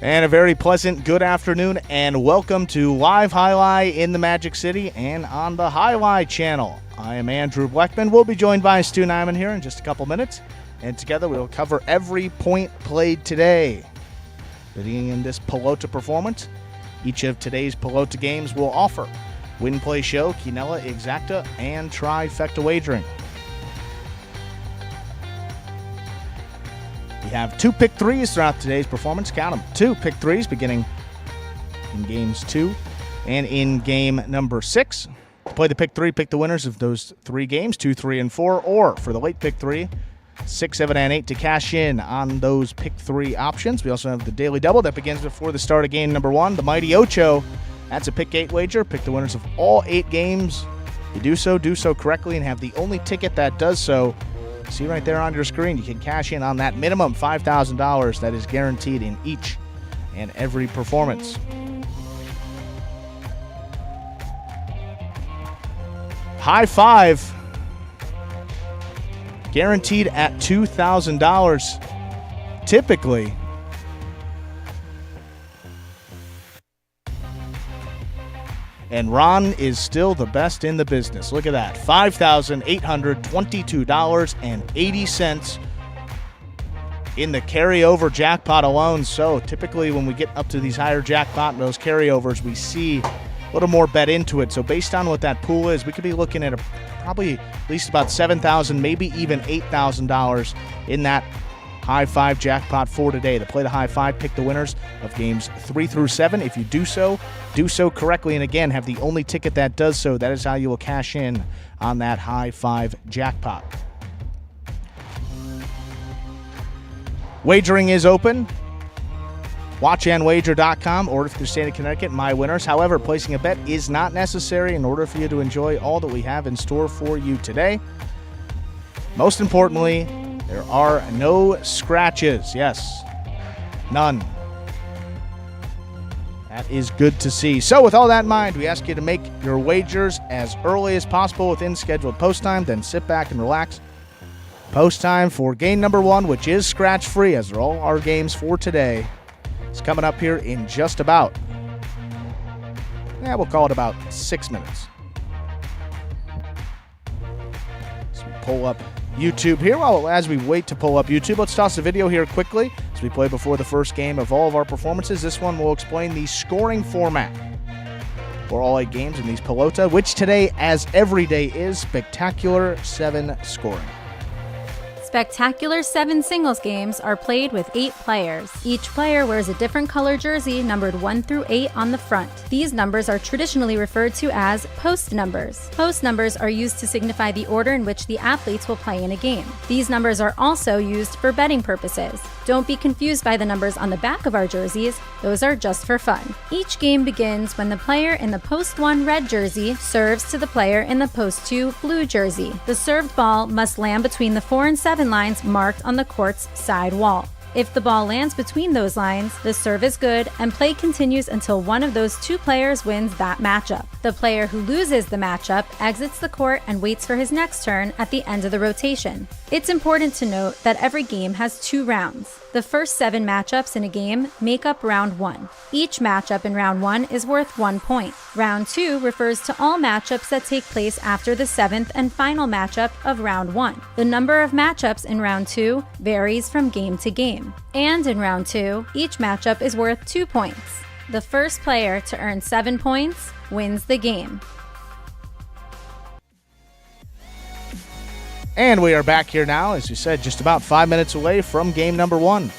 And a very pleasant good afternoon, and welcome to Live Jai-Alai in the Magic City and on the Jai-Alai channel. I am Andrew Bleckman. We'll be joined by Stu Nyman here in just a couple minutes, and together we'll cover every point played today. Beginning in this Pelota performance, each of today's Pelota games will offer Win Play Show, Quinella, Exacta, and Trifecta Wagering. We have two pick threes throughout today's performance. Count them. Two pick threes beginning in games 2 and in game number 6. To play the pick three, pick the winners of those 3 games, 2, 3, and 4. Or for the late pick 3, 6, 7, and 8 to cash in on those pick 3 options. We also have the daily double that begins before the start of game number 1. The Mighty Ocho. That's a pick 8 wager. Pick the winners of all 8 games. If you do so correctly, and have the only ticket that does so. See right there on your screen, you can cash in on that minimum $5,000 that is guaranteed in each and every performance. High five, guaranteed at $2,000 typically. And Ron is still the best in the business. Look at that, $5,822.80 in the carryover jackpot alone. So typically when we get up to these higher jackpot and those carryovers, we see a little more bet into it. So based on what that pool is, we could be looking at probably at least about $7,000, maybe even $8,000 in that high five jackpot for today. To play the high five, pick the winners of games 3 through 7. If you do so correctly, and again, have the only ticket that does so, that is how you will cash in on that high five jackpot. Wagering is open. WatchAndWager.com, or if you're staying in Connecticut, my winners. However, placing a bet is not necessary in order for you to enjoy all that we have in store for you today. Most importantly, there are no scratches. Yes, none. That is good to see. So with all that in mind, we ask you to make your wagers as early as possible within scheduled post time. Then sit back and relax. Post time for game number 1, which is scratch-free, as are all our games for today. It's coming up here in just about, we'll call it about 6 minutes. So we pull up YouTube here. Well, as we wait to pull up YouTube, let's toss a video here quickly as we play before the first game of all of our performances. This one will explain the scoring format for all 8 games in these Pelota, which today, as every day, is Spectacular 7 scoring. Spectacular 7 singles games are played with 8 players. Each player wears a different color jersey numbered 1 through 8 on the front. These numbers are traditionally referred to as post numbers. Post numbers are used to signify the order in which the athletes will play in a game. These numbers are also used for betting purposes. Don't be confused by the numbers on the back of our jerseys. Those are just for fun. Each game begins when the player in the post 1 red jersey serves to the player in the post 2 blue jersey. The served ball must land between the 4 and 7 lines marked on the court's side wall. If the ball lands between those lines, the serve is good and play continues until one of those 2 players wins that matchup. The player who loses the matchup exits the court and waits for his next turn at the end of the rotation. It's important to note that every game has 2 rounds. The first 7 matchups in a game make up round 1. Each matchup in round 1 is worth 1 point. Round 2 refers to all matchups that take place after the 7th and final matchup of round 1. The number of matchups in round 2 varies from game to game. And in round 2, each matchup is worth 2 points. The first player to earn 7 points wins the game. And we are back here now, as you said, just about 5 minutes away from game number 1.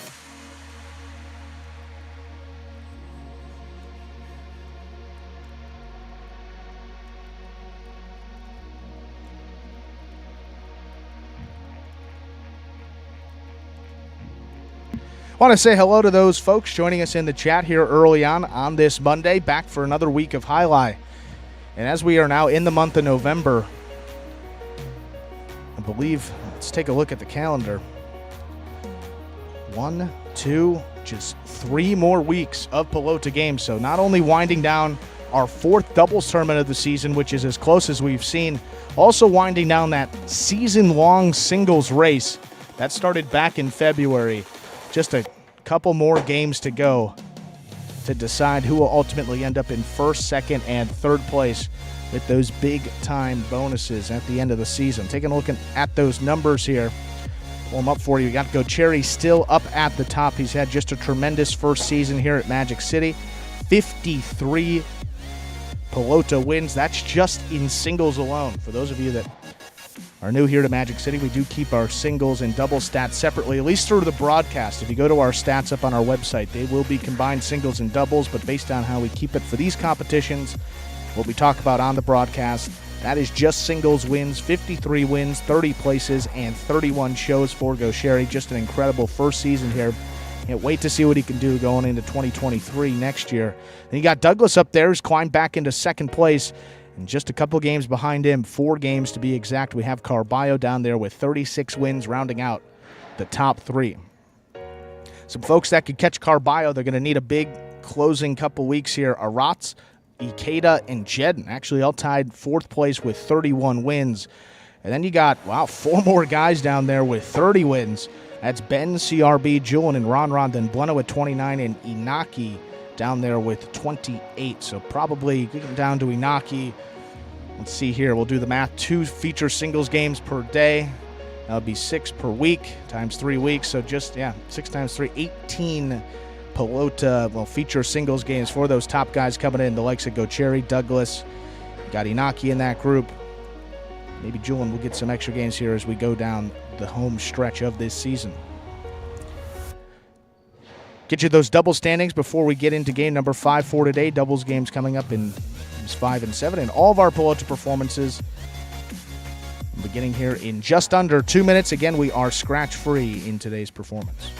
I want to say hello to those folks joining us in the chat here early on this Monday, back for another week of Jai-Alai. And as we are now in the month of November, I believe, let's take a look at the calendar. 1, 2, just 3 more weeks of Pelota games. So not only winding down our 4th doubles tournament of the season, which is as close as we've seen, also winding down that season-long singles race that started back in February. Just a couple more games to go to decide who will ultimately end up in first, second, and third place with those big-time bonuses at the end of the season. Taking a look at those numbers here. Pull them up for you. You got Cherry still up at the top. He's had just a tremendous first season here at Magic City. 53 Pelota wins. That's just in singles alone. For those of you that are new here to Magic City, we do keep our singles and double stats separately, at least through the broadcast. If you go to our stats up on our website, they will be combined singles and doubles, but based on how we keep it for these competitions, what we talk about on the broadcast, that is just singles wins, 53 wins, 30 places, and 31 shows for Gaucheri. Just an incredible first season here. Can't wait to see what he can do going into 2023 next year. Then you got Douglas up there, who's climbed back into second place. And just a couple games behind him, 4 games to be exact, we have Carballo down there with 36 wins, rounding out the top 3. Some folks that could catch Carballo, they're going to need a big closing couple weeks here. Aratz, Ikeda, and Jedden actually all tied 4th place with 31 wins. And then you got, 4 more guys down there with 30 wins. That's Ben, CRB, Julian, and Ron, then Bueno with 29, and Inaki down there with 28. So probably getting down to Inaki. Let's see here. We'll do the math. 2 feature singles games per day. That would be 6 per week times 3 weeks. So just, 6 times 3, 18 Pelota, feature singles games for those top guys coming in. The likes of Gaucheri, Douglas, got Inaki in that group. Maybe Julian will get some extra games here as we go down the home stretch of this season. Get you those double standings before we get into game number 5 for today. Doubles games coming up in games 5 and 7. And all of our Pelota performances beginning here in just under 2 minutes. Again, we are scratch-free in today's performance.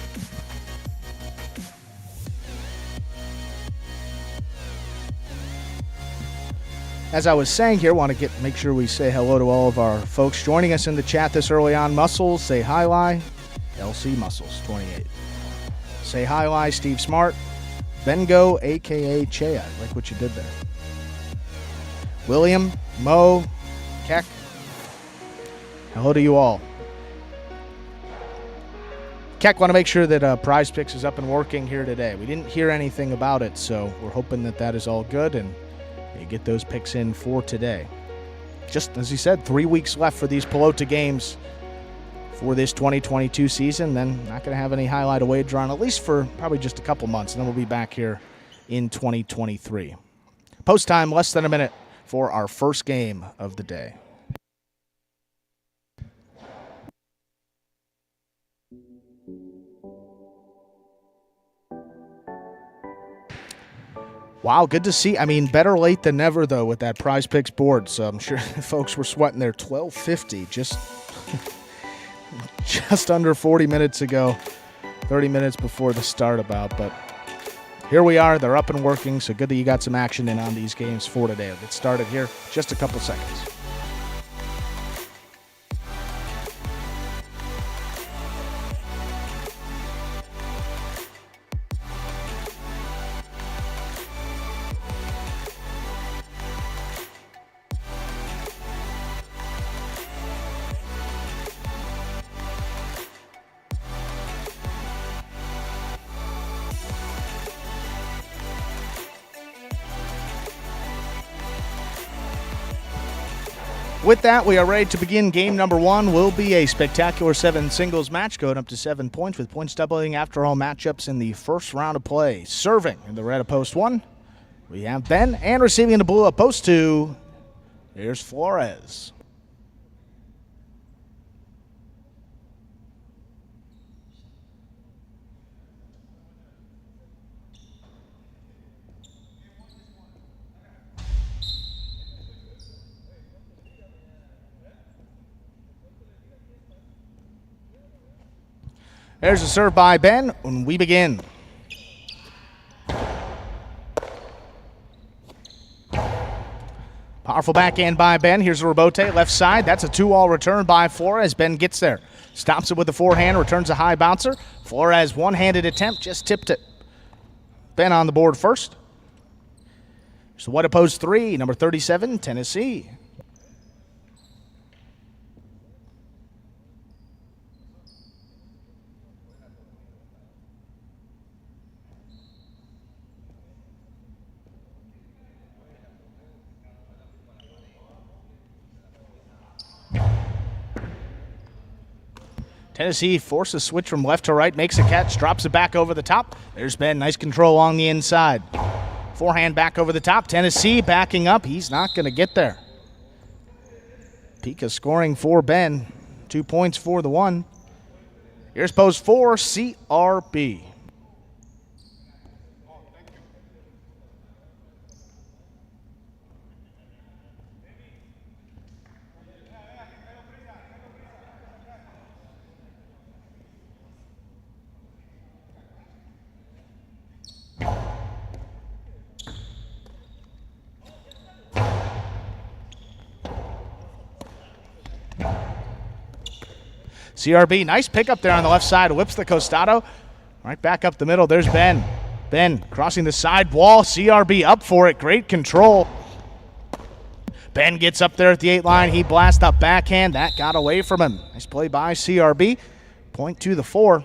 As I was saying here, want to make sure we say hello to all of our folks joining us in the chat this early on. Muscles, say Jai-Alai. LC Muscles, 28. Say Jai-Alai, Steve Smart. Bengo, a.k.a. Chea. I like what you did there. William, Mo, Keck. Hello to you all. Keck, want to make sure that Prize Picks is up and working here today. We didn't hear anything about it, so we're hoping that that is all good and you get those picks in for today. Just as he said, 3 weeks left for these Pelota games for this 2022 season. Then not going to have any highlight away drawn, at least for probably just a couple months, and then we'll be back here in 2023. Post time, less than a minute for our first game of the day. Wow, good to see. I mean, better late than never, though, with that Prize Picks board. So I'm sure folks were sweating their $12.50 just under 40 minutes ago, 30 minutes before the start about. But here we are. They're up and working, so good that you got some action in on these games for today. Let's get started here. Just a couple seconds. With that, we are ready to begin game number 1. Will be a spectacular 7 singles match going up to 7 points, with points doubling after all matchups in the first round of play. Serving in the red of post 1, we have Ben, and receiving in the blue of post 2, here's Flores. There's a serve by Ben when we begin. Powerful backhand by Ben. Here's a rebote, left side. That's a 2-all return by Flores. Ben gets there. Stops it with the forehand, returns a high bouncer. Flores, one-handed attempt, just tipped it. Ben on the board first. So what opposed 3, number 37, Tennessee. Tennessee forces a switch from left to right, makes a catch, drops it back over the top. There's Ben, nice control along the inside. Forehand back over the top. Tennessee backing up. He's not going to get there. Pika scoring for Ben. 2 points for the one. Here's post 4, CRB. CRB, nice pickup there on the left side. Whips the costado. Right back up the middle. There's Ben. Ben crossing the side wall. CRB up for it. Great control. Ben gets up there at the 8 line. He blasts up backhand. That got away from him. Nice play by CRB. Point to the 4.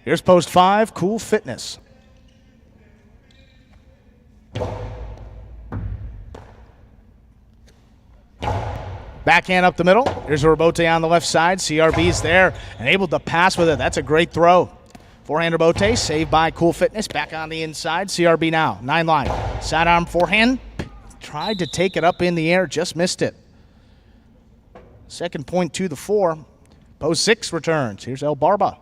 Here's post 5, Cool Fitness. Backhand up the middle. Here's a Robote on the left side. CRB's there and able to pass with it. That's a great throw. Forehand Robote, saved by Cool Fitness. Back on the inside. CRB now. 9 line. Sidearm forehand. Tried to take it up in the air. Just missed it. Second point to the 4. Post 6 returns. Here's El Barba.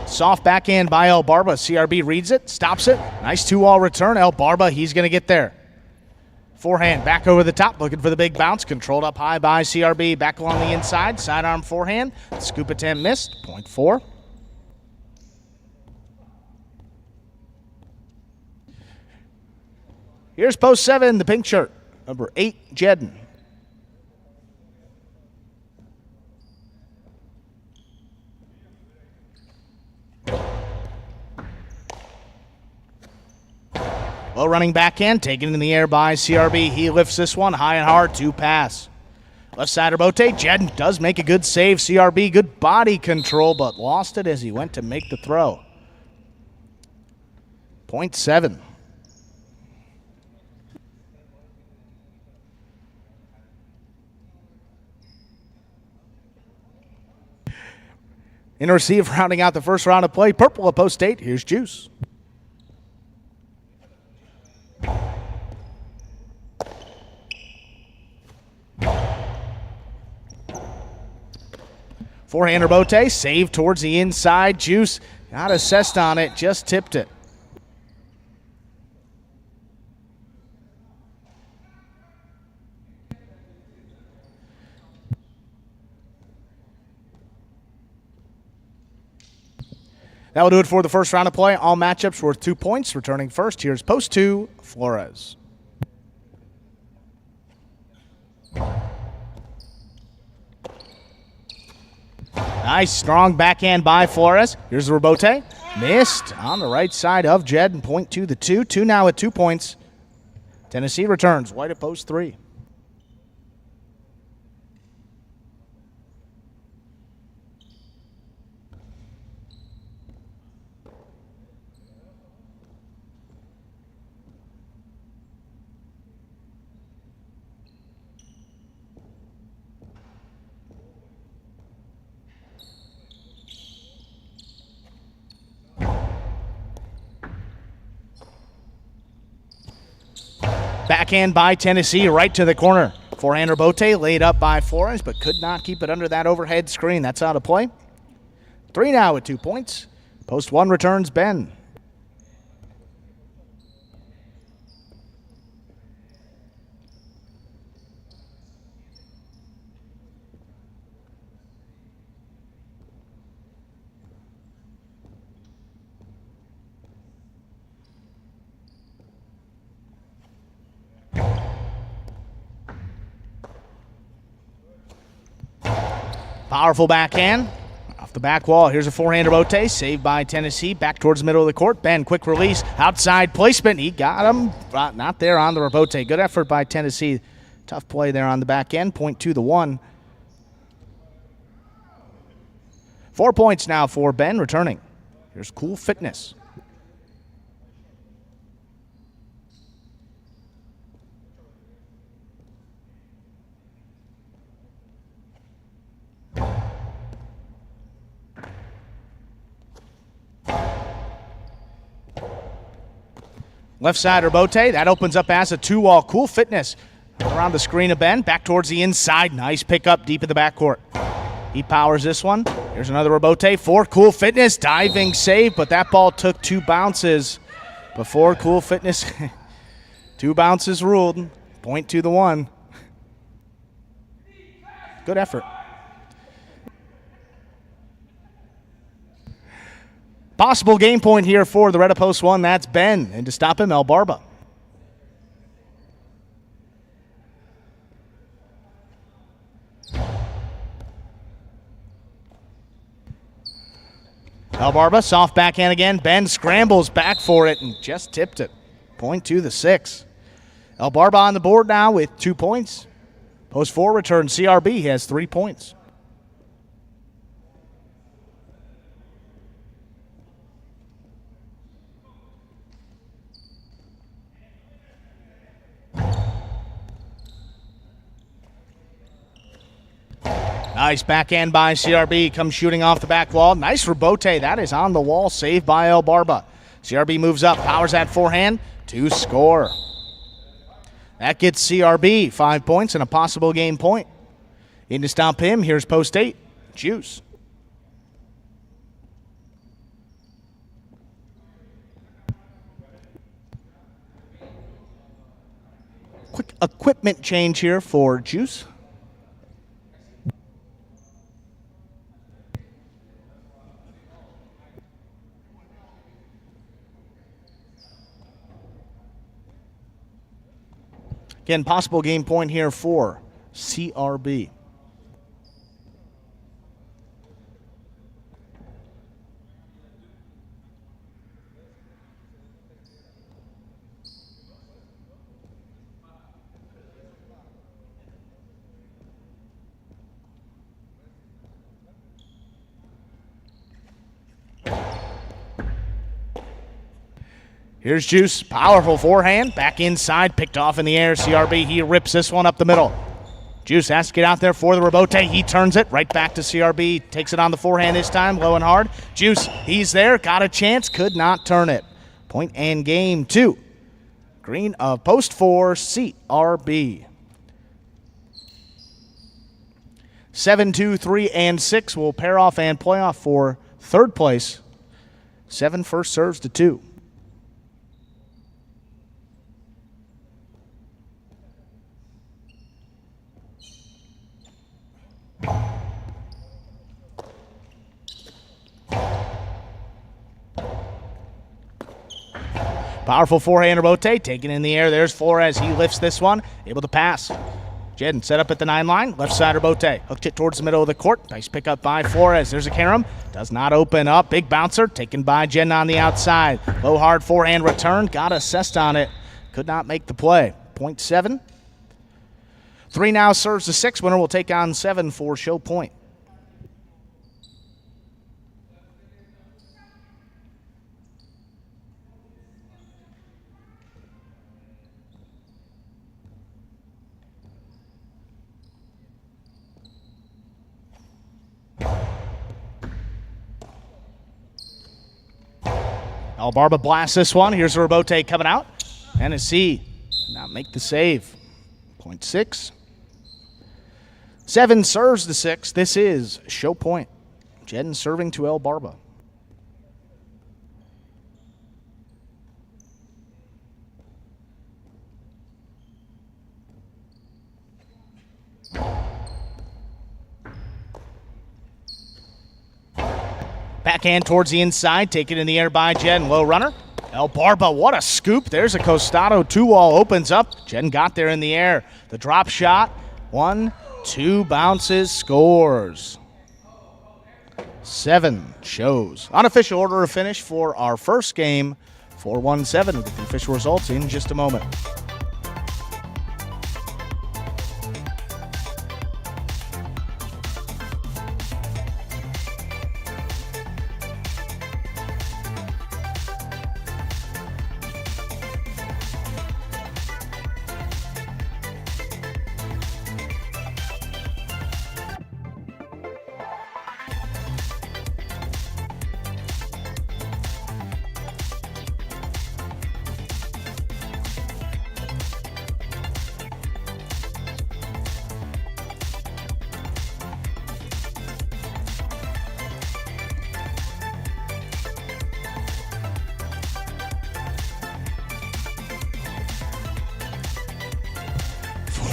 Soft backhand by El Barba. CRB reads it, stops it. Nice 2-all return. El Barba, he's going to get there. Forehand back over the top, looking for the big bounce. Controlled up high by CRB. Back along the inside. Sidearm forehand. Scoop attempt missed. Point 4. Here's post 7, the pink shirt. Number 8, Jedden. Low running backhand, taken in the air by CRB. He lifts this one high and hard to pass. Left side Robote. Jedden does make a good save. CRB, good body control, but lost it as he went to make the throw. Point 7. In receive, rounding out the first round of play. Purple at post 8. Here's Juice. Forehand Robote, save towards the inside. Juice got assessed on it, just tipped it. That will do it for the first round of play. All matchups worth 2 points. Returning first, here's post 2, Flores. Nice, strong backhand by Flores. Here's the Robote. Missed on the right side of Jed and point to the 2. 2 now at 2 points. Tennessee returns. White at post 3. Backhand by Tennessee right to the corner. Forehand Robote laid up by Flores, but could not keep it under that overhead screen. That's out of play. 3 now at 2 points. Post 1 returns Ben. Powerful backhand. Off the back wall, here's a forehand rebote, saved by Tennessee, back towards the middle of the court. Ben, quick release, outside placement, he got him, not there on the rebote. Good effort by Tennessee. Tough play there on the back end, point to the one. 4 points now for Ben, returning. Here's Cool Fitness. Left side rebote, that opens up as a 2-wall. Cool Fitness around the screen of Ben, back towards the inside. Nice pickup deep in the backcourt. He powers this one. Here's another rebote for Cool Fitness. Diving save, but that ball took 2 bounces before Cool Fitness. 2 bounces ruled. Point to the one. Good effort. Possible game point here for the Red Post 1. That's Ben. And to stop him, El Barba. El Barba, soft backhand again. Ben scrambles back for it and just tipped it. Point to the 6. El Barba on the board now with 2 points. Post 4 return. CRB has 3 points. Nice backhand by CRB. Comes shooting off the back wall. Nice rebote. That is on the wall. Saved by El Barba. CRB moves up. Powers that forehand to score. That gets CRB 5 points and a possible game point. In to stop him, here's post 8. Juice. Quick equipment change here for Juice. Again, possible game point here for CRB. Here's Juice, powerful forehand, back inside, picked off in the air. CRB, he rips this one up the middle. Juice has to get out there for the rebote. He turns it right back to CRB, takes it on the forehand this time, low and hard. Juice, he's there, got a chance, could not turn it. Point and game 2. Green of post 4, CRB. 7, 2, 3, and 6 will pair off and play off for third place. 7 first serves to 2. Powerful forehand rebote, taken in the air. There's Flores. He lifts this one, able to pass. Jedden set up at the 9 line. Left side rebote, hooked it towards the middle of the court. Nice pickup by Flores. There's a carom. Does not open up. Big bouncer, taken by Jedden on the outside. Low hard forehand return. Got assessed on it. Could not make the play. Point 7. 3 now serves the 6. Winner will take on 7 for show point. El Barba blasts this one. Here's the rebote coming out. Tennessee not make the save. Point 6. 7 serves the 6. This is show point. Jedden serving to El Barba. Backhand towards the inside, taken in the air by Jedden. Low runner. El Barba, what a scoop. There's a Costado 2-wall, opens up. Jedden got there in the air. The drop shot, 1, 2 bounces, scores. 7 shows. Unofficial order of finish for our first game, 4-1-7. We'll get the official results in just a moment.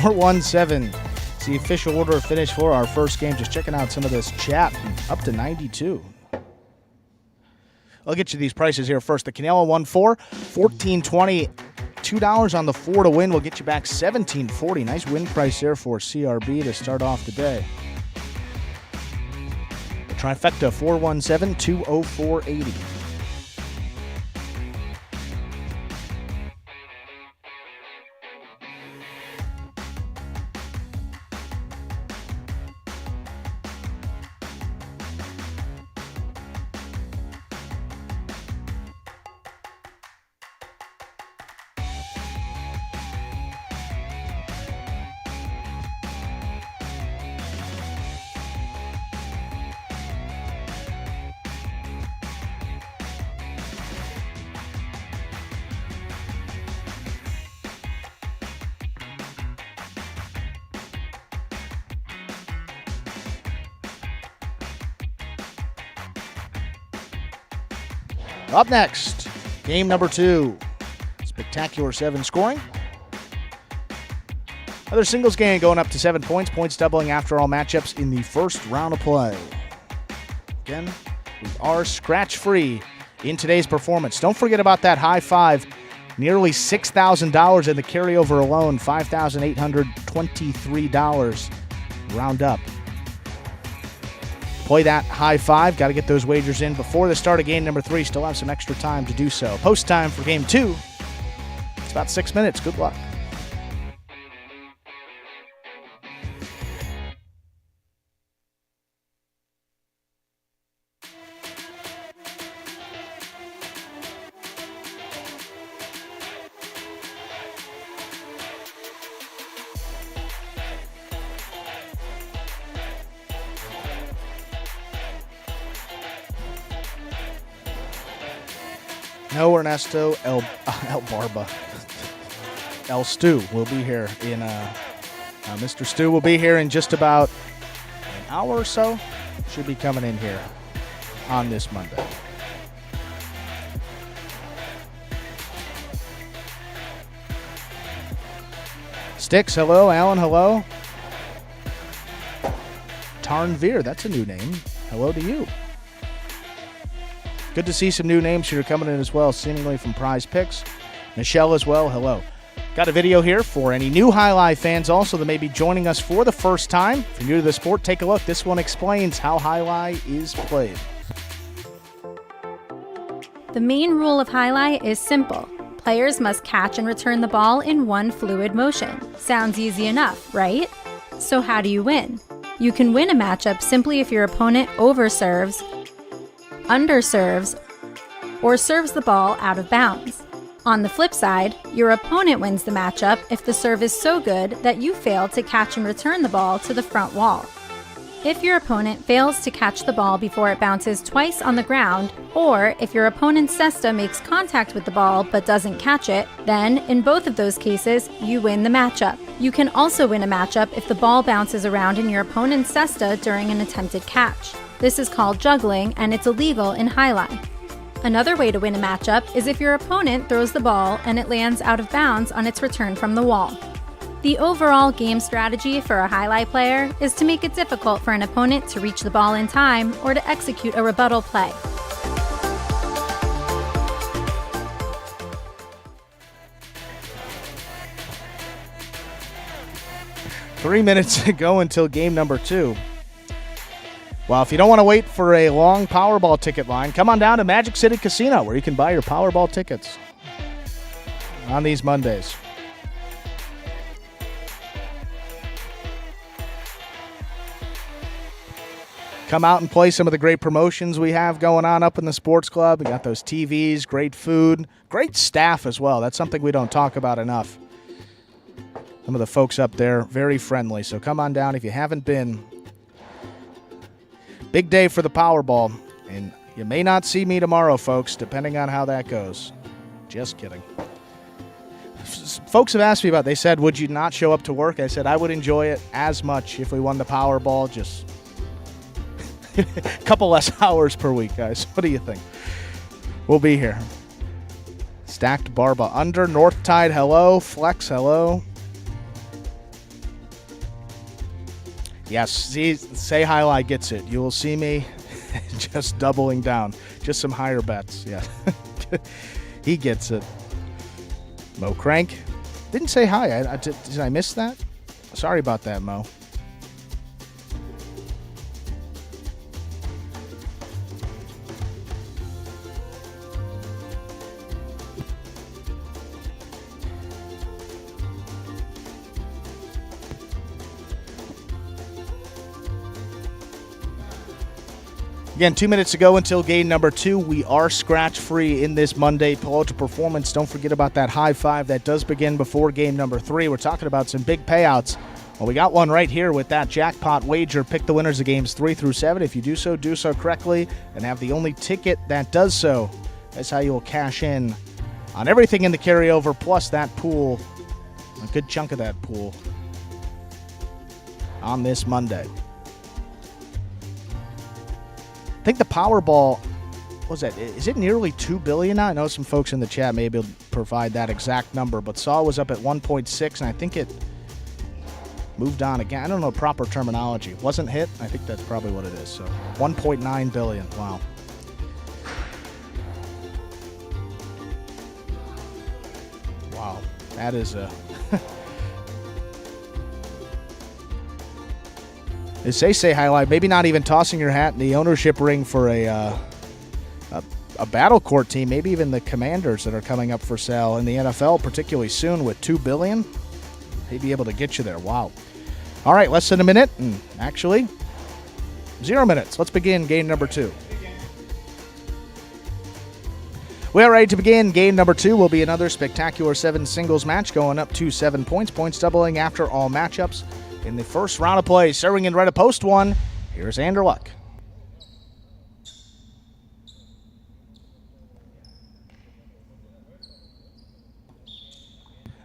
Four, 1-7. It's the official order of finish for our first game. Just checking out some of this chat. Up to 92. I'll get you these prices here first. The Canelo 1-4, $14.20. $2 on the 4 to win will get you back $17.40. Nice win price there for CRB to start off the day. The trifecta 4-1-7, $204.80. Up next, game number 2. Spectacular 7 scoring. Another singles game going up to 7 points. Points doubling after all matchups in the first round of play. Again, we are scratch-free in today's performance. Don't forget about that high five. Nearly $6,000 in the carryover alone. $5,823 round up. Play that high five. Got to get those wagers in before the start of game number 3. Still have some extra time to do so. Post time for game 2. It's about 6 minutes. Good luck. No, Ernesto, El Barba. El Stu will be here in, Mr. Stu will be here in just about an hour or so. Should be coming in here on this Monday. Sticks, hello. Alan, hello. Tarnveer, that's a new name. Hello to you. Good to see some new names here coming in as well, seemingly from Prize Picks. Michelle as well, hello. Got a video here for any new Jai-Alai fans also that may be joining us for the first time. If you're new to the sport, take a look. This one explains how Jai-Alai is played. The main rule of Jai-Alai is simple. Players must catch and return the ball in one fluid motion. Sounds easy enough, right? So how do you win? You can win a matchup simply if your opponent overserves, underserves, or serves the ball out of bounds. On the flip side, your opponent wins the matchup if the serve is so good that you fail to catch and return the ball to the front wall. If your opponent fails to catch the ball before it bounces twice on the ground, or if your opponent's cesta makes contact with the ball but doesn't catch it, then in both of those cases, you win the matchup. You can also win a matchup if the ball bounces around in your opponent's cesta during an attempted catch. This is called juggling, and it's illegal in Jai-Alai. Another way to win a matchup is if your opponent throws the ball and it lands out of bounds on its return from the wall. The overall game strategy for a Jai-Alai player is to make it difficult for an opponent to reach the ball in time or to execute a rebuttal play. Three minutes to go until game number 2. Well, if you don't want to wait for a long Powerball ticket line, come on down to Magic City Casino where you can buy your Powerball tickets on these Mondays. Come out and play some of the great promotions we have going on up in the sports club. We got those TVs, great food, great staff as well. That's something we don't talk about enough. Some of the folks up there, very friendly. So come on down if you haven't been. Big day for the Powerball, and you may not see me tomorrow, folks, depending on how that goes. Just kidding. Folks have asked me about it. They said, would you not show up to work? I said, I would enjoy it as much if we won the Powerball, just a couple less hours per week, guys. What do you think? We'll be here. Stacked Barba under. North Tide, hello. Flex, hello. Yes, say Jai-Alai gets it. You will see me just doubling down. Just some higher bets. Yeah. He gets it. Mo Crank. Didn't say hi. Did I miss that? Sorry about that, Mo. Again, 2 minutes to go until game number 2. We are scratch-free in this Monday Pelota performance. Don't forget about that high five that does begin before game number 3. We're talking about some big payouts. Well, we got one right here with that jackpot wager. Pick the winners of games 3 through 7. If you do so correctly and have the only ticket that does so. That's how you will cash in on everything in the carryover, plus that pool, a good chunk of that pool, on this Monday. I think the Powerball, what was that? Is it nearly $2 billion now? I know some folks in the chat may be able to provide that exact number, but saw it was up at 1.6, and I think it moved on again. I don't know proper terminology. Wasn't hit? I think that's probably what it is. So 1.9 billion. Wow. Wow. That is a... As they say, Jai-Alai, maybe not even tossing your hat in the ownership ring for a battle court team, maybe even the Commanders that are coming up for sale in the NFL, particularly soon with $2 billion. They'd be able to get you there. Wow. All right, less than a minute, and actually 0 minutes. Let's begin game number 2. We are ready to begin. Game number 2 will be another spectacular 7 singles match going up to 7 points. Points doubling after all matchups. In the first round of play, serving in red of post 1, here's Anderluck.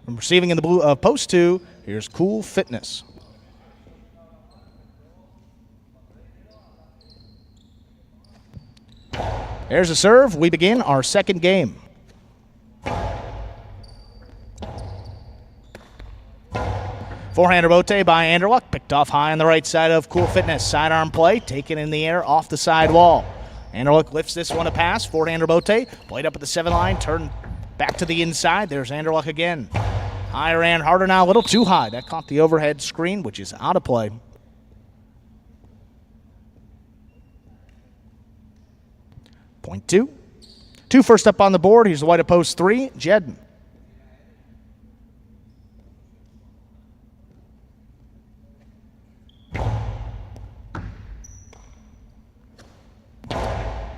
And receiving in the blue of post 2, here's Cool Fitness. There's a serve. We begin our second game. Forehand rebote by Anderluck, picked off high on the right side of Cool Fitness. Sidearm play, taken in the air off the side wall. Anderluck lifts this one a pass. Forehand rebote, played up at the 7 line, turned back to the inside. There's Anderluck again. Higher and harder now, a little too high. That caught the overhead screen, which is out of play. Point 2. 2 first up on the board. Here's the white of post 3, Jedden.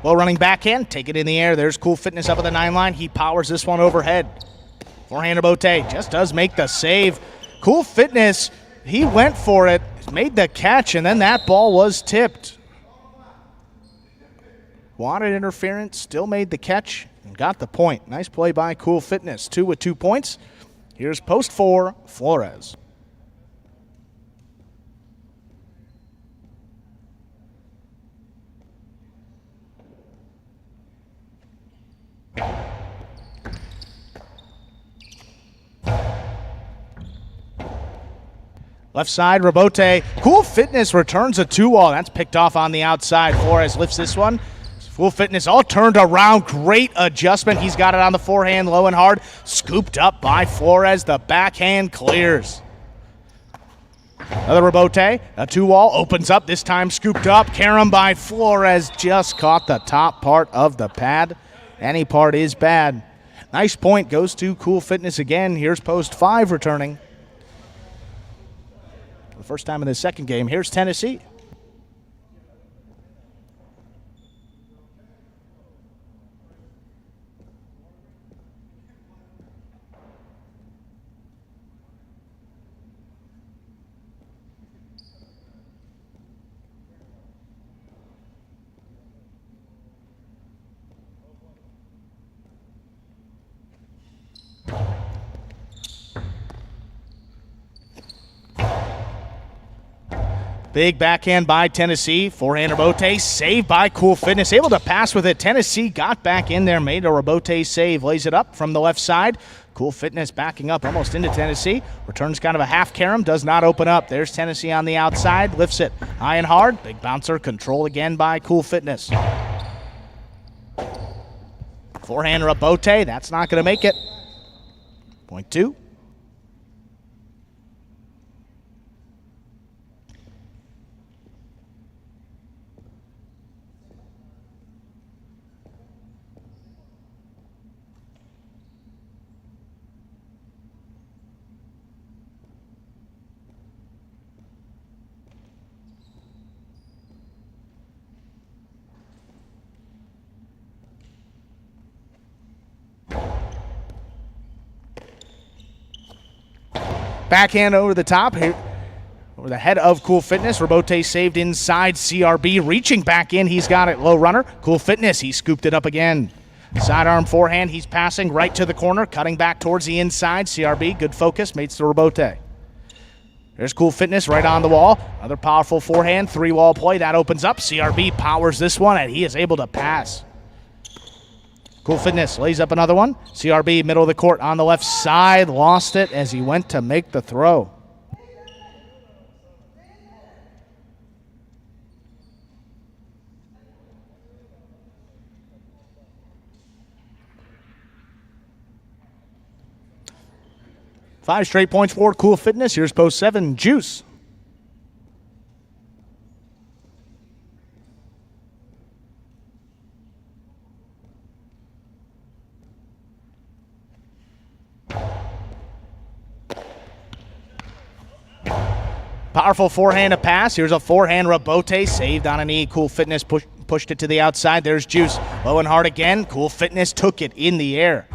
Well, running backhand, take it in the air. There's Cool Fitness up at the 9 line. He powers this one overhead. Forehand rebote just does make the save. Cool Fitness, he went for it, made the catch, and then that ball was tipped. Wanted interference, still made the catch, and got the point. Nice play by Cool Fitness. 2 with 2 points. Here's post 4, Flores. Left side, rebote. Cool Fitness returns a 2-all. That's picked off on the outside. Flores lifts this one. Cool Fitness all turned around. Great adjustment. He's got it on the forehand, low and hard. Scooped up by Flores. The backhand clears. Another rebote, a 2-wall, opens up, this time scooped up. Carom by Flores, just caught the top part of the pad. Any part is bad. Nice point, goes to Cool Fitness again. Here's post 5 returning. For the first time in the second game, here's Tennessee. Big backhand by Tennessee. Forehand rebote, saved by Cool Fitness. Able to pass with it. Tennessee got back in there, made a rebote save. Lays it up from the left side. Cool Fitness backing up almost into Tennessee. Returns kind of a half carom, does not open up. There's Tennessee on the outside, lifts it high and hard. Big bouncer, control again by Cool Fitness. Forehand rebote, that's not going to make it. Point 2. Backhand over the top here, over the head of Cool Fitness. Rebote saved inside. CRB reaching back in. He's got it. Low runner. Cool Fitness. He scooped it up again. Sidearm forehand. He's passing right to the corner, cutting back towards the inside. CRB, good focus, mates the rebote. There's Cool Fitness right on the wall. Another powerful forehand. 3-wall play. That opens up. CRB powers this one, and he is able to pass. Cool Fitness lays up another one. CRB, middle of the court on the left side. Lost it as he went to make the throw. Five straight points for Cool Fitness. Here's post 7, Juice. Powerful forehand to pass. Here's a forehand rebote, saved on a knee. Cool Fitness pushed it to the outside. There's Juice. Low and hard again. Cool Fitness took it in the air.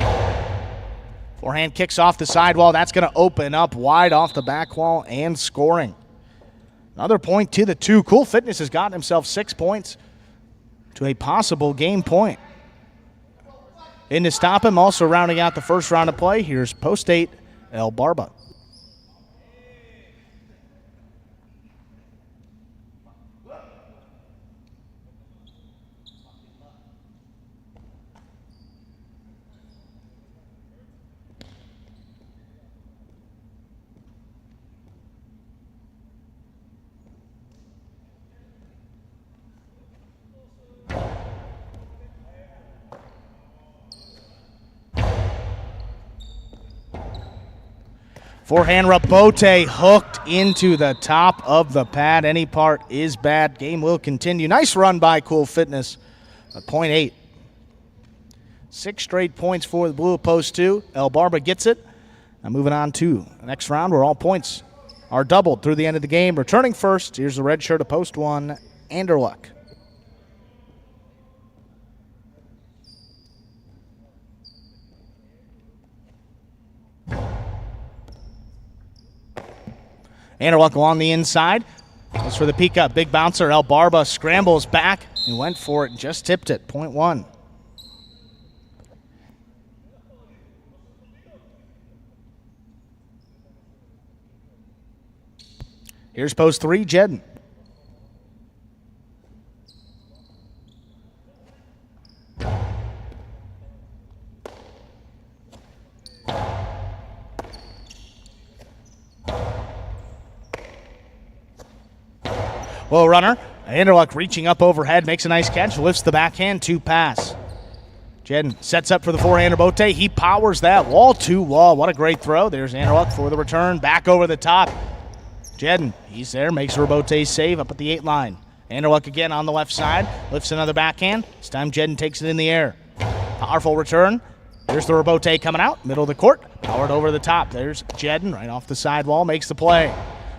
Forehand kicks off the sidewall. That's going to open up wide off the back wall and scoring. Another point to the 2. Cool Fitness has gotten himself 6 points to a possible game point. In to stop him, also rounding out the first round of play, here's post 8, El Barba. Forehand rebote hooked into the top of the pad. Any part is bad. Game will continue. Nice run by Cool Fitness. Point 8. 6 straight points for the Blue post 2. El Barba gets it. Now moving on to the next round where all points are doubled through the end of the game. Returning first, here's the red shirt of post 1, Anderluck. Anderluck along the inside. Goes for the peek up. Big bouncer. El Barba scrambles back and went for it and just tipped it. Point 1. Here's post 3, Jedden. Low runner. Anderluck reaching up overhead, makes a nice catch, lifts the backhand, 2 pass. Jedden sets up for the forehand rebote. He powers that wall to wall. What a great throw. There's Anderluck for the return. Back over the top. Jedden, he's there, makes a rebote save up at the 8 line. Anderluck again on the left side, lifts another backhand. This time Jedden takes it in the air. Powerful return. Here's the rebote coming out, middle of the court, powered over the top. There's Jedden right off the sidewall, makes the play.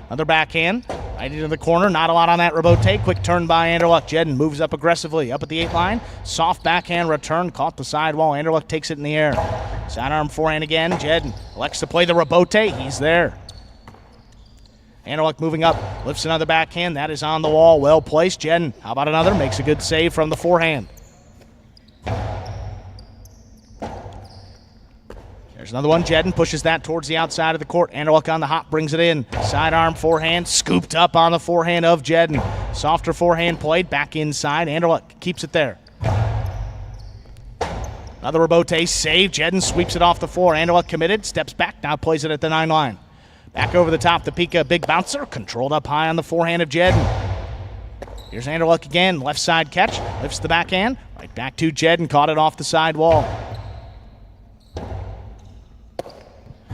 Another backhand, right into the corner, not a lot on that rebote. Quick turn by Anderluck. Jedden moves up aggressively, up at the 8 line. Soft backhand return, caught the sidewall. Anderluck takes it in the air. Sidearm forehand again, Jedden elects to play the rebote, he's there. Anderluck moving up, lifts another backhand, that is on the wall, well placed. Jedden, how about another? Makes a good save from the forehand. There's another one. Jedden pushes that towards the outside of the court. Anderluck on the hop, brings it in. Sidearm forehand, scooped up on the forehand of Jedden. Softer forehand played, back inside. Anderluck keeps it there. Another rebote save. Jedden sweeps it off the floor. Anderluck committed, steps back, now plays it at the 9 line. Back over the top, the Pika, big bouncer, controlled up high on the forehand of Jedden. Here's Anderluck again, left side catch, lifts the backhand, right back to Jedden, caught it off the side wall.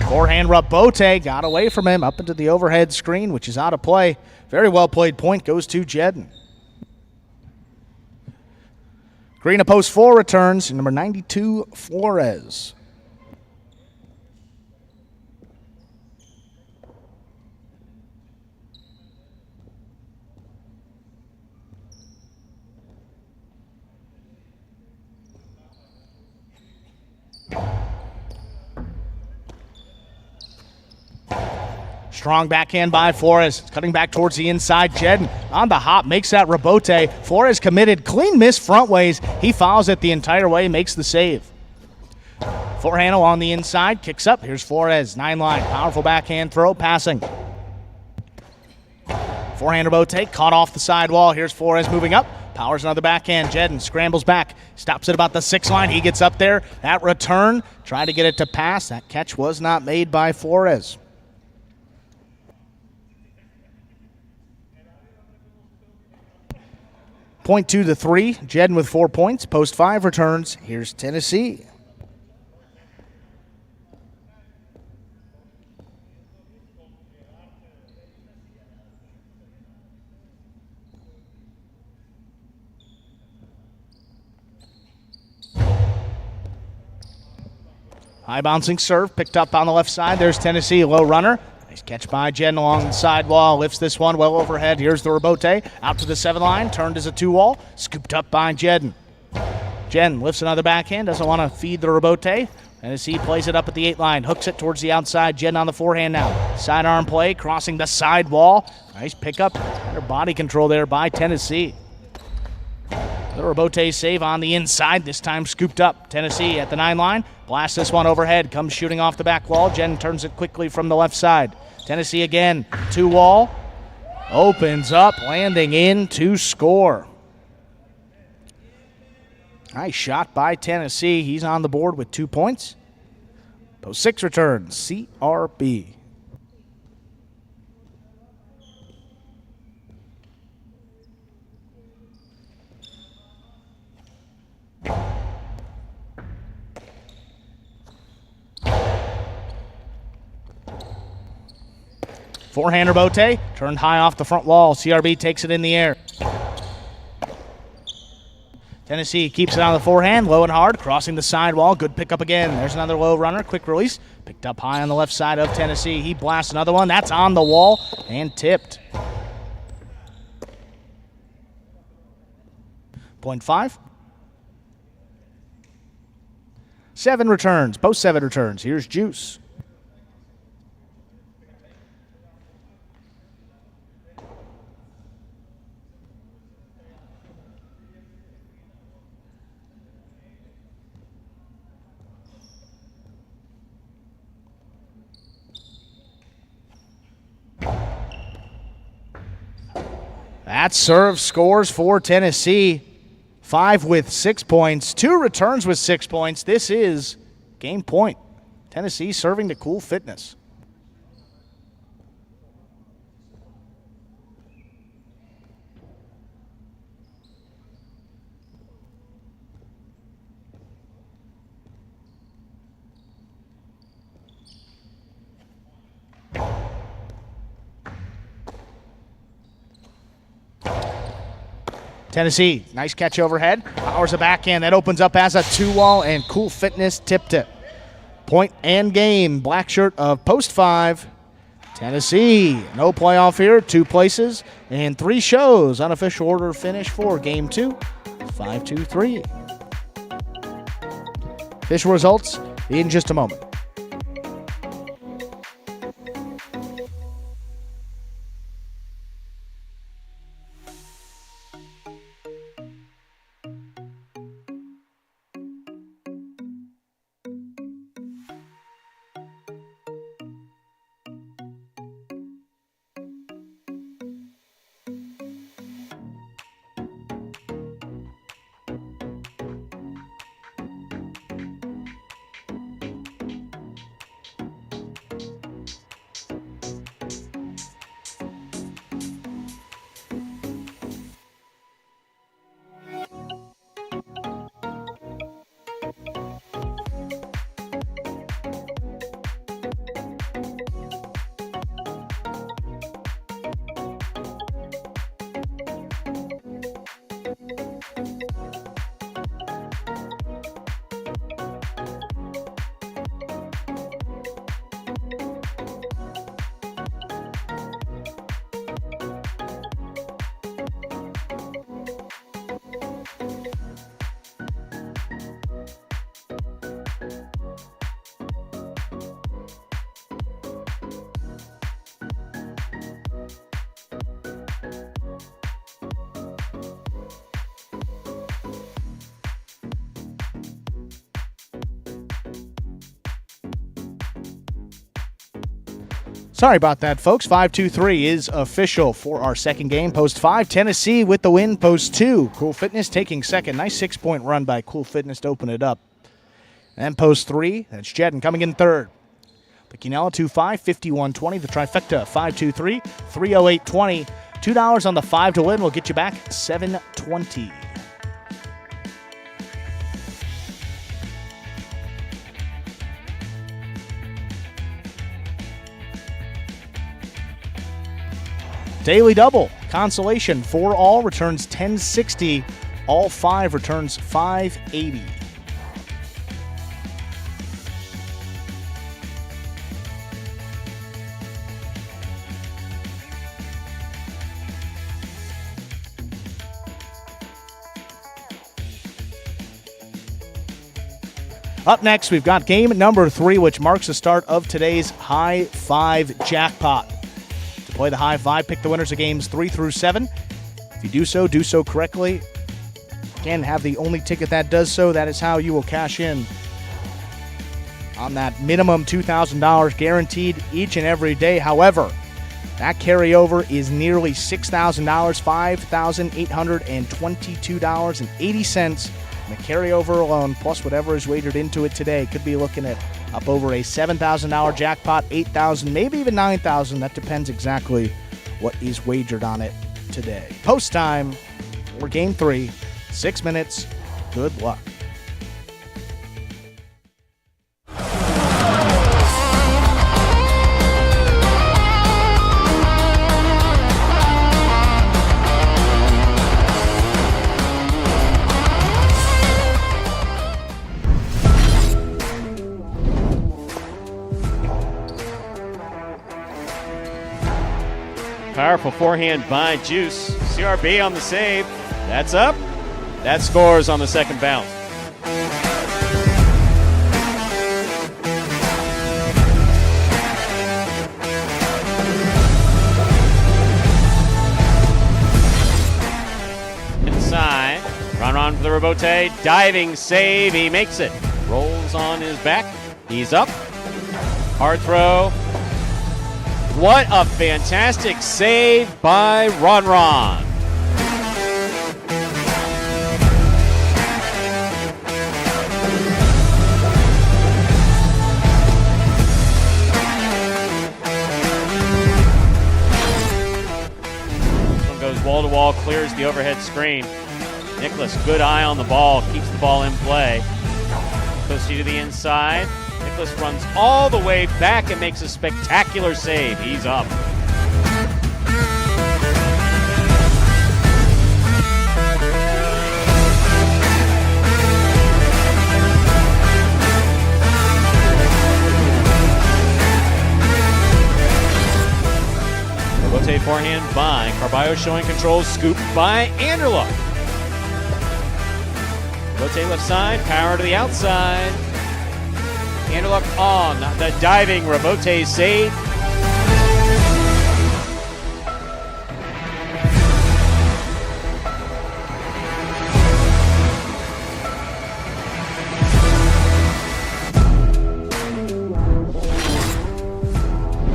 Forehand rebote, got away from him, up into the overhead screen, which is out of play. Very well played point, goes to Jedden. Green to post 4 returns, number 92, Flores. Strong backhand by Flores. It's cutting back towards the inside. Jedden on the hop, makes that rebote. Flores committed. Clean miss front ways. He follows it the entire way, makes the save. Forehand on the inside, kicks up. Here's Flores, 9 line. Powerful backhand throw, passing. Forehand rebote, caught off the sidewall. Here's Flores moving up. Powers another backhand. Jedden scrambles back. Stops at about the 6 line. He gets up there. That return, tried to get it to pass. That catch was not made by Flores. Point 2 to 3. Jedden with 4 points. Post 5 returns. Here's Tennessee. High bouncing serve, picked up on the left side. There's Tennessee, low runner. Nice catch by Jedden along the sidewall. Lifts this one well overhead. Here's the rebote. Out to the 7 line, turned as a 2-wall. Scooped up by Jedden. Jedden lifts another backhand, doesn't want to feed the rebote. Tennessee plays it up at the 8 line, hooks it towards the outside. Jedden on the forehand now. Sidearm play, crossing the sidewall. Nice pickup. Better body control there by Tennessee. The rebote save on the inside, this time scooped up. Tennessee at the 9 line, blasts this one overhead, comes shooting off the back wall. Jedden turns it quickly from the left side. Tennessee again, 2-wall, opens up, landing in to score. Nice shot by Tennessee. He's on the board with 2 points. Post 6 returns, CRB. Forehand rebote, turned high off the front wall. CRB takes it in the air. Tennessee keeps it on the forehand, low and hard, crossing the sidewall. Good pickup again. There's another low runner, quick release. Picked up high on the left side of Tennessee. He blasts another one. That's on the wall and tipped. Point 5. 7 returns, post 7 returns. Here's Juice. That serve scores for Tennessee. 5 with 6 points, 2 returns with 6 points. This is game point. Tennessee serving to Cool Fitness. Tennessee, nice catch overhead. Powers a backhand. That opens up as a 2-wall, and Cool Fitness tipped it. Point and game. Black shirt of post 5. Tennessee, no playoff here. 2 places and 3 shows. Unofficial order finish for game 2. 5-2-3. Official results in just a moment. Sorry about that, folks. 5-2-3 is official for our second game. Post 5, Tennessee with the win. Post 2, Cool Fitness taking second. Nice 6-point run by Cool Fitness to open it up. And post 3, that's Jedden coming in third. Piccinella 2-5, 51-20. The trifecta 5-2-3, 308-20. $2 on the 5 to win will get you back $720. Daily double, consolation for all returns 1060, all 5 returns 580. Up next, we've got game number 3, which marks the start of today's High 5 jackpot. To play the High 5, pick the winners of games 3 through 7. If you do so correctly. Again, have the only ticket that does so. That is how you will cash in on that minimum $2,000 guaranteed each and every day. However, that carryover is nearly $6,000, $5,822.80. And the carryover alone, plus whatever is wagered into it today, could be looking at up over a $7,000 jackpot, $8,000, maybe even $9,000. That depends exactly what is wagered on it today. Post time for Game 3, 6 minutes. Good luck. Powerful forehand by Juice. CRB on the save. That's up. That scores on the second bounce. Inside. Run for the rebote. Diving save. He makes it. Rolls on his back. He's up. Hard throw. What a fantastic save by Ron. This one goes wall to wall, clears the overhead screen. Nicholas, good eye on the ball, keeps the ball in play. Posty to the inside. Nicholas runs all the way back and makes a spectacular save. He's up. forehand by Carballo, showing control, scoop by Anderluck. Rotate left side, power to the outside. Anderluck on the diving Rebote save.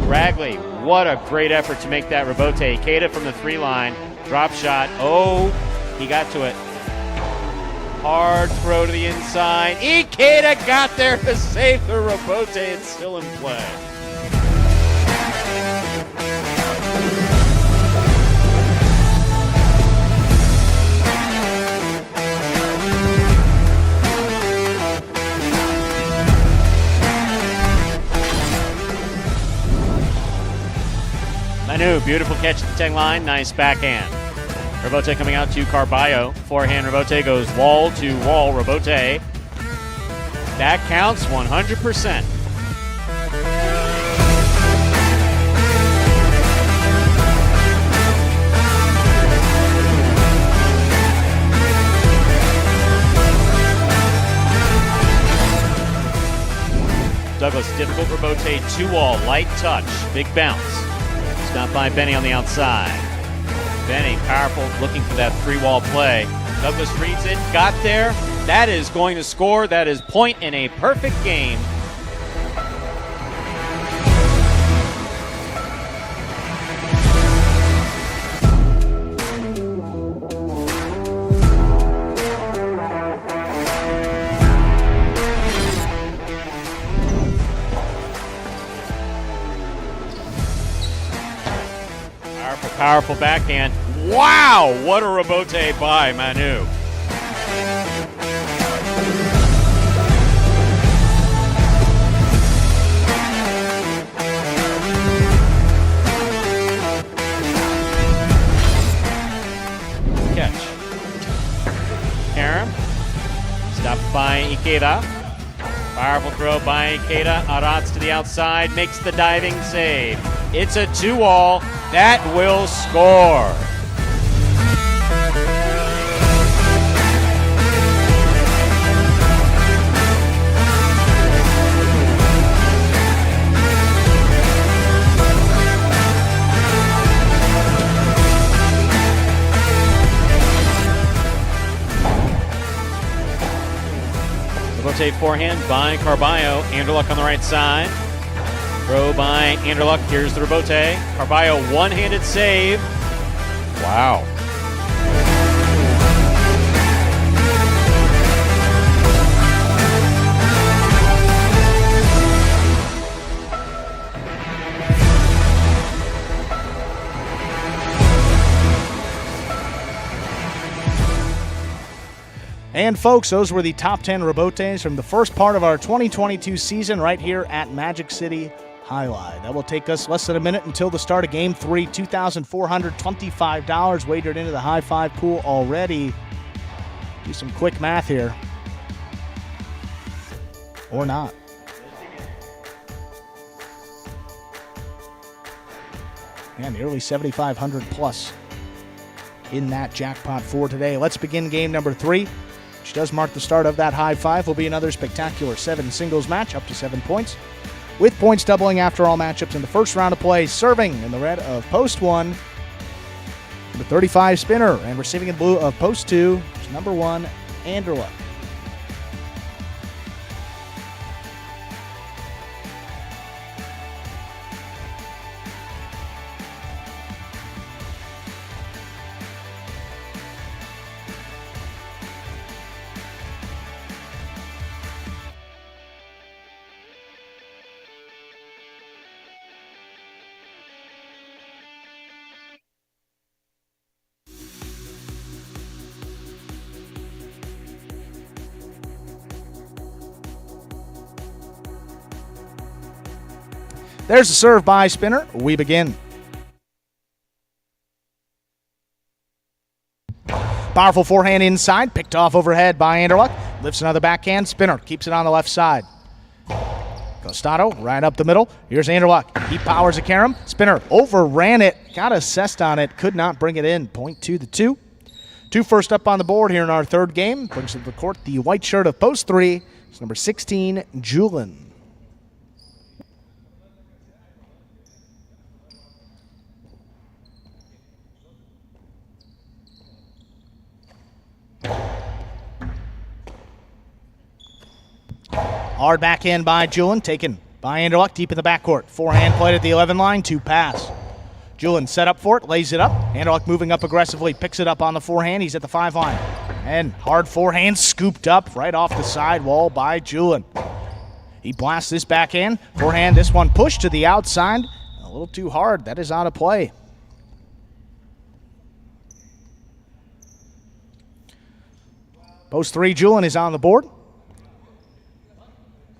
Ragley, what a great effort to make that Rebote. Ikeda from the 3-line, drop shot. Oh, he got to it. Hard throw to the inside. Ikeda got there to save the Rebote. It's still in play. Manu, beautiful catch at the 10 line. Nice backhand. Rebote coming out to Carballo. Forehand Rebote goes wall to wall. Rebote. That counts 100%. Douglas, difficult Rebote, 2-wall, light touch, big bounce. Stopped by Benny on the outside. Benny, powerful, looking for that 3-wall play. Douglas reads it, got there. That is going to score. That is point in a perfect game. Powerful backhand. Wow, what a Rebote by Manu. Catch. Karam. Stopped by Ikeda. Powerful throw by Ikeda. Arats to the outside. Makes the diving save. It's a 2-wall. That will score. Rebote forehand by Carballo. Anderluck on the right side. Throw by Anderluck. Here's the Rebote. Carballo, one-handed save. Wow. And folks, those were the top 10 Rebotes from the first part of our 2022 season right here at Magic City Jai-Alai. That will take us less than a minute until the start of Game 3. $2,425 wagered into the high five pool already. Do some quick math here. Or not. And nearly 7,500 plus in that jackpot for today. Let's begin game number 3, which does mark the start of that high five. Will be another spectacular 7 singles match, up to 7 points, with points doubling after all matchups in the first round of play. Serving in the red of post 1, number 35 Spinner, and receiving in blue of post 2 is number 1 Anderluck. There's the serve by Spinner. We begin. Powerful forehand inside, picked off overhead by Anderluck. Lifts another backhand. Spinner keeps it on the left side. Costado right up the middle. Here's Anderluck. He powers a carom. Spinner overran it. Got assessed on it. Could not bring it in. Point to the 2. 2 first up on the board here in our third game. Brings to the court the white shirt of post 3. It's number 16, Julin. Hard backhand by Julin, taken by Anderluck deep in the backcourt. Forehand played at the 11 line, 2 pass. Julin set up for it, lays it up. Anderluck moving up aggressively, picks it up on the forehand. He's at the 5 line. And hard forehand scooped up right off the sidewall by Julin. He blasts this backhand. Forehand, this one pushed to the outside. A little too hard. That is out of play. Post 3, Julin is on the board.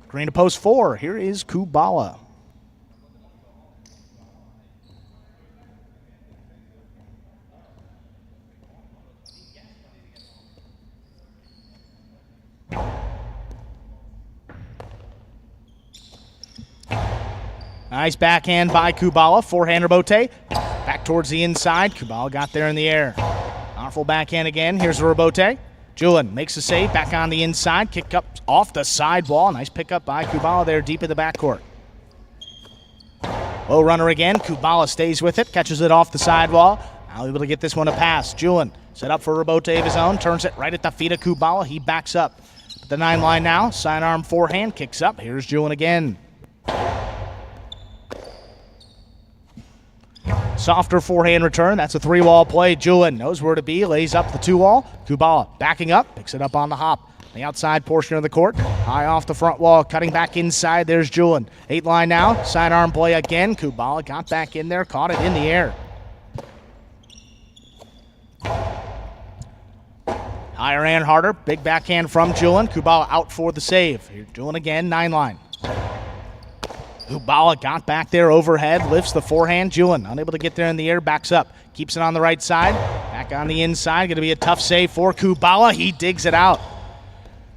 Green to post 4. Here is Kubala. Nice backhand by Kubala. Forehand Rebote. Back towards the inside. Kubala got there in the air. Powerful backhand again. Here's Rebote. Julin makes a save, back on the inside, kick up off the sidewall. Nice pickup by Kubala there deep in the backcourt. Low runner again. Kubala stays with it, catches it off the sidewall. Now able to get this one to pass. Julin set up for Rebote of his own, turns it right at the feet of Kubala. He backs up. At the 9 line now, sidearm forehand, kicks up. Here's Julin again. Softer forehand return. That's a 3-wall play. Julin knows where to be. Lays up the 2-wall. Kubala backing up. Picks it up on the hop. The outside portion of the court. High off the front wall. Cutting back inside. There's Julin. 8 line now. Sidearm play again. Kubala got back in there. Caught it in the air. Higher and harder. Big backhand from Julin. Kubala out for the save. Here, Julin again. 9 line. Kubala got back there overhead, lifts the forehand. Julin unable to get there in the air, backs up, keeps it on the right side. Back on the inside, going to be a tough save for Kubala. He digs it out.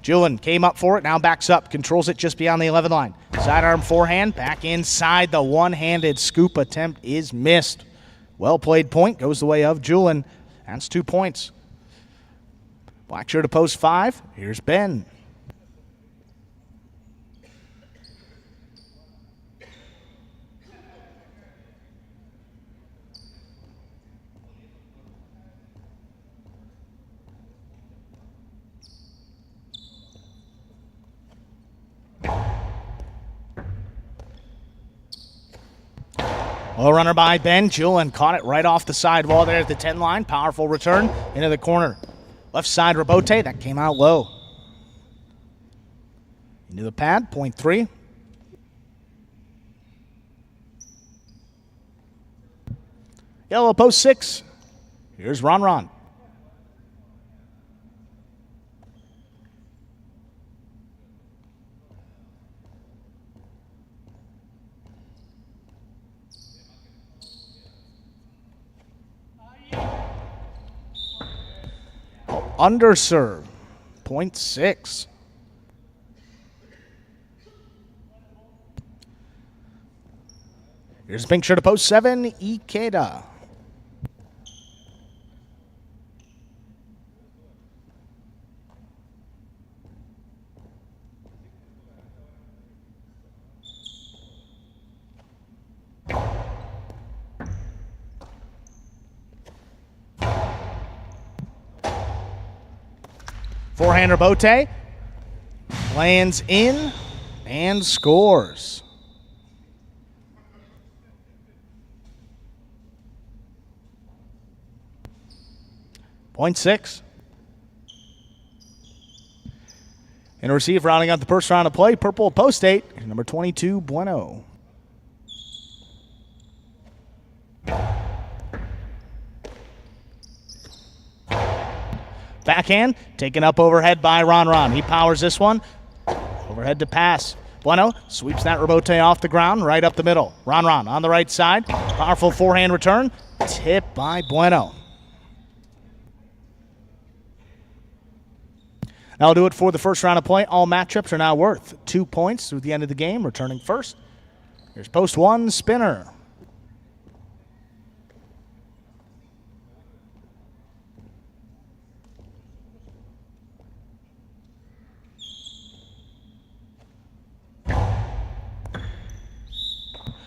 Julin came up for it, now backs up, controls it just beyond the 11 line. Sidearm forehand, back inside. The one-handed scoop attempt is missed. Well played point, goes the way of Julin. That's 2 points. Black shirt to post 5. Here's Ben. Low runner by Ben. Julin caught it right off the sidewall there at the 10 line. Powerful return into the corner. Left side Rebote. That came out low. Into the pad. Point 3. Yellow post 6. Here's Ron. Underserve. Point 6. Here's pink shirt to post 7, Ikeda. Forehand Rebote lands in and scores. Point 6. And a receive rounding out the first round of play. Purple post 8, number 22, Bueno. Backhand, taken up overhead by Ron. He powers this one. Overhead to pass. Bueno sweeps that Rebote off the ground, right up the middle. Ron on the right side. Powerful forehand return. Tip by Bueno. That'll do it for the first round of play. All matchups are now worth 2 points through the end of the game. Returning first, here's post 1, Spinner.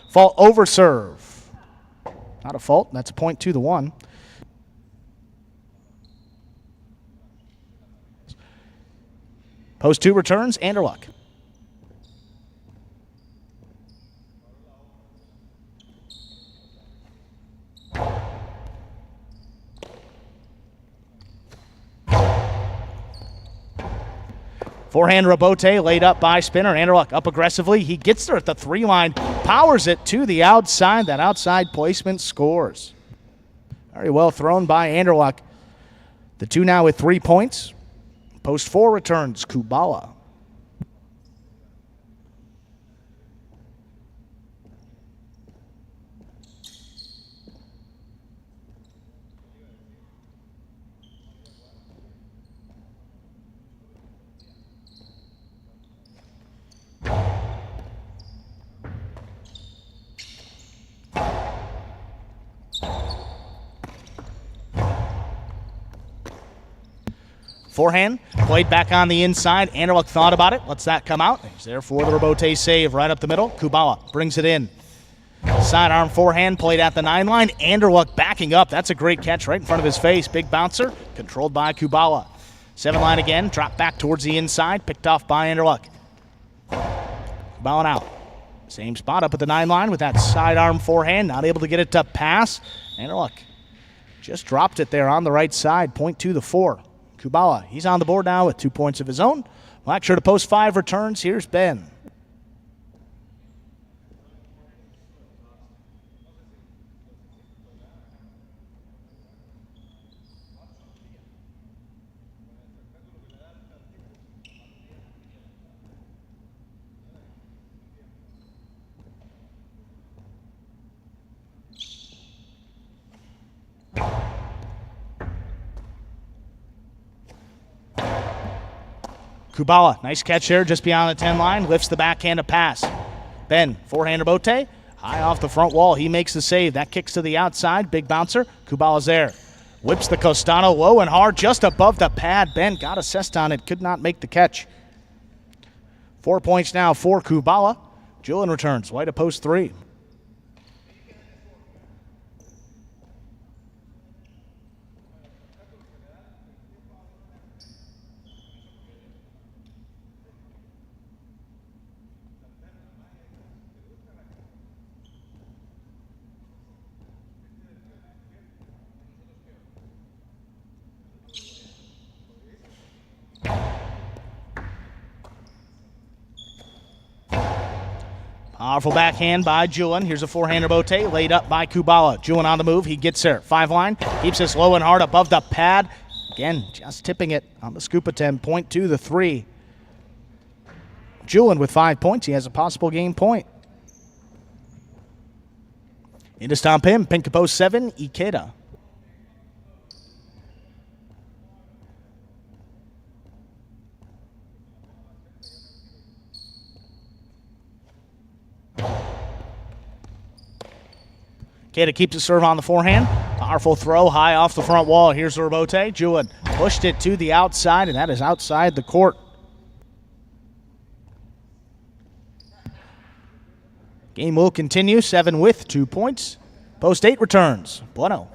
Fault over serve. Not a fault. That's a point to the 1. Post 2 returns, Anderluck. Forehand rebote laid up by Spinner. Anderluck up aggressively. He gets there at the 3 line, powers it to the outside. That outside placement scores. Very well thrown by Anderluck. The 2 now with 3 points. Post 4 returns, Kubala. Forehand played back on the inside. Anderluck thought about it. Lets that come out. He's there for the rebote save right up the middle. Kubala brings it in. Sidearm forehand played at the 9 line. Anderluck backing up. That's a great catch right in front of his face. Big bouncer controlled by Kubala. 7 line again. Drop back towards the inside. Picked off by Anderluck. Kubala out. Same spot up at the 9 line with that sidearm forehand. Not able to get it to pass. Anderluck just dropped it there on the right side. Point to the 4. Kubala, he's on the board now with 2 points of his own. Black shirt to post 5 returns. Here's Ben. Kubala, nice catch there just beyond the 10 line. Lifts the backhand to pass. Ben, forehand rebote. High off the front wall. He makes the save. That kicks to the outside. Big bouncer. Kubala's there. Whips the Costano low and hard just above the pad. Ben got assessed on it. Could not make the catch. 4 points now for Kubala. Julian returns. White to post 3. Powerful backhand by Julian. Here's a forehand rebote laid up by Kubala. Julian on the move. He gets there. 5 line. Keeps this low and hard above the pad. Again, just tipping it on the scoop attempt. Point to the 3. Julian with 5 points. He has a possible game point. Into stomp him. Pink to post 7. Ikeda. Ikeda keeps the serve on the forehand. Powerful throw high off the front wall. Here's the rebote. Julian pushed it to the outside, and that is outside the court. Game will continue. 7 with 2 points. Post 8 returns. Bueno.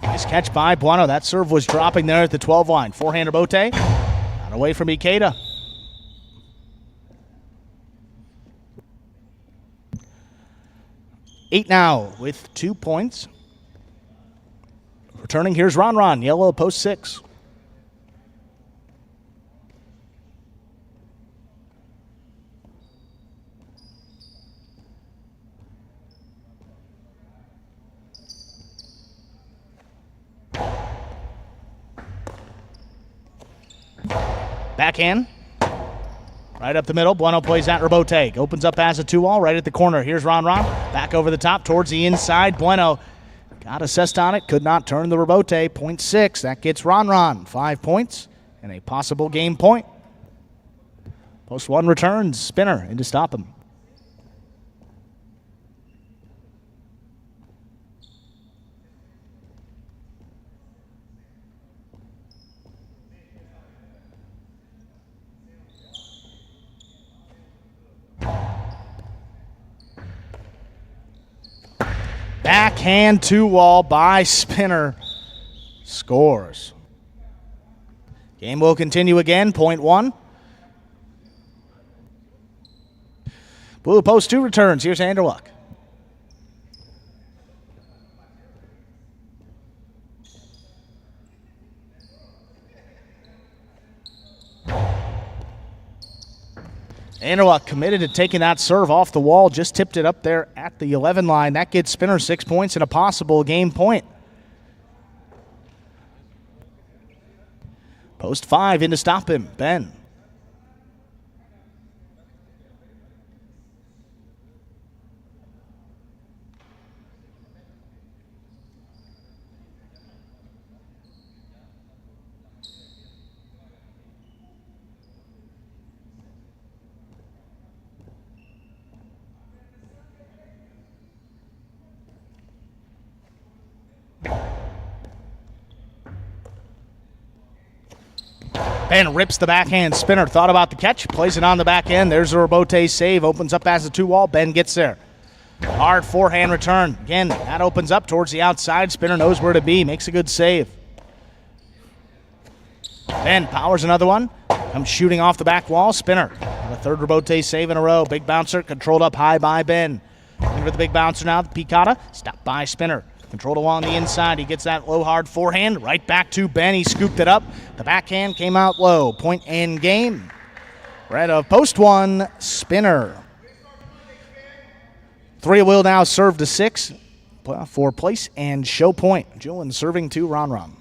Nice catch by Bueno. That serve was dropping there at the 12 line. Forehand rebote. Not away from Ikeda. Eight now with 2 points. Returning, here's Ron. Yellow post 6. Backhand. Right up the middle. Bueno plays that rebote. Opens up as a 2-all right at the corner. Here's Ron. Back over the top towards the inside. Bueno got assessed on it. Could not turn the rebote. 0.6. That gets Ron 5 points and a possible game point. Post 1 returns. Spinner in to stop him. Backhand 2-wall by Spinner. Scores. Game will continue again. 0.1. Blue post 2 returns. Here's Anderluck. Anderluck committed to taking that serve off the wall. Just tipped it up there at the 11 line. That gets Spinner 6 points and a possible game point. Post 5 in to stop him. Ben. Ben rips the backhand. Spinner thought about the catch, plays it on the back end. There's a rebote save, opens up as a 2-wall. Ben gets there. Hard forehand return. Again, that opens up towards the outside. Spinner knows where to be, makes a good save. Ben powers another one. Comes shooting off the back wall. Spinner, the third rebote save in a row. Big bouncer, controlled up high by Ben. Looking for the big bouncer now, the Picata. Stopped by Spinner. Controlled along the inside. He gets that low, hard forehand. Right back to Ben. He scooped it up. The backhand came out low. Point and game. Red of post 1, Spinner. 3 will now serve to 6 for place and show point. Julian serving to Ron.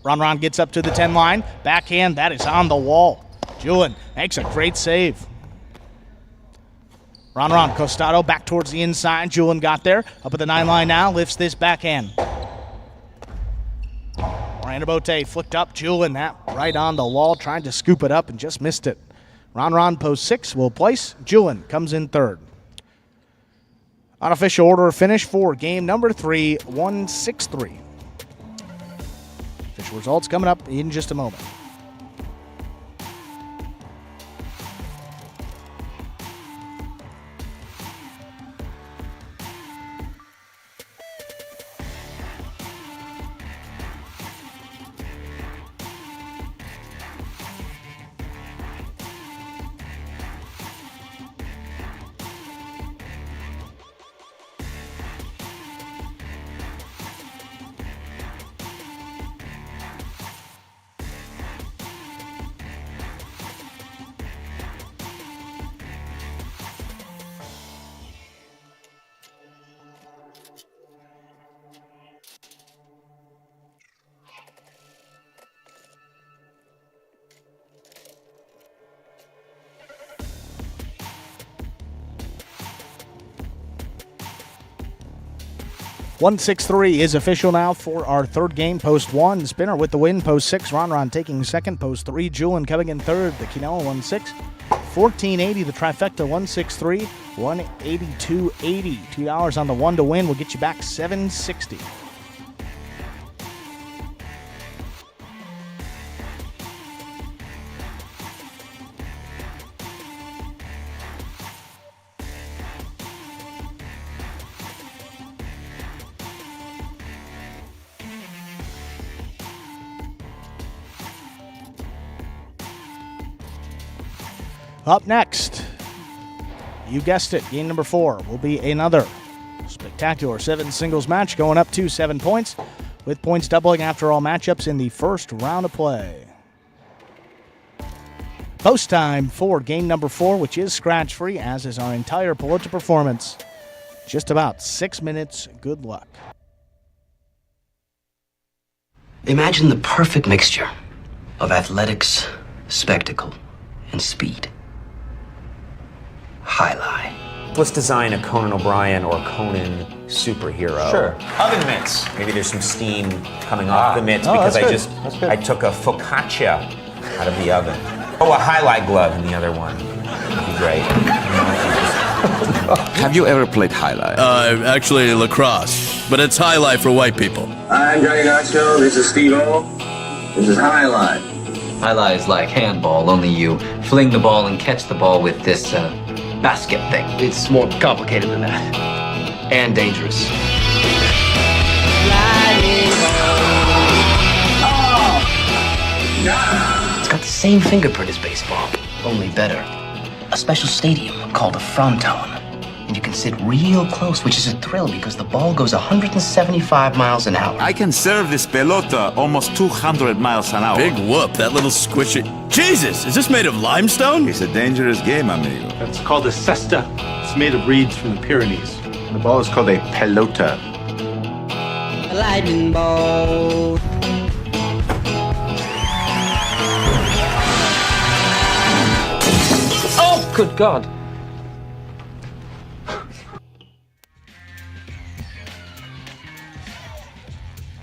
Ron gets up to the 10 line. Backhand, that is on the wall. Julian makes a great save. Ron Costado back towards the inside. Julian got there. Up at the 9 line now. Lifts this backhand. Miranda Bote flicked up. Julian, that right on the wall. Trying to scoop it up and just missed it. Ron post 6 will place. Julian comes in third. Unofficial order of finish for game number 3, 1-6-3. Official results coming up in just a moment. (1-6-3) is official now for our third game. Post 1, Spinner with the win. Post 6, Ron taking second. Post 3, Julian coming in third. The Quinella 1-6. 1480, the trifecta 163, 182.80. $2 on the 1 to win will get you back $760. Up next, you guessed it, game number 4 will be another spectacular 7 singles match going up to 7 points, with points doubling after all matchups in the first round of play. Post time for game number 4, which is scratch-free, as is our entire Pelota performance. Just about 6 minutes. Good luck. Imagine the perfect mixture of athletics, spectacle, and speed. Jai-Alai. Let's design a Conan O'Brien or Conan superhero. Sure. Oven mitts. Maybe there's some steam coming off the mitts because I took a focaccia out of the oven. Oh, a highlight glove in the other one. That'd be great. Have you ever played Jai-Alai? Actually lacrosse, but it's Jai-Alai for white people. I'm Johnny Nacho, this is Steve-O. This is Jai-Alai. Jai-Alai is like handball, only you fling the ball and catch the ball with this basket thing. It's more complicated than that. And dangerous. It's got the same fingerprint as baseball, only better. A special stadium called a fronton. And you can sit real close, which is a thrill because the ball goes 175 miles an hour. I can serve this pelota almost 200 miles an hour. Big whoop, that little squishy. Jesus, is this made of limestone? It's a dangerous game, amigo. It's called a cesta. It's made of reeds from the Pyrenees. The ball is called a pelota. A lightning ball. Oh, good God.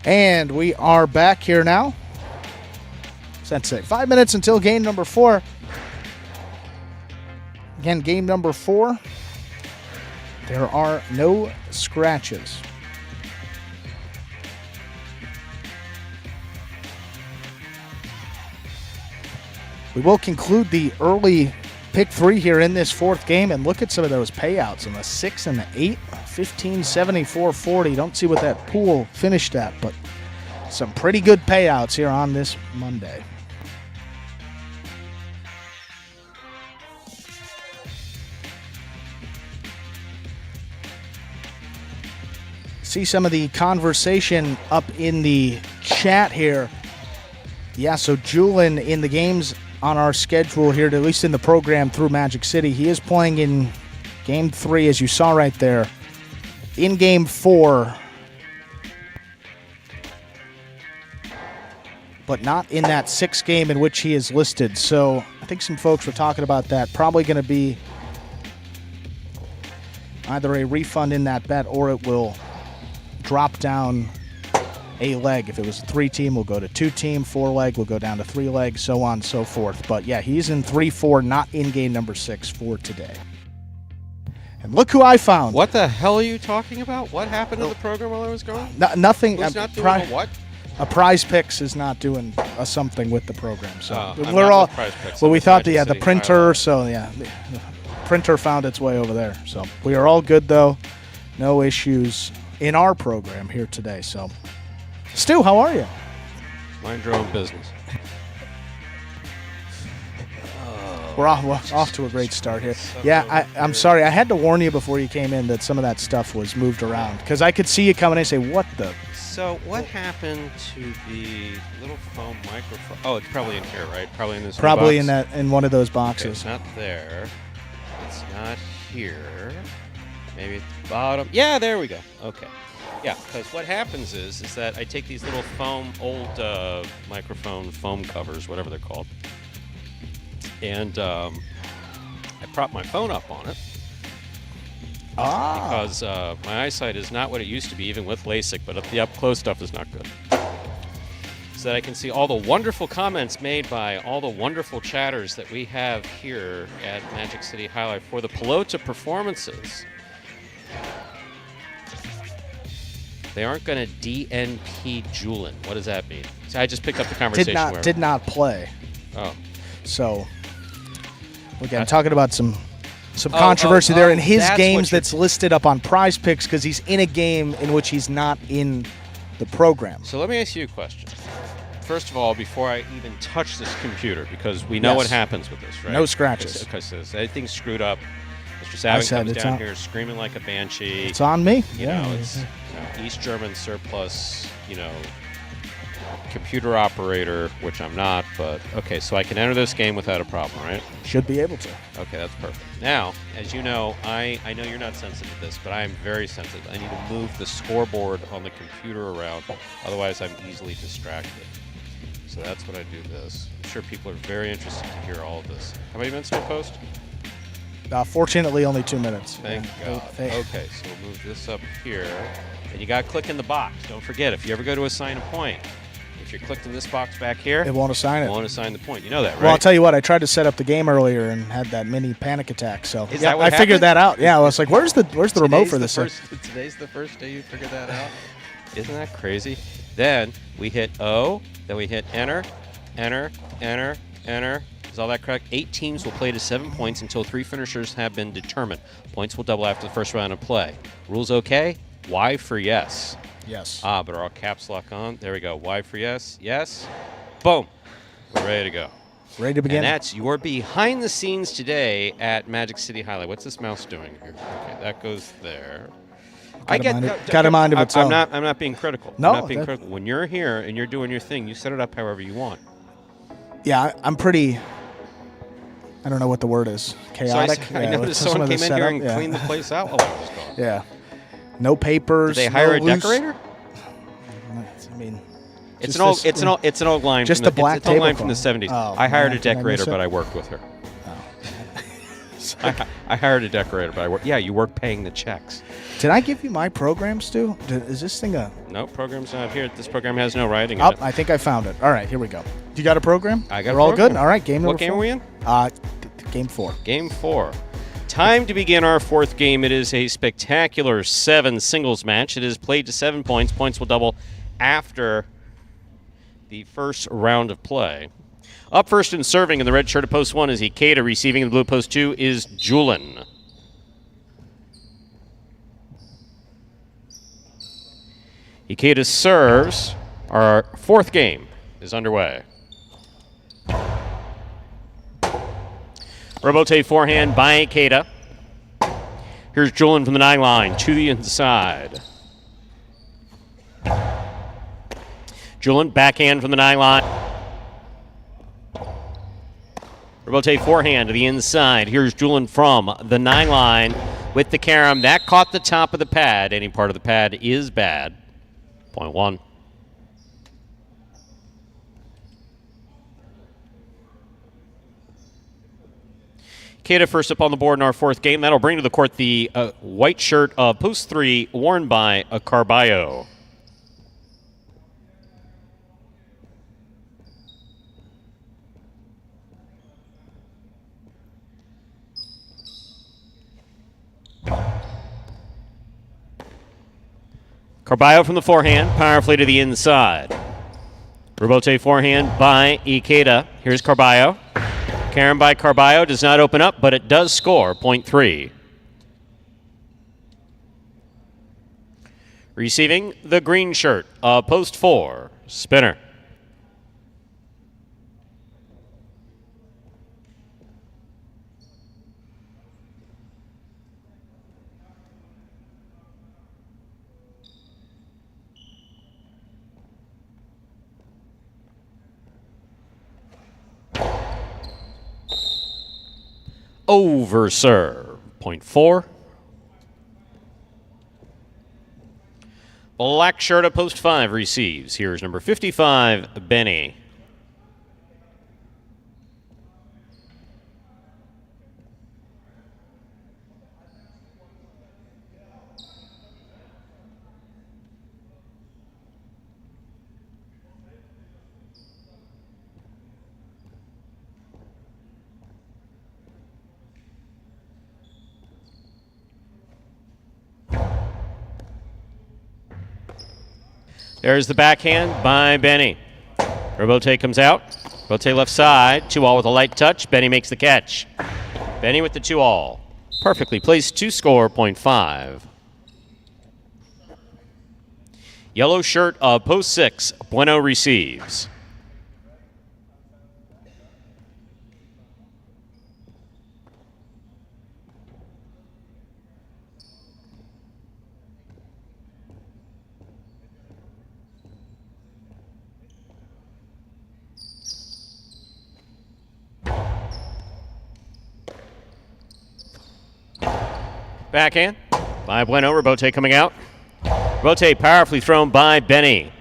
And we are back here now. Sensei, 5 minutes until game number 4. Again, game number 4. There are no scratches. We will conclude the early pick 3 here in this 4th game, and look at some of those payouts on the 6 and the 8. 15, 74, 40. Don't see what that pool finished at, but some pretty good payouts here on this Monday. See some of the conversation up in the chat here. Yeah, so Julian in the games on our schedule here, at least in the program through Magic City, he is playing in game 3, as you saw right there. In game 4, but not in that 6th game in which he is listed. So I think some folks were talking about that. Probably going to be either a refund in that bet or it will drop down a leg. If it was a 3-team, we'll go to 2-team. 4-leg, we'll go down to 3-leg, so on and so forth. But yeah, he's in 3-4, not in game number 6 for today. And look who I found. What the hell are you talking about? What happened to the program while I was gone? Nothing. Who's not doing a what? A Prize Picks is not doing something with the program. So I'm we're not all. with Prize Picks. Well, I'm we with thought Magic the City printer. Pelota. So yeah, the printer found its way over there. So we are all good though. No issues in our program here today. So, Stu, how are you? Mind your own business. We're off to a great start here. Yeah, I'm sorry. I had to warn you before you came in that some of that stuff was moved around because I could see you coming in and say, what the? So what happened to the little foam microphone? Oh, it's probably in here, right? Probably in this Probably box? in one of those Okay, boxes. it's not there. It's not here. Maybe at the bottom. Yeah, there we go. Okay. Yeah, because what happens is that I take these little old microphone foam covers, whatever they're called, and I prop my phone up on it. Because my eyesight is not what it used to be, even with LASIK, but the up-close stuff is not good. So that I can see all the wonderful comments made by all the wonderful chatters that we have here at Magic City Jai-Alai for the Pelota performances. They aren't going to DNP Julian. What does that mean? So I just picked up the conversation. Did not play. Oh. So, again, talking about some controversy there in his games that's listed up on Prize Picks because he's in a game in which he's not in the program. So let me ask you a question. First of all, before I even touch this computer, because we know what happens with this, right? No scratches. Because everything's screwed up. Mr. Savin comes down here screaming like a banshee. It's on me. You know, it's East German surplus, computer operator, which I'm not, but okay, so I can enter this game without a problem, right? Should be able to. Okay, that's perfect. Now, as you know, I know you're not sensitive to this, but I am very sensitive. I need to move the scoreboard on the computer around, otherwise I'm easily distracted. So that's what I do this. I'm sure people are very interested to hear all of this. How many minutes do I post? Fortunately, only 2 minutes. Thank God. Okay, so we'll move this up here. And you got to click in the box. Don't forget, if you ever go to assign a point, if you're clicked in this box back here, it won't assign it. It won't assign the point. You know that, right? Well, I'll tell you what. I tried to set up the game earlier and had that mini panic attack. So Is that what I figured happened? that out. Yeah, I was like, "Where's the remote for this?" Today's the first day you figured that out. Isn't that crazy? Then we hit O. Then we hit enter, enter, enter, enter. Is all that correct? 8 teams will play to 7 points until 3 finishers have been determined. Points will double after the first round of play. Rules okay? Y for yes. Yes. But are all caps lock on? There we go. Y for yes. Yes. Boom. We're ready to go. Ready to begin. And that's your behind the scenes today at Magic City Highlight. What's this mouse doing here? Okay, that goes there. Got a mind of its own. I'm not being critical. No, I'm not being critical. When you're here and you're doing your thing, you set it up however you want. Yeah, I'm pretty. I don't know what the word is. Chaotic. So I noticed someone came in here and cleaned the place out while I was gone. Yeah. No papers. Did they hire a loose. decorator? I mean, it's an old line. Just from the black it's an old line tablecloth. from the 70s. Oh, I hired a did I decorator, miss it? but I worked with her. I hired a decorator, but I work. Yeah, you work paying the checks. Did I give you my program, Stu? Is this thing a? No, program's not here. This program has no writing in Oh, it. I think I found it. All right, here we go. You got a program? I got. We're all good. All right, game number 4. What game are we in? Game 4. Game 4. Time to begin our 4th game. It is a spectacular 7 singles match. It is played to 7 points. Points will double after the first round of play. Up first and serving in the red shirt at post 1 is Ikeda. Receiving in the blue post 2 is Julin. Ikeda serves. Our 4th game is underway. Robote forehand by Ikeda. Here's Julin from the 9 line to the inside. Julin backhand from the 9 line. Robote forehand to the inside. Here's Julin from the 9 line with the carom. That caught the top of the pad. Any part of the pad is bad. Point 1. Ikeda first up on the board in our 4th game. That'll bring to the court the white shirt of post 3 worn by Carballo. Carballo from the forehand, powerfully to the inside. Robote forehand by Ikeda. Here's Carballo. Carom by Carballo does not open up, but it does score. Point 3. Receiving the green shirt of post 4, Spinner. Over serve. Point 4. Black shirt at post 5 receives. Here's number 55, Benny. There's the backhand by Benny. Robote comes out. Robote left side. 2-all with a light touch. Benny makes the catch. Benny with the 2-all. Perfectly placed to score. Point 5. Yellow shirt of post 6. Bueno receives. Backhand by Bueno. Rebote coming out. Rebote powerfully thrown by Benny.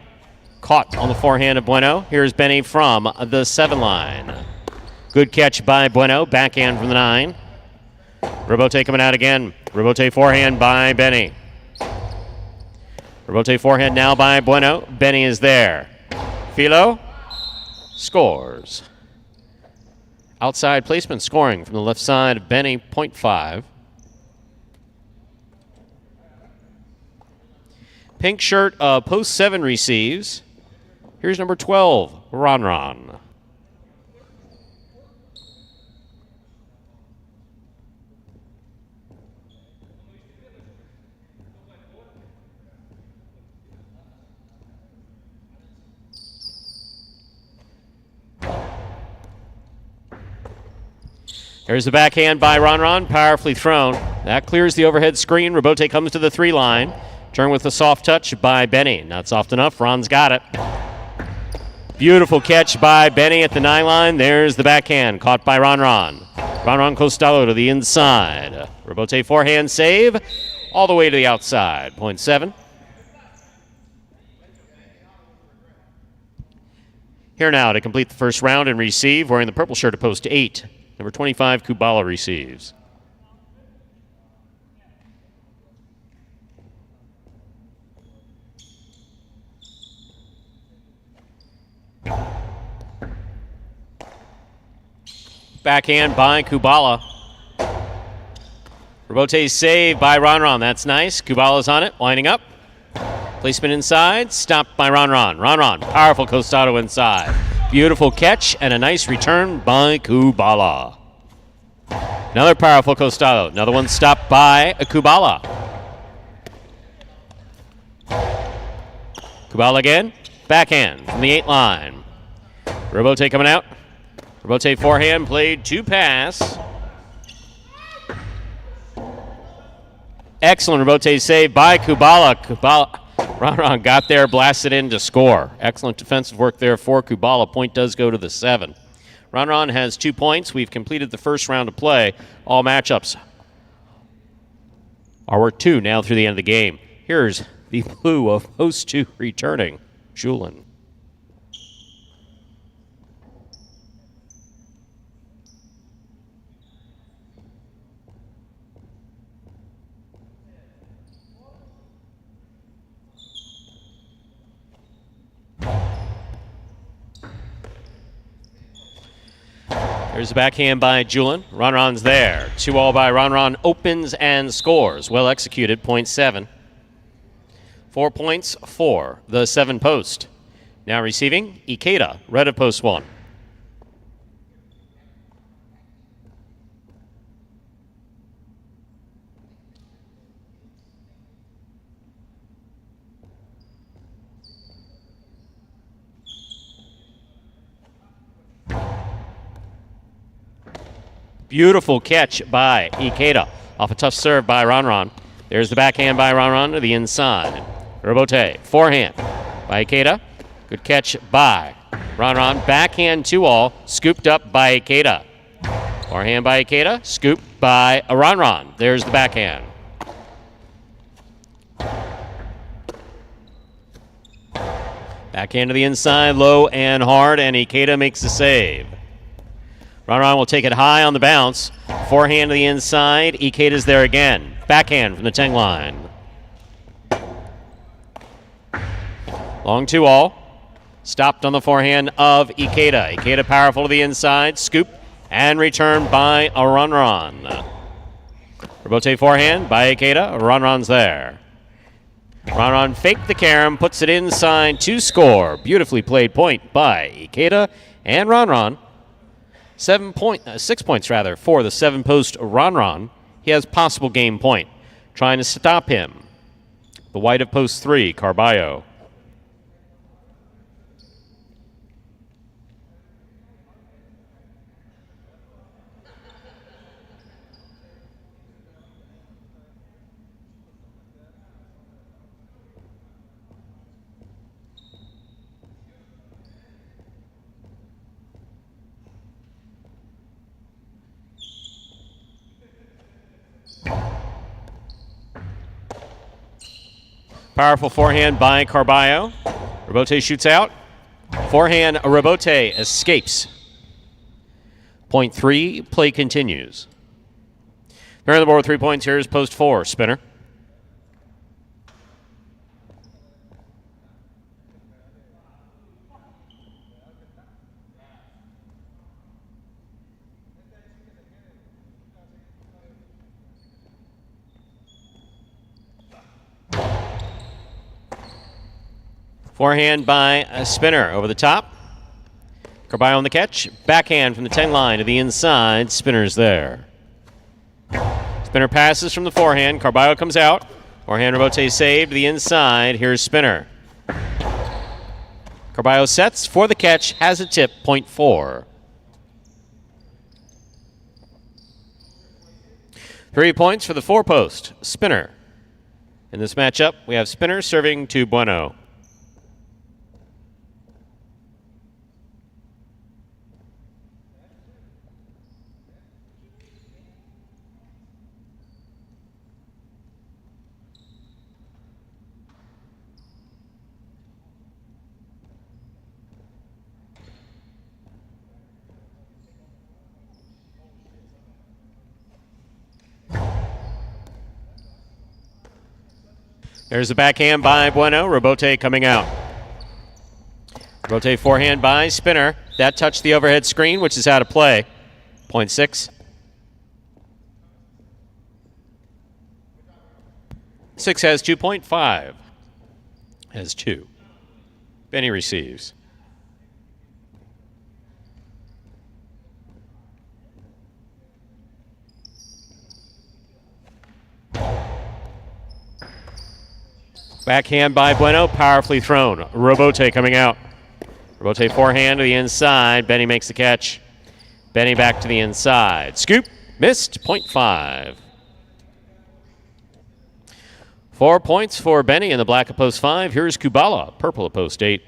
Caught on the forehand of Bueno. Here's Benny from the 7 line. Good catch by Bueno. Backhand from the 9. Rebote coming out again. Rebote forehand by Benny. Rebote forehand now by Bueno. Benny is there. Filo scores. Outside placement scoring from the left side of Benny, 0.5. Pink shirt, post 7 receives. Here's number 12, Ron. There's the backhand by Ron, powerfully thrown. That clears the overhead screen. Rebote comes to the 3 line. Turn with a soft touch by Benny. Not soft enough. Ron's got it. Beautiful catch by Benny at the 9 line. There's the backhand caught by Ron. Ron Costello to the inside. Rebote forehand save all the way to the outside. 0.7. Here now to complete the first round and receive, wearing the purple shirt at post 8. Number 25, Kubala receives. Backhand by Kubala. Rebote save by Ron. That's nice. Kubala's on it, winding up. Placement inside, stopped by Ron. Ron, powerful Costado inside. Beautiful catch and a nice return by Kubala. Another powerful Costado. Another one stopped by Kubala. Kubala again. Backhand from the 8 line. Rebote coming out. Rebote forehand played to pass. Excellent Rebote save by Kubala. Ron got there, blasted in to score. Excellent defensive work there for Kubala. Point does go to the 7. Ron has 2 points. We've completed the first round of play. All matchups are worth 2 now through the end of the game. Here's the blue of post 2 returning, Julin. There's a backhand by Julin. Ron's there. 2-all by Ron opens and scores. Well executed, 0.7. 4 points for the 7 post. Now receiving, Ikeda, red of post 1. Beautiful catch by Ikeda off a tough serve by Ron. There's the backhand by Ron to the inside. Rebote, forehand by Ikeda. Good catch by Ron. Backhand 2-all, scooped up by Ikeda. Forehand by Ikeda, scooped by Ron. There's the backhand. Backhand to the inside, low and hard, and Ikeda makes the save. Ron will take it high on the bounce. Forehand to the inside. Ikeda's there again. Backhand from the 10 line. Long 2-all. Stopped on the forehand of Ikeda. Ikeda powerful to the inside. Scoop and return by Ron. Rebote forehand by Ikeda. Ron's there. Ron faked the carom, puts it inside to score. Beautifully played point by Ikeda and Ron. 6 points for the 7 post Ron. He has possible game point. Trying to stop him. The white of post 3, Carballo. Powerful forehand by Carballo. Rebote shoots out. Forehand, Rebote escapes. Point 3, play continues. They're on the board with 3 points. Here's post 4, Spinner. Forehand by a Spinner over the top. Carballo on the catch. Backhand from the 10 line to the inside. Spinner's there. Spinner passes from the forehand. Carballo comes out. Forehand Rebote saved to the inside. Here's Spinner. Carballo sets for the catch. Has a tip. Point 4. 3 points for the 4-post. Spinner. In this matchup, we have Spinner serving to Bueno. There's the backhand by Bueno. Rebote coming out. Rebote forehand by Spinner. That touched the overhead screen, which is out of play. Point 6. 6 has 2.5. Has 2. Benny receives. Backhand by Bueno, powerfully thrown. Rebote coming out. Rebote forehand to the inside. Benny makes the catch. Benny back to the inside. Scoop, missed, point 5. 4 points for Benny in the black of post 5. Here's Kubala, purple of post 8.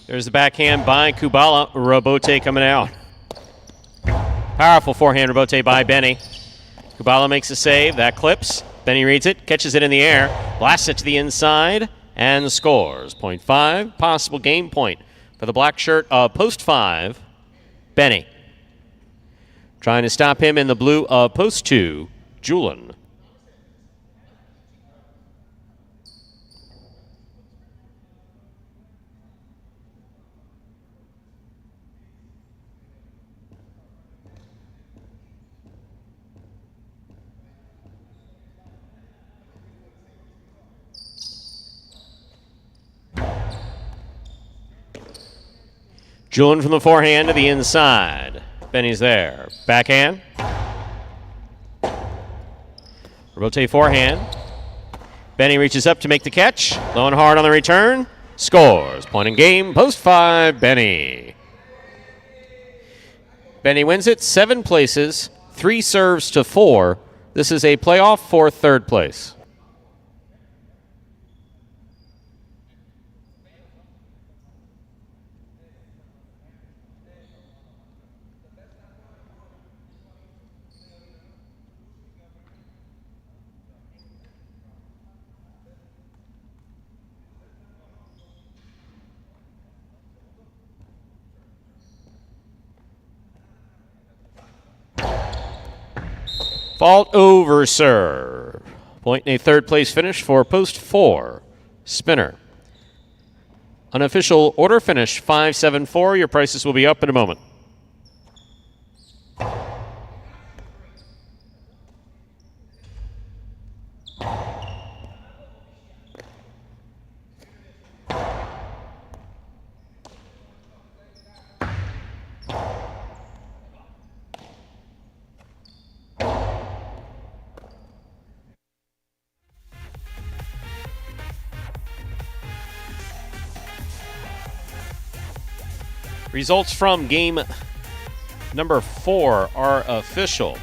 There's the backhand by Kubala. Rebote coming out. Powerful forehand Rebote by Benny. Kubala makes a save. That clips. Benny reads it, catches it in the air, blasts it to the inside, and scores. Point 5. Possible game point for the black shirt of post 5, Benny. Trying to stop him in the blue of post 2, Julian. Julian from the forehand to the inside. Benny's there. Backhand. Rebote forehand. Benny reaches up to make the catch. Low and hard on the return. Scores. Point in game. Post 5, Benny. Benny wins it 7 places. 3 serves to 4. This is a playoff for 3rd place. Fault over serve. Point in a 3rd place finish for post 4, Spinner. Unofficial order finish 5-7-4. Your prices will be up in a moment. Results from game number 4 are official.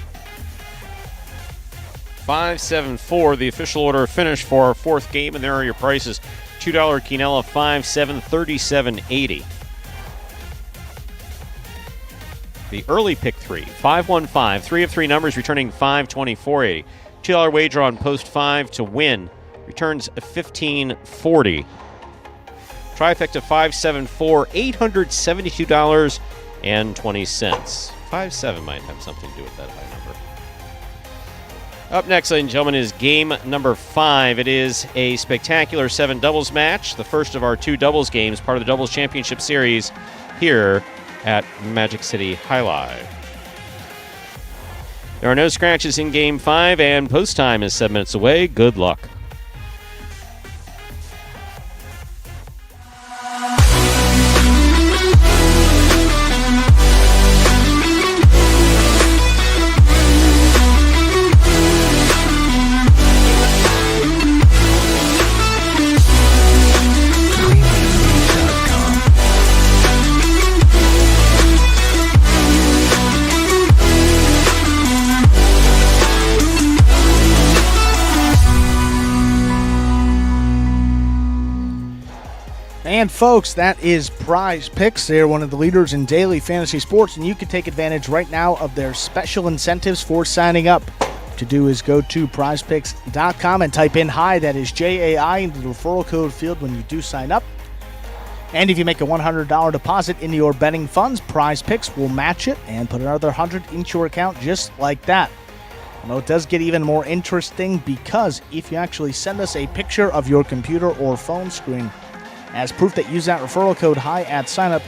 5-7-4, the official order of finish for our fourth game, and there are your prices. $2 quinella, 5-7, 37.80. The early pick 3, 5-1-5, 3 of 3 numbers returning 5-24.80. $2 wager on post 5 to win returns 15.40. Trifecta 5-7-4, $872.20. 5-7 might have something to do with that high number. Up next, ladies and gentlemen, is game number 5. It is a spectacular 7 doubles match, the first of our 2 doubles games, part of the Doubles Championship Series here at Magic City Jai-Alai. There are no scratches in game 5, and post time is 7 minutes away. Good luck. And folks, that is Prize Picks. They're one of the leaders in daily fantasy sports, and you can take advantage right now of their special incentives for signing up. What to do is go to prizepicks.com and type in HI, that is Jai, into the referral code field when you do sign up. And if you make a $100 deposit into your betting funds, Prize Picks will match it and put another $100 into your account just like that. Although it does get even more interesting, because if you actually send us a picture of your computer or phone screen as proof that you use that referral code HI at signup,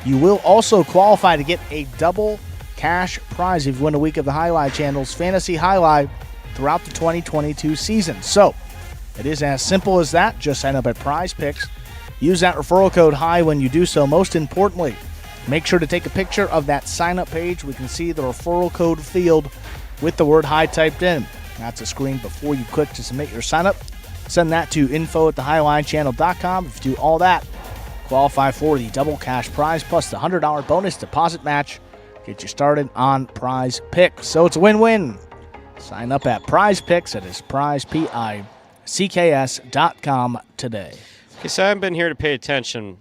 you will also qualify to get a double cash prize if you win a week of the Jai-Alai channel's Fantasy Jai-Alai throughout the 2022 season. So it is as simple as that. Just sign up at Prize Picks. Use that referral code HI when you do so. Most importantly, make sure to take a picture of that sign-up page. We can see the referral code field with the word HI typed in. That's a screen before you click to submit your sign-up. Send that to info@thejaialaichannel.com. If you do all that, qualify for the double cash prize plus the $100 bonus deposit match. Get you started on Prize Picks. So it's a win-win. Sign up at Prize Picks. It is prizepicks.com today. Okay, so I haven't been here to pay attention.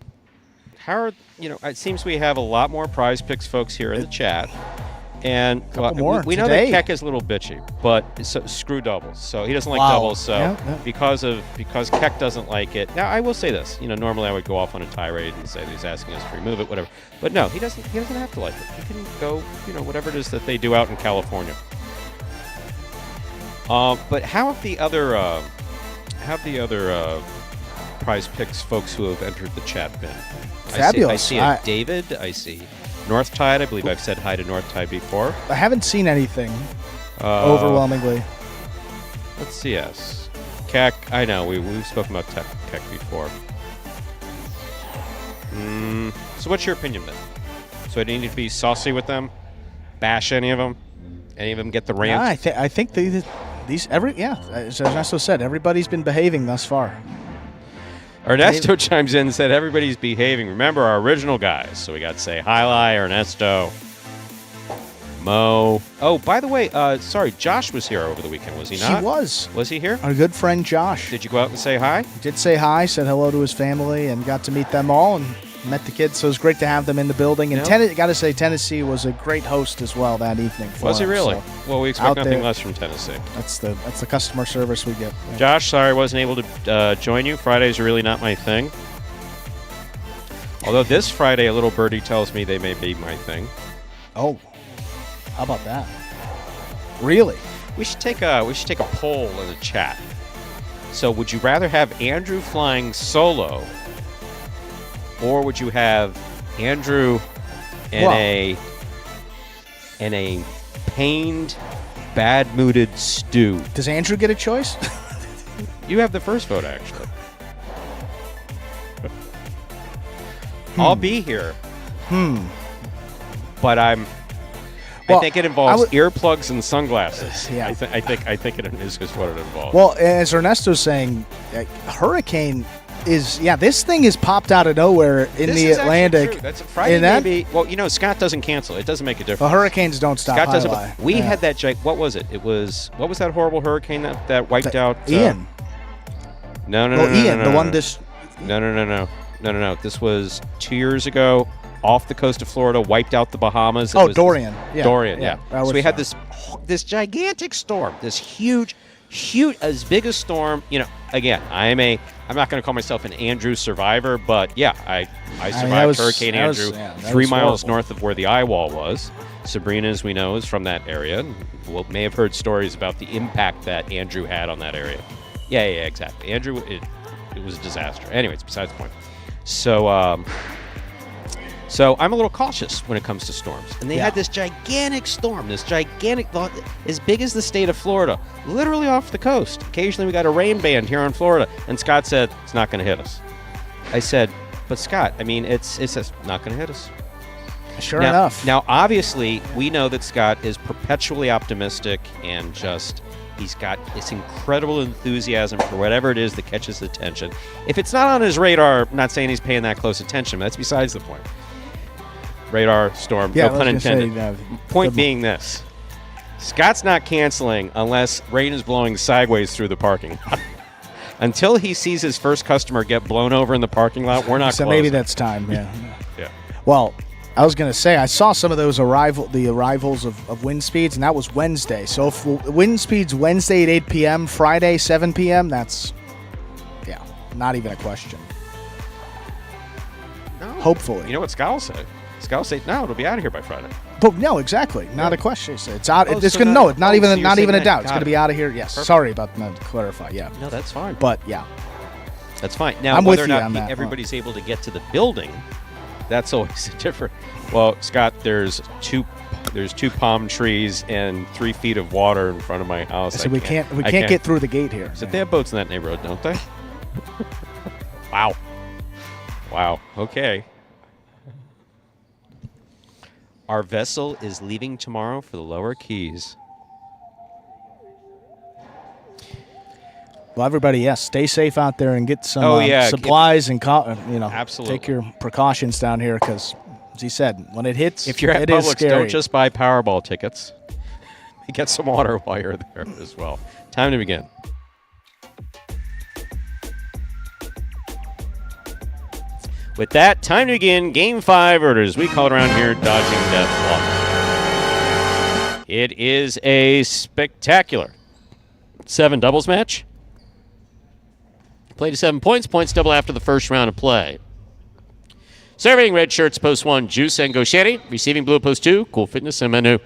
How are, it seems we have a lot more Prize Picks folks here in the chat. And we know that Keck is a little bitchy, but screw doubles. So he doesn't like doubles. So because Keck doesn't like it. Now I will say this. Normally I would go off on a tirade and say that he's asking us to remove it, whatever. But no, he doesn't have to like it. He can go, whatever it is that they do out in California. But how have the other Prize Picks folks who have entered the chat been? Fabulous. I see David. I see North Tide. I believe I've said hi to North Tide before. I haven't seen anything overwhelmingly. Let's see, yes. Keck, I know. We've spoken about Keck before. So what's your opinion then? So I need to be saucy with them? Bash any of them? Any of them get the rant? I think as Ernesto said, everybody's been behaving thus far. Ernesto chimes in and said everybody's behaving. Remember our original guys. So we got, say, Jai-Alai, Ernesto, Mo. Oh, by the way, sorry, Josh was here over the weekend, was he not? He was. Was he here? Our good friend Josh. Did you go out and say hi? He did say hi, said hello to his family, and got to meet them all and met the kids. So it was great to have them in the building. And got to say, Tennessee was a great host as well that evening. Was he really? So well, we expect nothing less from Tennessee. That's the customer service we get. Yeah. Josh, sorry I wasn't able to join you. Fridays are really not my thing. Although this Friday, a little birdie tells me they may be my thing. Oh, how about that? Really? We should take a poll in the chat. So, would you rather have Andrew flying solo, or would you have Andrew in a pained, bad-mooded stew? Does Andrew get a choice? You have the first vote, actually. I'll be here. But I think it involves earplugs and sunglasses. Yeah. I think it is just what it involves. Well, as Ernesto's saying, hurricane this thing has popped out of nowhere in the Atlantic. That's Friday, maybe. Well, Scott doesn't cancel. It doesn't make a difference. The hurricanes don't stop. Scott doesn't. We had that. What was it? What was that horrible hurricane that wiped out? Ian. No. Ian, the one No. This was 2 years ago. Off the coast of Florida, wiped out the Bahamas. Dorian. Dorian, yeah. So we had this gigantic storm, this huge, as big a storm. Again, I'm not going to call myself an Andrew survivor, but yeah, I survived Hurricane Andrew 3 miles north of where the eye wall was. Sabrina, as we know, is from that area. May have heard stories about the impact that Andrew had on that area. Yeah, exactly. Andrew, it was a disaster. Anyways, besides the point. So I'm a little cautious when it comes to storms. And they had this gigantic storm, as big as the state of Florida, literally off the coast. Occasionally we got a rain band here in Florida. And Scott said, it's not going to hit us. I said, but Scott, it's just not going to hit us. Sure enough. Now, obviously, we know that Scott is perpetually optimistic and he's got this incredible enthusiasm for whatever it is that catches his attention. If it's not on his radar, I'm not saying he's paying that close attention, but that's besides the point. Radar storm, no pun intended. Point being this. Scott's not canceling unless rain is blowing sideways through the parking lot. Until he sees his first customer get blown over in the parking lot, we're not closing. Maybe that's time, yeah. Yeah. Well, I was going to say, I saw some of those arrivals of wind speeds, and that was Wednesday. So if wind speeds Wednesday at 8 p.m., Friday 7 p.m., that's, not even a question. No. Hopefully. You know what Scott will say? Scott will say, no, it'll be out of here by Friday. But no, exactly. Not a question. It's out. Not even a doubt. It's going to be out of here. Yes. Perfect. Sorry about that. To clarify. Yeah. No, that's fine. But yeah. That's fine. Now, I'm whether with or you not on that. Everybody's able to get to the building, that's always different. Well, Scott, there's two palm trees and 3 feet of water in front of my house. So we can't get through the gate here. So they have boats in that neighborhood, don't they? Wow. Okay. Our vessel is leaving tomorrow for the Lower Keys. Well, everybody, stay safe out there and get some supplies and absolutely. Take your precautions down here because, as he said, when it hits, if you're at it Publix, is scary. don't just buy Powerball tickets. Get some water while you're there as well. Time to begin. With that, time to begin Game 5, or as we call it around here, Dodging Death Walk. It is a spectacular 7 doubles match. Play to 7 points. Points double after the first round of play. Serving red shirts, post 1, Juice and Gaucheri. Receiving blue, post 2, Cool Fitness and Manu.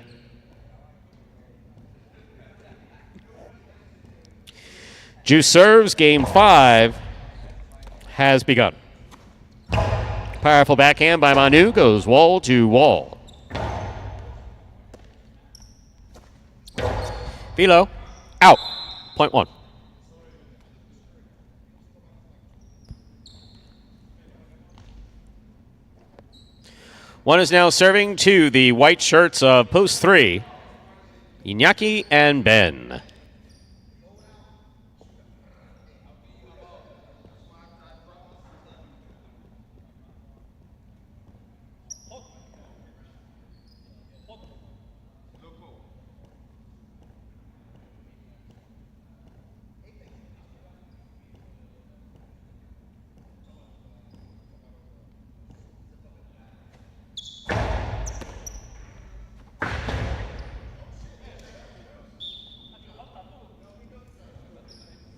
Juice serves. Game 5 has begun. Powerful backhand by Manu goes wall to wall. Velo out. Point 1. One is now serving to the white shirts of post 3, Iñaki and Ben.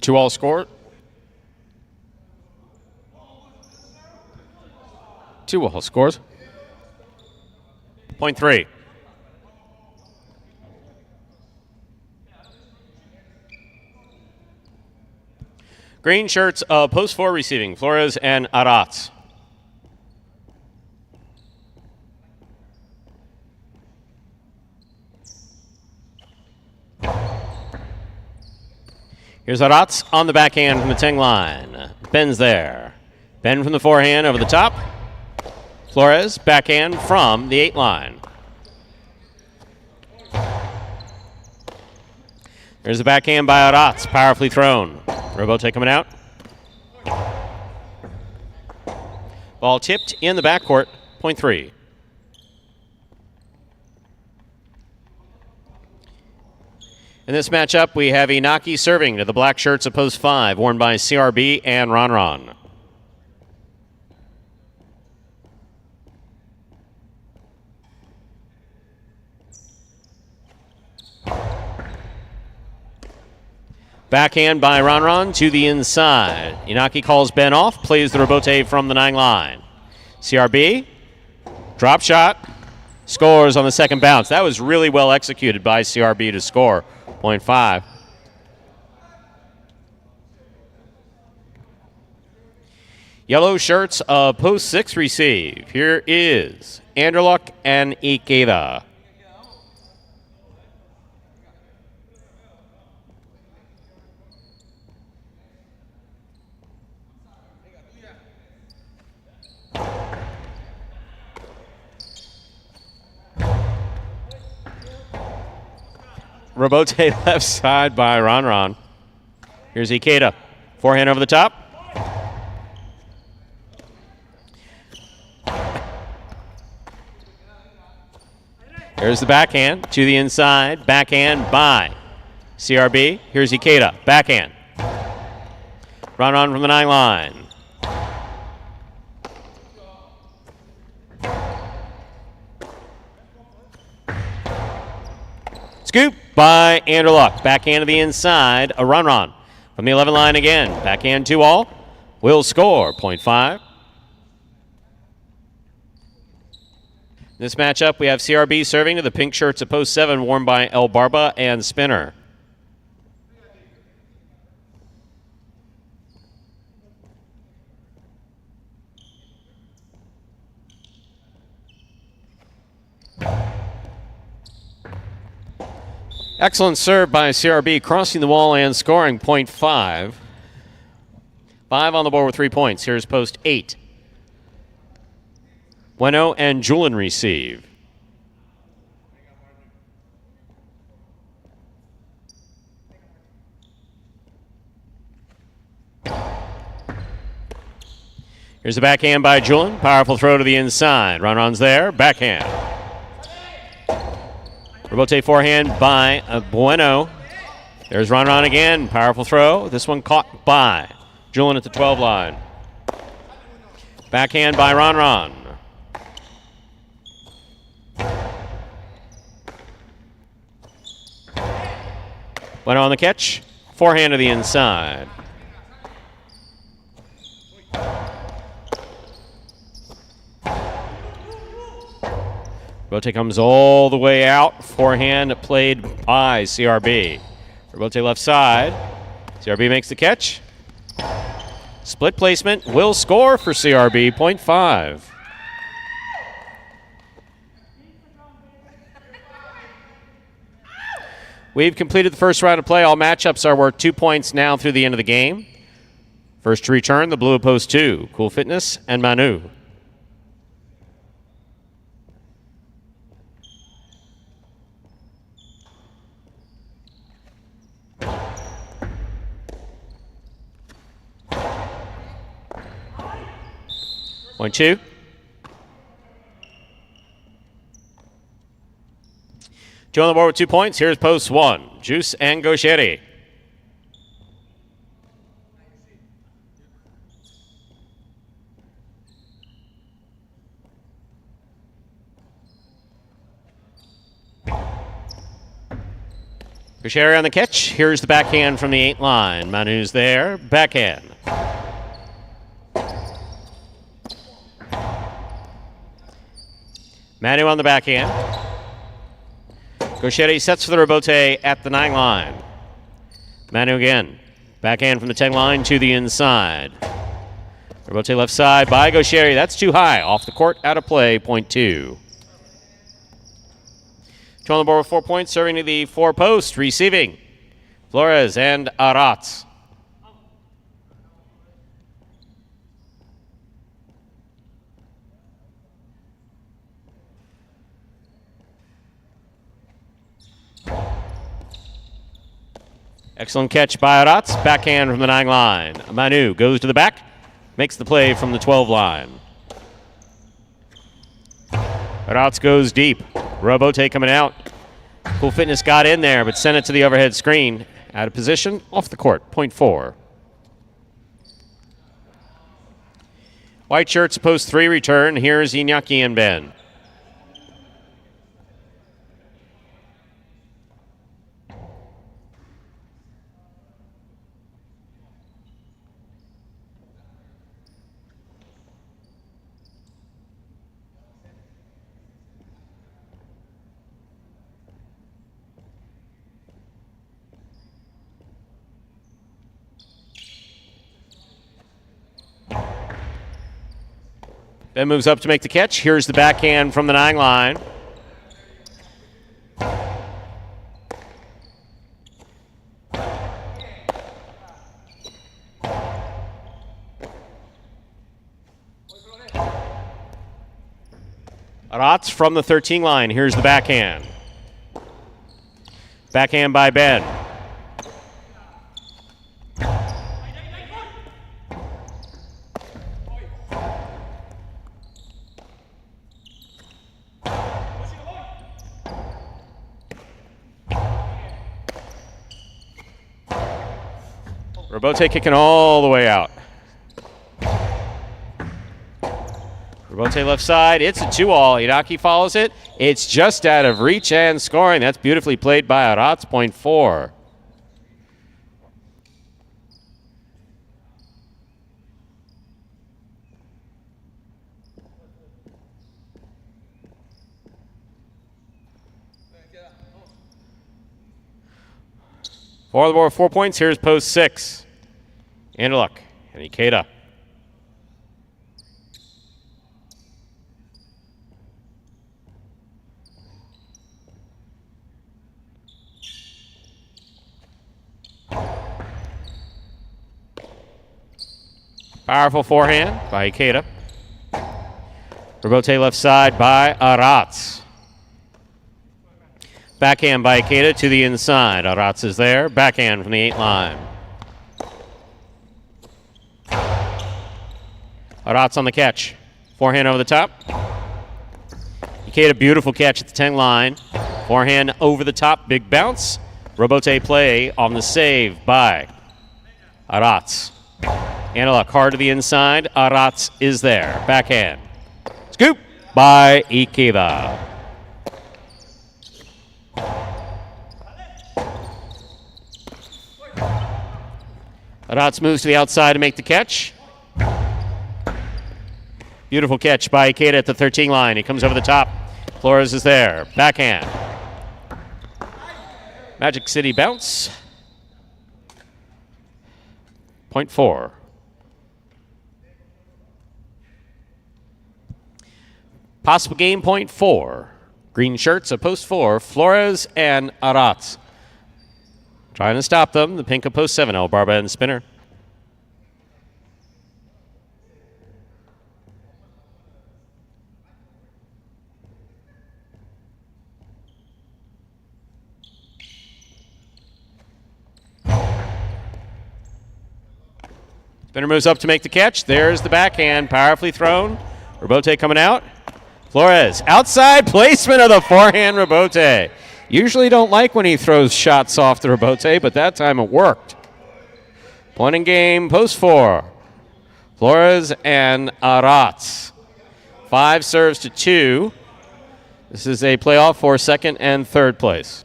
Two all score. 2 all scores. Point 3. Green shirts of post 4 receiving, Flores and Arats. Here's Arats on the backhand from the 10 line. Ben's there. Ben from the forehand over the top. Flores, backhand from the 8 line. There's the backhand by Arats, powerfully thrown. Robote coming out. Ball tipped in the backcourt, point 3. In this matchup, we have Inaki serving to the black shirts of post 5, worn by CRB and Ron. Backhand by Ron to the inside. Inaki calls Ben off, plays the rebote from the 9 line. CRB, drop shot, scores on the second bounce. That was really well executed by CRB to score, point 5. Yellow shirts of post 6 receive. Here is Anderluck and Ikeda. Rebote left side by Ron. Here's Ikeda. Forehand over the top. Here's the backhand to the inside. Backhand by CRB. Here's Ikeda. Backhand. Ron from the 9 line. Scoop by Anderluck. Backhand to the inside. A Ron from the 11 line again. Backhand 2-all. Will score. Point 5. In this matchup, we have CRB serving to the pink shirts of post 7, worn by El Barba and Spinner. Excellent serve by CRB, crossing the wall and scoring, point 5. 5 on the board with 3 points. Here's post 8. Bueno and Julin receive. Here's the backhand by Julin. Powerful throw to the inside. Ron's there. Backhand. Rebote forehand by Bueno. There's Ron again. Powerful throw. This one caught by Julin at the 12 line. Backhand by Ron. Bueno on the catch. Forehand to the inside. Rebote comes all the way out. Forehand played by CRB. Rebote left side. CRB makes the catch. Split placement will score for CRB, point 5. We've completed the first round of play. All matchups are worth 2 points now through the end of the game. First to return, the blue of post 2, Cool Fitness and Manu. Point 2. Two on the board with 2 points. Here's post 1. Juice and Gaucheri. Gaucheri on the catch. Here's the backhand from the 8 line. Manu's there. Backhand. Manu on the backhand. Gaucheri sets for the rebote at the 9 line. Manu again. Backhand from the 10 line to the inside. Rebote left side by Gaucheri. That's too high. Off the court, out of play, point 2. Two on the board with 4 points, serving to the 4 post, receiving Flores and Aratz. Excellent catch by Aratz. Backhand from the 9 line. Manu goes to the back, makes the play from the 12 line. Arats goes deep. Robote coming out. Cool Fitness got in there, but sent it to the overhead screen. Out of position, off the court, point 4. White shirts, post 3 return. Here's Iñaki and Ben. Ben moves up to make the catch. Here's the backhand from the 9 line. Arats from the 13 line. Here's the backhand. Backhand by Ben. Robote kicking all the way out. Robote left side. It's a 2-all. Iñaki follows it. It's just out of reach and scoring. That's beautifully played by Arats, point 4. For the board, 4 points. Here's post 6. Anderluck and Ikeda. Powerful forehand by Ikeda. Robote left side by Arats. Backhand by Ikeda to the inside. Arats is there. Backhand from the 8 line. Arats on the catch. Forehand over the top. Ikeda, beautiful catch at the 10 line. Forehand over the top, big bounce. Robote play on the save by Arats. Anderluck hard to the inside. Arats is there. Backhand. Scoop by Ikeda. Arats moves to the outside to make the catch. Beautiful catch by Ikeda at the 13 line. He comes over the top. Flores is there. Backhand. Magic City bounce. Point 4. Possible game, point 4. Green shirts, a post 4. Flores and Arats. Trying to stop them. The pink, a post 7. El Barba and Spinner. Spinner moves up to make the catch. There's the backhand, powerfully thrown. Robote coming out. Flores, outside placement of the forehand Robote. Usually don't like when he throws shots off the Robote, but that time it worked. Point in game, post 4. Flores and Arats. 5 serves to 2. This is a playoff for second and third place.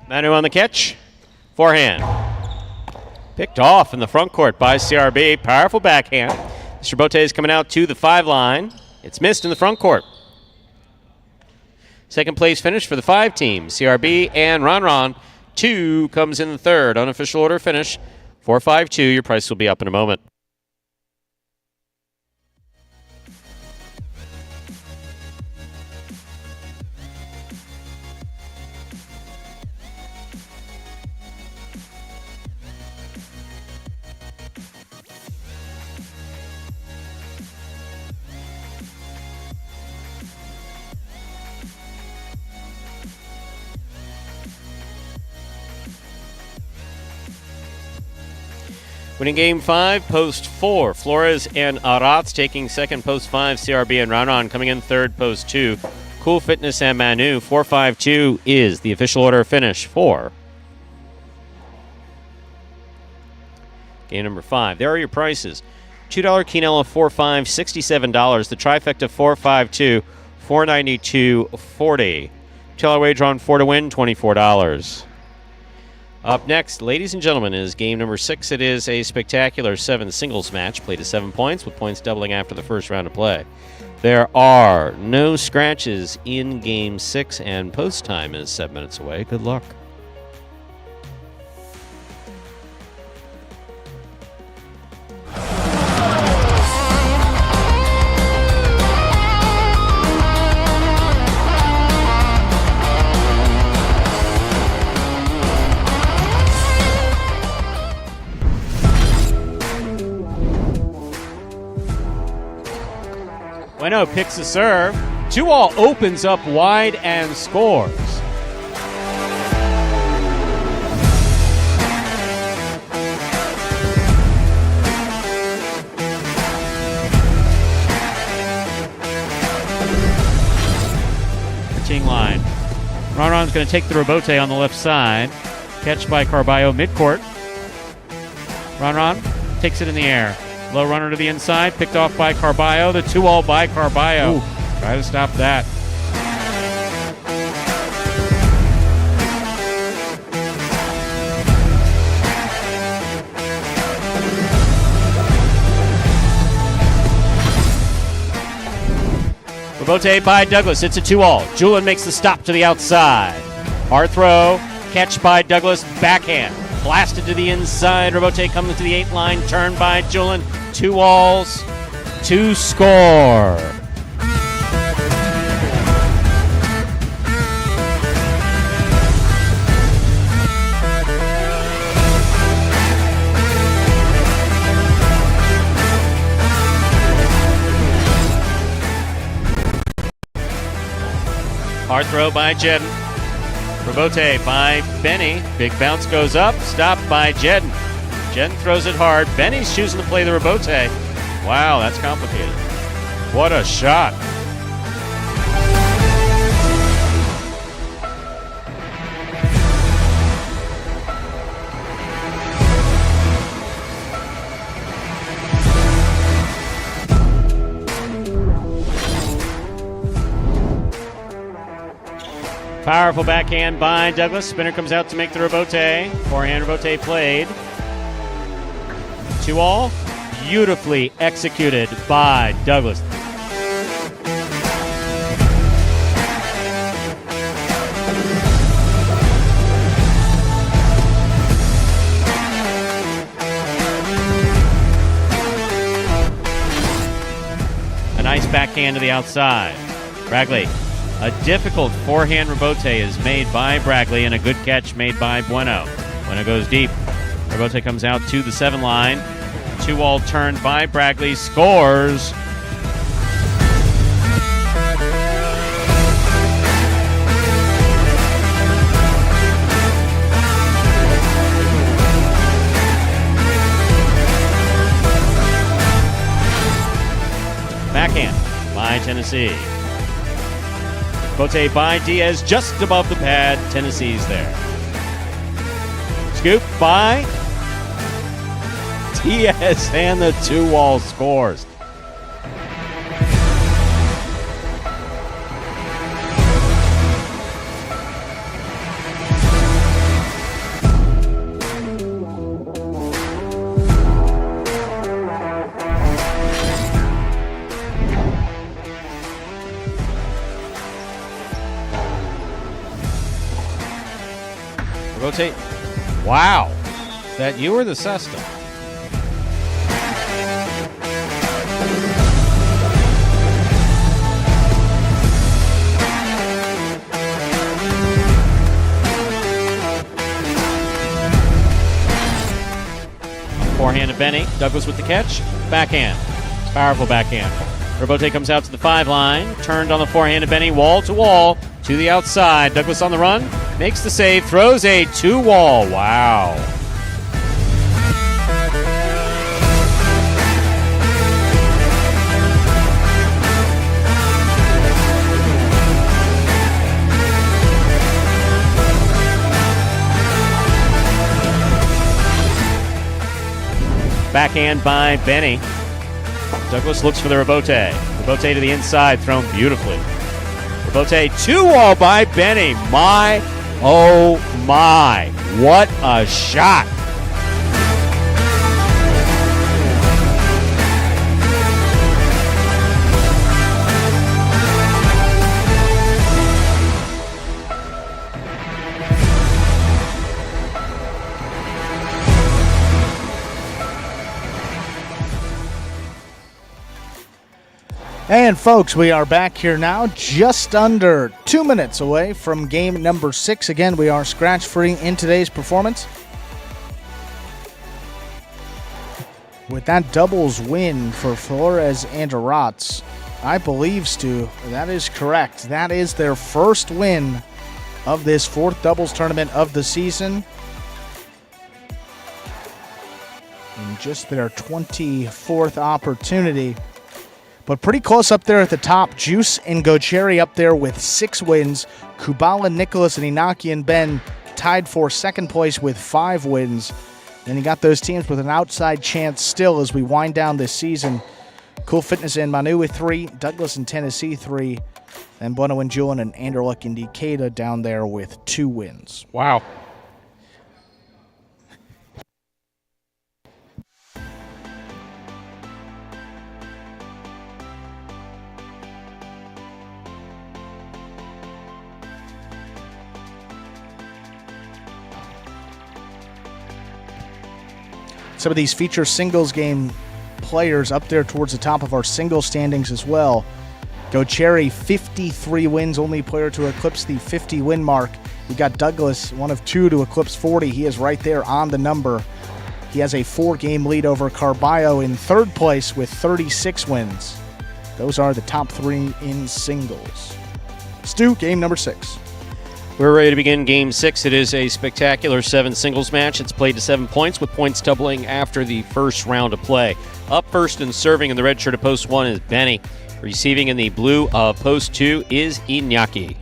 Manu on the catch. Forehand. Picked off in the front court by CRB. Powerful backhand. Robote is coming out to the 5 line. It's missed in the front court. Second place finish for the 5 team. CRB and Ron. 2 comes in the third. Unofficial order finish. 4-5-2. Your price will be up in a moment. Winning game 5, post 4. Flores and Aratz taking second, post 5. CRB and Ranon coming in third, post 2. Cool Fitness and Manu. 4-5-2 is the official order finish for game number 5. There are your prices. $2 quinella, $4.5, $67. The trifecta, $4.52, $4.92.40. $2 wager on 4 to win, $24. Up next, ladies and gentlemen, is game number 6. It is a spectacular 7 singles match, played to 7 points, with points doubling after the first round of play. There are no scratches in game 6, and post time is 7 minutes away. Good luck. Bueno picks a serve. 2-all opens up wide and scores. Team line. Ronron's going to take the rebote on the left side. Catch by Carballo midcourt. Ronron takes it in the air. Low runner to the inside, picked off by Carballo. The 2-all by Carballo. Ooh. Try to stop that. Rebote by Douglas. It's a 2-all. Julin makes the stop to the outside. Hard throw. Catch by Douglas. Backhand. Blasted to the inside. Rebote coming to the 8 line. Turn by Julin. 2-alls to score. Hard throw by Jedden. Rebote by Benny. Big bounce goes up. Stopped by Jedden. Jedden throws it hard. Benny's choosing to play the rebote. Wow, that's complicated. What a shot. Powerful backhand by Douglas. Spinner comes out to make the rebote. Forehand rebote played. 2-all. Beautifully executed by Douglas. A nice backhand to the outside. Bragley. A difficult forehand rebote is made by Bragley, and a good catch made by Bueno. Bueno goes deep. Rebote comes out to the 7 line. 2-all turned by Bragley. Scores. Backhand by Tennessee. Bote by Diaz just above the pad. Tennessee's there. Scoop by Diaz, and the 2-all scores. Rotate. Wow. Is that you or the Sesta? Forehand to Benny. Douglas with the catch. Backhand. Powerful backhand. Rebote comes out to the 5 line. Turned on the forehand to Benny. Wall to wall. To the outside. Douglas on the run. Makes the save. Throws a 2-wall. Wow. Backhand by Benny. Douglas looks for the rebote. Rebote to the inside, thrown beautifully. Rebote 2-all by Benny. My, oh my. What a shot. And folks, we are back here now, just under 2 minutes away from game number 6. Again, we are scratch-free in today's performance. With that doubles win for Flores and Aratz, I believe, Stu, that is correct. That is their first win of this 4th doubles tournament of the season. And just their 24th opportunity. But pretty close up there at the top. Juice and Gocheri up there with 6 wins. Kubala, Nicholas, and Inaki and Ben tied for second place with 5 wins. Then you got those teams with an outside chance still as we wind down this season. Cool Fitness and Manu with 3. Douglas and Tennessee 3. And Bueno and Julian and Anderlecht and Decatur down there with 2 wins. Wow. Some of these feature singles game players up there towards the top of our single standings as well. Gocheri, 53 wins, only player to eclipse the 50-win mark. We got Douglas, one of 2 to eclipse 40. He is right there on the number. He has a 4-game lead over Carballo in 3rd place with 36 wins. Those are the top 3 in singles. Stu, game number 6. We're ready to begin Game 6. It is a spectacular 7 singles match. It's played to 7 points, with points doubling after the first round of play. Up first and serving in the red shirt of post 1 is Benny. Receiving in the blue of post 2 is Inaki.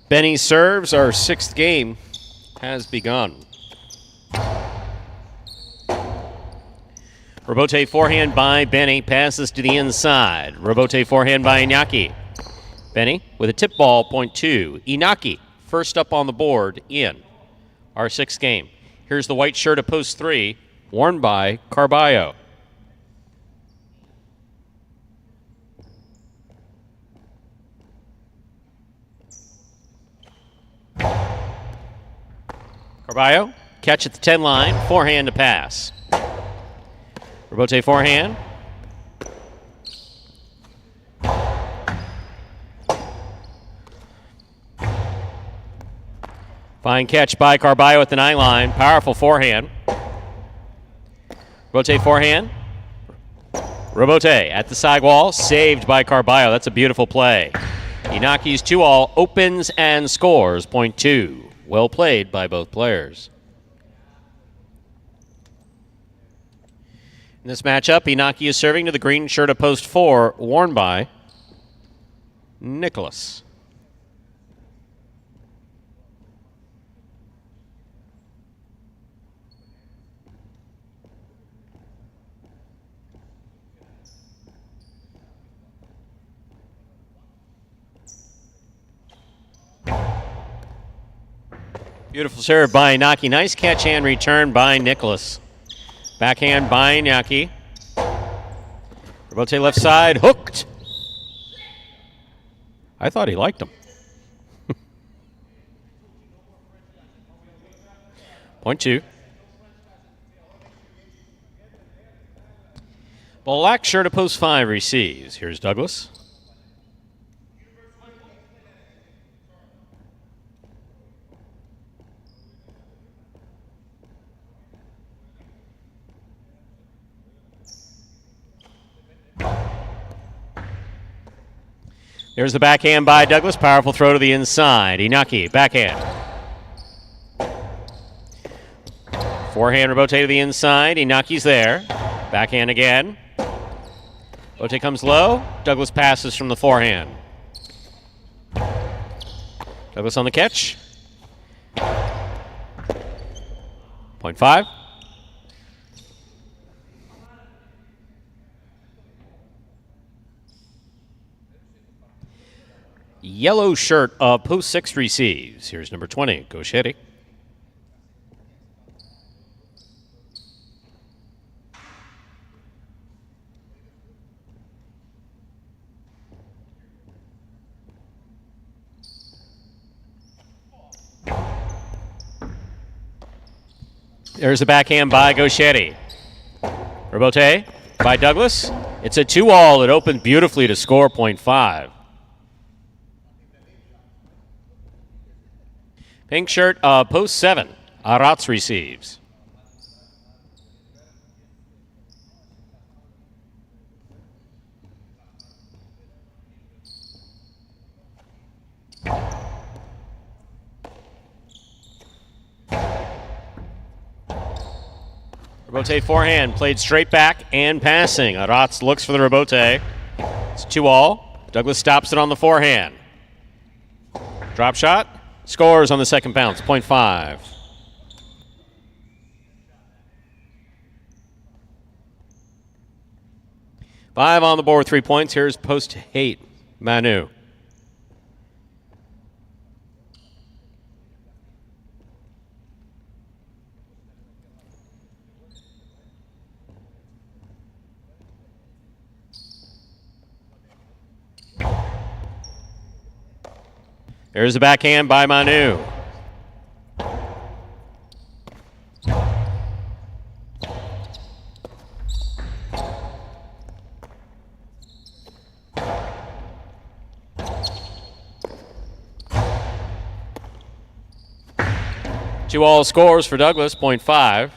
Benny serves. Our 6th game has begun. Rebote forehand by Benny. Passes to the inside. Rebote forehand by Inaki. Benny with a tip ball, point 2. Inaki first up on the board in our 6th game. Here's the white shirt of post 3, worn by Carballo. Carballo, catch at the 10 line, forehand to pass. Rebote forehand. Fine catch by Carballo at the 9 line, powerful forehand. Rebote forehand. Rebote at the sidewall, saved by Carballo. That's a beautiful play. Inaki's 2-all opens and scores, point 2. Well played by both players. In this matchup, Inaki is serving to the green shirt of post 4, worn by Nicholas. Beautiful serve by Inaki. Nice catch and return by Nicholas. Backhand by Inaki. Rebote left side, hooked. I thought he liked him. Point 2. Black shirt of post 5 receives. Here's Douglas. There's the backhand by Douglas. Powerful throw to the inside. Inaki, backhand. Forehand Rebote to the inside. Inaki's there. Backhand again. Rebote comes low. Douglas passes from the forehand. Douglas on the catch. 0.5. Yellow shirt of post 6 receives. Here's number 20, Goshetti. There's the backhand by Goshetti. Rebote by Douglas. It's a 2-all. It opened beautifully to score 0.5. Pink shirt, post 7. Arats receives. Rebote forehand, played straight back and passing. Arats looks for the rebote. It's 2-all. Douglas stops it on the forehand. Drop shot. Scores on the second bounce, 0.5. Five on the board, 3 points. Here's post 8, Manu. There's the backhand by Manu. Two all scores for Douglas, 0.5.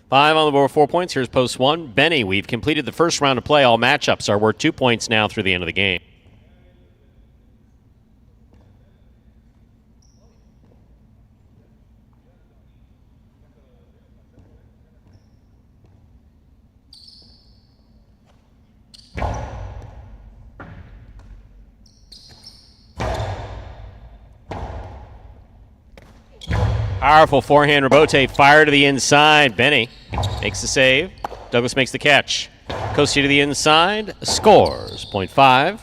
5 on the board, 4 points. Here's post 1. Benny, we've completed the first round of play. All matchups are worth 2 points now through the end of the game. Powerful forehand rebote, fire to the inside. Benny makes the save. Douglas makes the catch. Costi to the inside, scores. 0.5.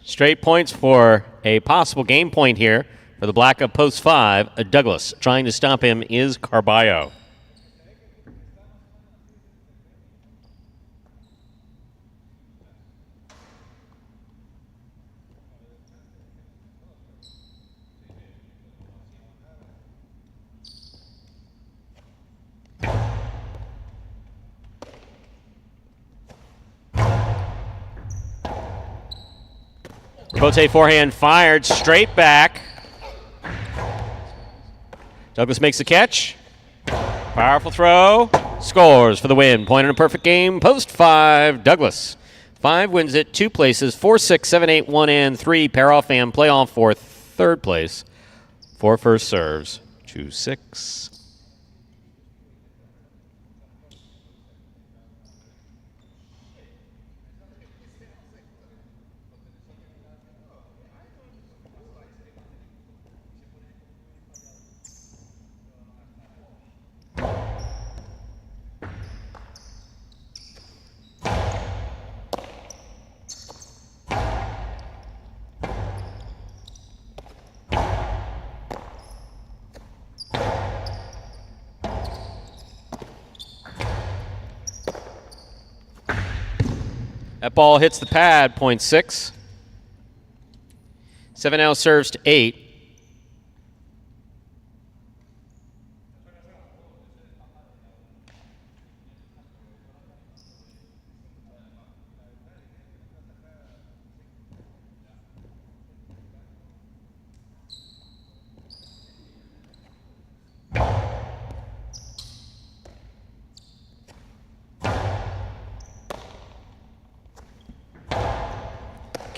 Straight points for a possible game point here for the black of post 5. Douglas trying to stop him is Carballo. Rebote forehand fired, straight back. Douglas makes the catch. Powerful throw. Scores for the win. Point in a perfect game. Post 5, Douglas. 5 wins it, 2 places, 4, 6, 7, 8, 1, and 3. Pair off and play off for 3rd place. 4 first serves, 2, 6. That ball hits the pad, 0.6. 7 now serves to 8.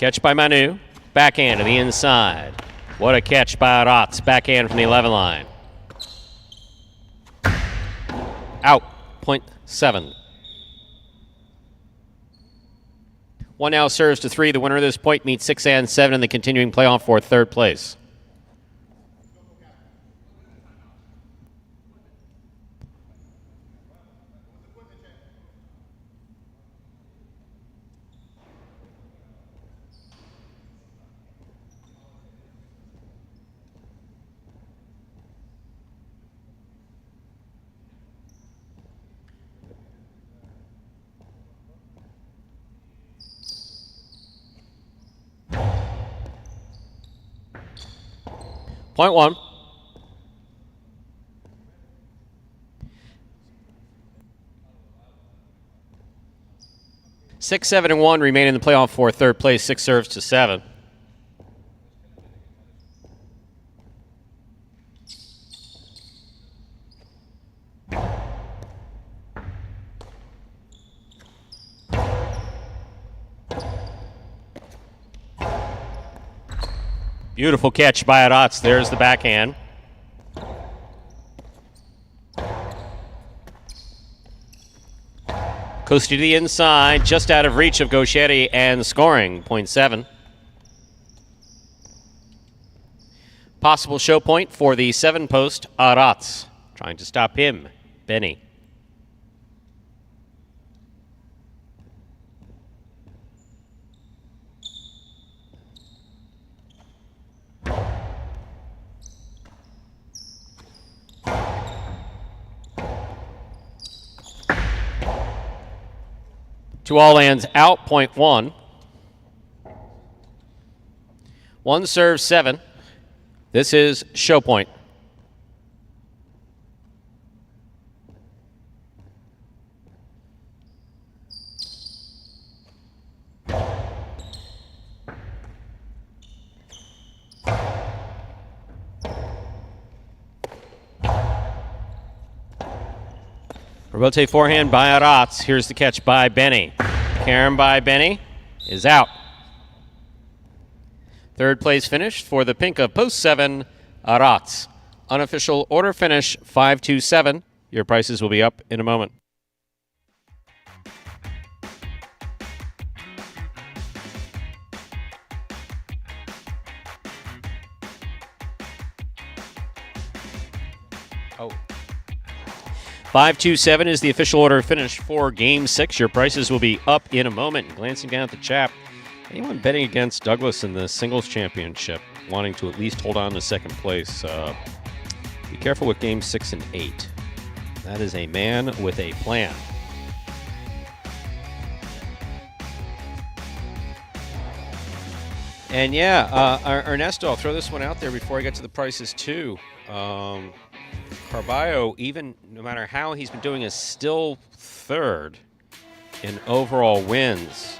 Catch by Manu. Backhand to the inside. What a catch by Rotz. Backhand from the 11 line. Out. Point 7. One now serves to 3. The winner of this point meets 6 and 7 in the continuing playoff for third place. Point 1. Six, 7, and 1 remain in the playoff for third place. 6 serves to 7. Beautiful catch by Rotz. There's the backhand. Goes to the inside, just out of reach of Gauchetti and scoring. Point 7. Possible show point for the 7-post, Rotz. Trying to stop him, Benny. To all lands out, point 1. 1 serves 7. This is show point. Rebote forehand by Rotz. Here's the catch by Benny. Carom by Benny is out. Third place finish for the pink of post 7, Rotz. Unofficial order finish 5-2-7. Your prices will be up in a moment. Oh. 5-2-7 is the official order finish for Game 6. Your prices will be up in a moment. Glancing down at the chat, anyone betting against Douglas in the singles championship, wanting to at least hold on to second place, be careful with Game 6 and 8. That is a man with a plan. And yeah, Ernesto, I'll throw this one out there before I get to the prices too. Carballo, even no matter how he's been doing, is still third in overall wins,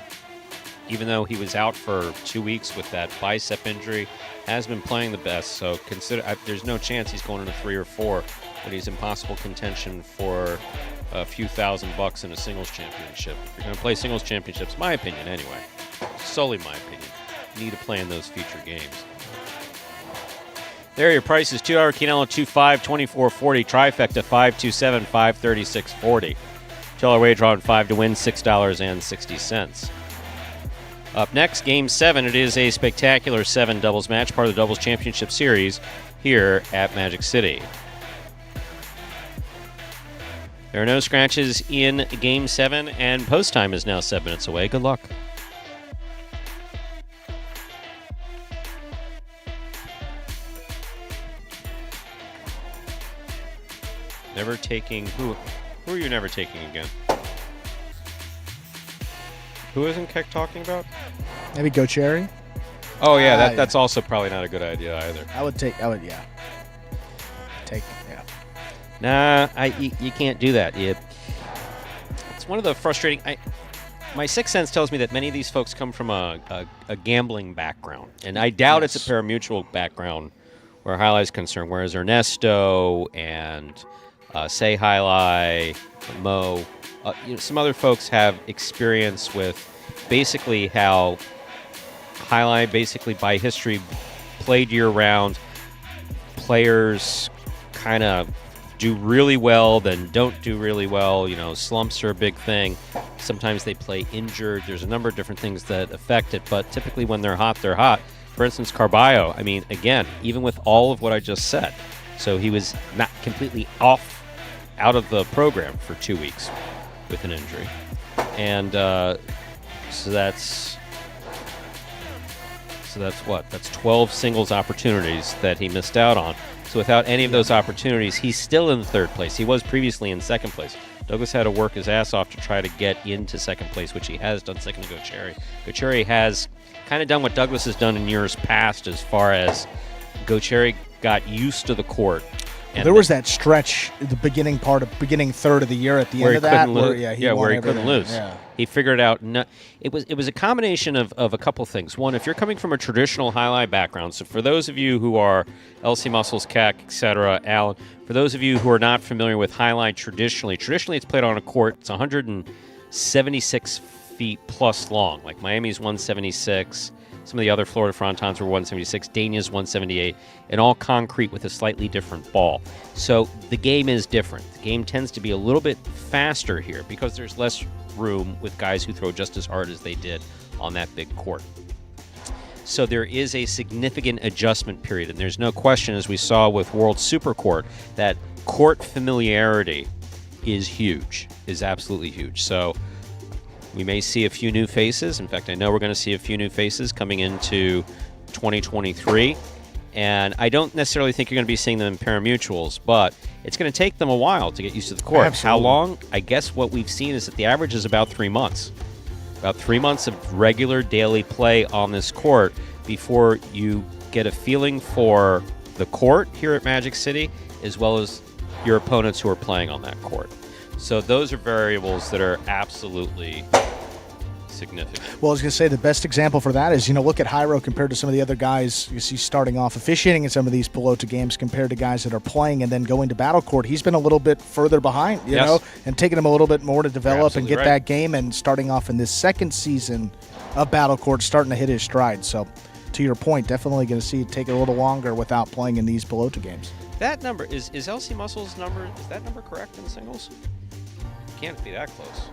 even though he was out for 2 weeks with that bicep injury. Has been playing the best, so consider there's no chance he's going into 3 or 4, but he's in possible contention for a few $1,000 in a singles championship. If you're going to play singles championships, my opinion anyway, solely my opinion, you need to play in those feature games. There are your prices. $2 Quinella, 2.5, 24.40. Trifecta, 5.27, 5.36.40. $2 wager on 5 to win, $6.60. Up next, Game 7. It is a spectacular 7 doubles match, part of the Doubles Championship Series here at Magic City. There are no scratches in Game 7, and post time is now 7 minutes away. Good luck. Never taking who are you never taking again? Who isn't Keck talking about? Maybe Go Cherry. Oh yeah, that's also probably not a good idea either. Yeah. Nah, you can't do that. It's one of the frustrating. My sixth sense tells me that many of these folks come from a gambling background, and I doubt it's a parimutuel background where Jai-Alai is concerned. Whereas Ernesto and Jai-Alai, Mo, some other folks have experience with basically how Jai-Alai, basically by history, played year-round. Players kind of do really well, then don't do really well. Slumps are a big thing. Sometimes they play injured. There's a number of different things that affect it, but typically when they're hot, they're hot. For instance, Carballo, again, even with all of what I just said, so he was not completely out of the program for 2 weeks with an injury. And so that's what? That's 12 singles opportunities that he missed out on. So without any of those opportunities, he's still in third place. He was previously in second place. Douglas had to work his ass off to try to get into second place, which he has done, second to Gaucheri. Gaucheri has kind of done what Douglas has done in years past, as far as Gaucheri got used to the court. And there was that stretch, the beginning third of the year at the end of that, where he couldn't lose. Yeah. He figured out it was a combination of a couple things. One, if you're coming from a traditional Jai-Alai background, so for those of you who are LC Muscles, CAC, etc., Alan, for those of you who are not familiar with Jai-Alai traditionally it's played on a court. It's 176 feet plus long. Like Miami's 176. Some of the other Florida Frontons were 176, Dania's 178, and all concrete with a slightly different ball. So the game is different. The game tends to be a little bit faster here because there's less room with guys who throw just as hard as they did on that big court. So there is a significant adjustment period, and there's no question, as we saw with World Supercourt, that court familiarity is huge, is absolutely huge. So we may see a few new faces. In fact, I know we're going to see a few new faces coming into 2023. And I don't necessarily think you're going to be seeing them in parimutuels, but it's going to take them a while to get used to the court. Absolutely. How long? I guess what we've seen is that the average is about 3 months. About 3 months of regular daily play on this court before you get a feeling for the court here at Magic City, as well as your opponents who are playing on that court. So those are variables that are absolutely significant. Well, I was going to say the best example for that is, look at Jairo compared to some of the other guys you see starting off officiating in some of these Pelota games compared to guys that are playing and then going to battle court. He's been a little bit further behind, you know, and taking him a little bit more to develop and get that game, and starting off in this second season of battle court, starting to hit his stride. So to your point, definitely going to see it take a little longer without playing in these Pelota games. That number, is LC Muscles' number, is that number correct in singles? Can't be that close.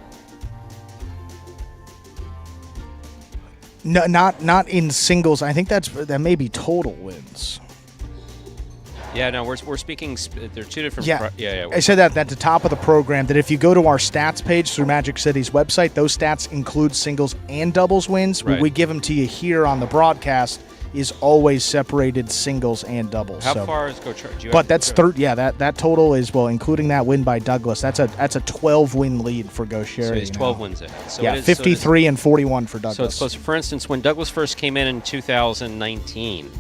No, not in singles. I think that may be total wins. Yeah, no, we're speaking. They're two different. Yeah. I said that at the top of the program, that if you go to our stats page through Magic City's website, those stats include singles and doubles wins. Right. We give them to you here on the broadcast. Is always separated singles and doubles. How far is Gaucheri? But that's third. Yeah, that total is, well, including that win by Douglas. That's a 12-win lead for Gaucheri. So he's 12 wins ahead. So yeah, 53 and 41 for Douglas. So it's close. For instance, when Douglas first came in 2019,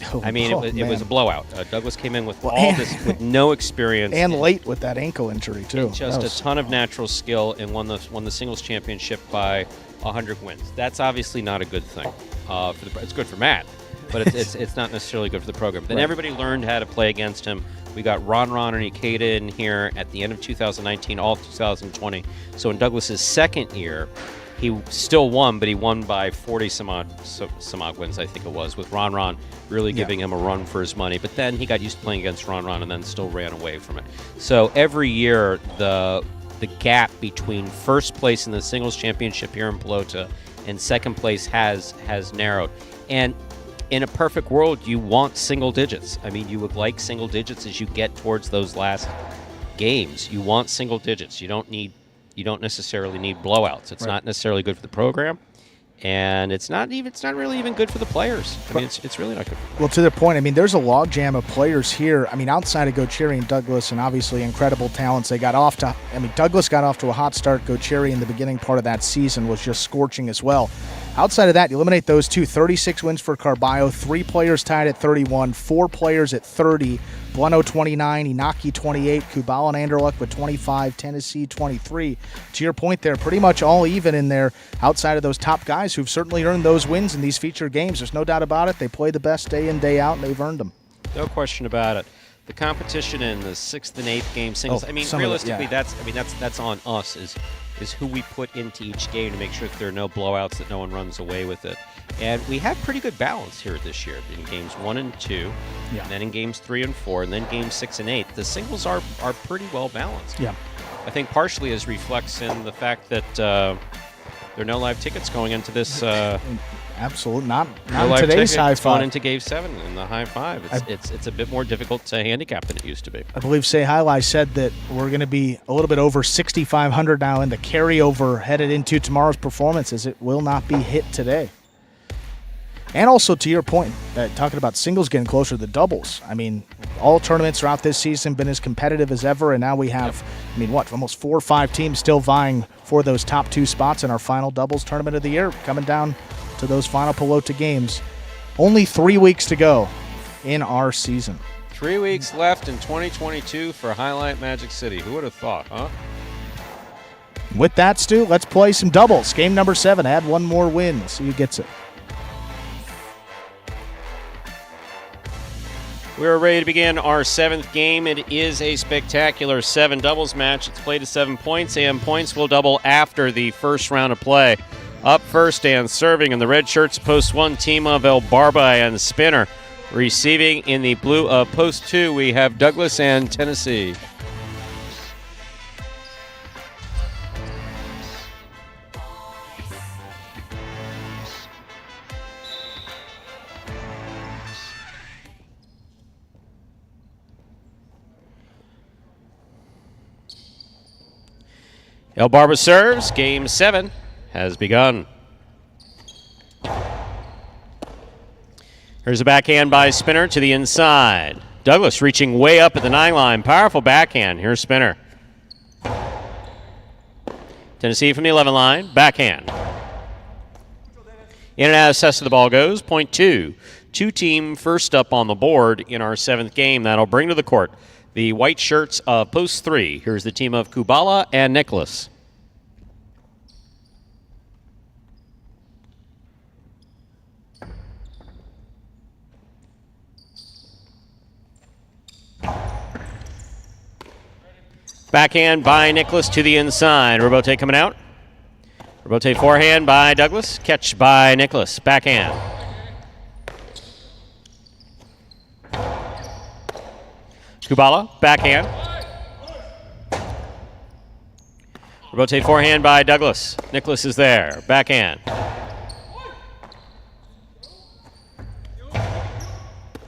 it was a blowout. Douglas came in with with no experience and late with that ankle injury too. Just a ton of natural skill, and won the singles championship by 100 wins. That's obviously not a good thing. It's good for Matt, but it's not necessarily good for the program. Then everybody learned how to play against him. We got Ron and Ikeda in here at the end of 2019, all 2020. So in Douglas's second year, he still won, but he won by 40 some odd wins, I think it was, with Ron really giving him a run for his money. But then he got used to playing against Ron and then still ran away from it. So every year, the gap between first place in the singles championship here in Pelota and second place has narrowed. And in a perfect world, you want single digits. I mean, you would like single digits as you get towards those last games. You want single digits. You don't necessarily need blowouts. It's not necessarily good for the program, and it's not really even good for the players. I mean, it's really not good. Well, to the point, I mean, there's a logjam of players here. I mean, outside of Gaucheri and Douglas, and obviously incredible talents, Douglas got off to a hot start. Gaucheri in the beginning part of that season was just scorching as well. Outside of that, you eliminate those two. 36 wins for Carballo, 3 players tied at 31, 4 players at 30. Bueno 29, Inaki 28, Kubal and Anderluck with 25, Tennessee 23. To your point there, pretty much all even in there outside of those top guys who've certainly earned those wins in these featured games. There's no doubt about it. They play the best day in, day out, and they've earned them. No question about it. The competition in the 6th and 8th game singles. Realistically, that's on us. Is is who we put into each game to make sure that there are no blowouts, that no one runs away with it. And we had pretty good balance here this year in games 1 and 2, and then in games 3 and 4, and then games 6 and 8. The singles are pretty well balanced. Yeah. I think partially as reflects in the fact that there are no live tickets going into this. Absolutely not. No Not in today's high five. Going into game 7 in the high five. It's a bit more difficult to handicap than it used to be. I believe Jai-Alai said that we're going to be a little bit over 6,500 now in the carryover headed into tomorrow's performances. It will not be hit today. And also to your point, talking about singles getting closer to the doubles. I mean, all tournaments throughout this season been as competitive as ever, and now we have, almost 4 or 5 teams still vying for those top 2 spots in our final doubles tournament of the year, coming down to those final Pelota games. Only 3 weeks to go in our season. 3 weeks left in 2022 for Highlight Magic City. Who would have thought, huh? With that, Stu, let's play some doubles. Game number 7. Add one more win. We'll see who gets it. We're ready to begin our 7th game. It is a spectacular 7 doubles match. It's played to 7 points, and points will double after the first round of play. Up first and serving in the red shirts, post 1, team of El Barba and Spinner. Receiving in the blue of post 2, we have Douglas and Tennessee. El Barba serves. Game 7 has begun. Here's a backhand by Spinner to the inside. Douglas reaching way up at the 9 line. Powerful backhand. Here's Spinner. Tennessee from the 11 line. Backhand. In and out of cess of the ball goes. Point 2. 2-team first up on the board in our 7th game. That'll bring to the court the white shirts of post 3. Here's the team of Kubala and Nicholas. Backhand by Nicholas to the inside. Robote coming out. Robote forehand by Douglas. Catch by Nicholas. Backhand. Kubala, backhand. Robote forehand by Douglas. Nicholas is there. Backhand.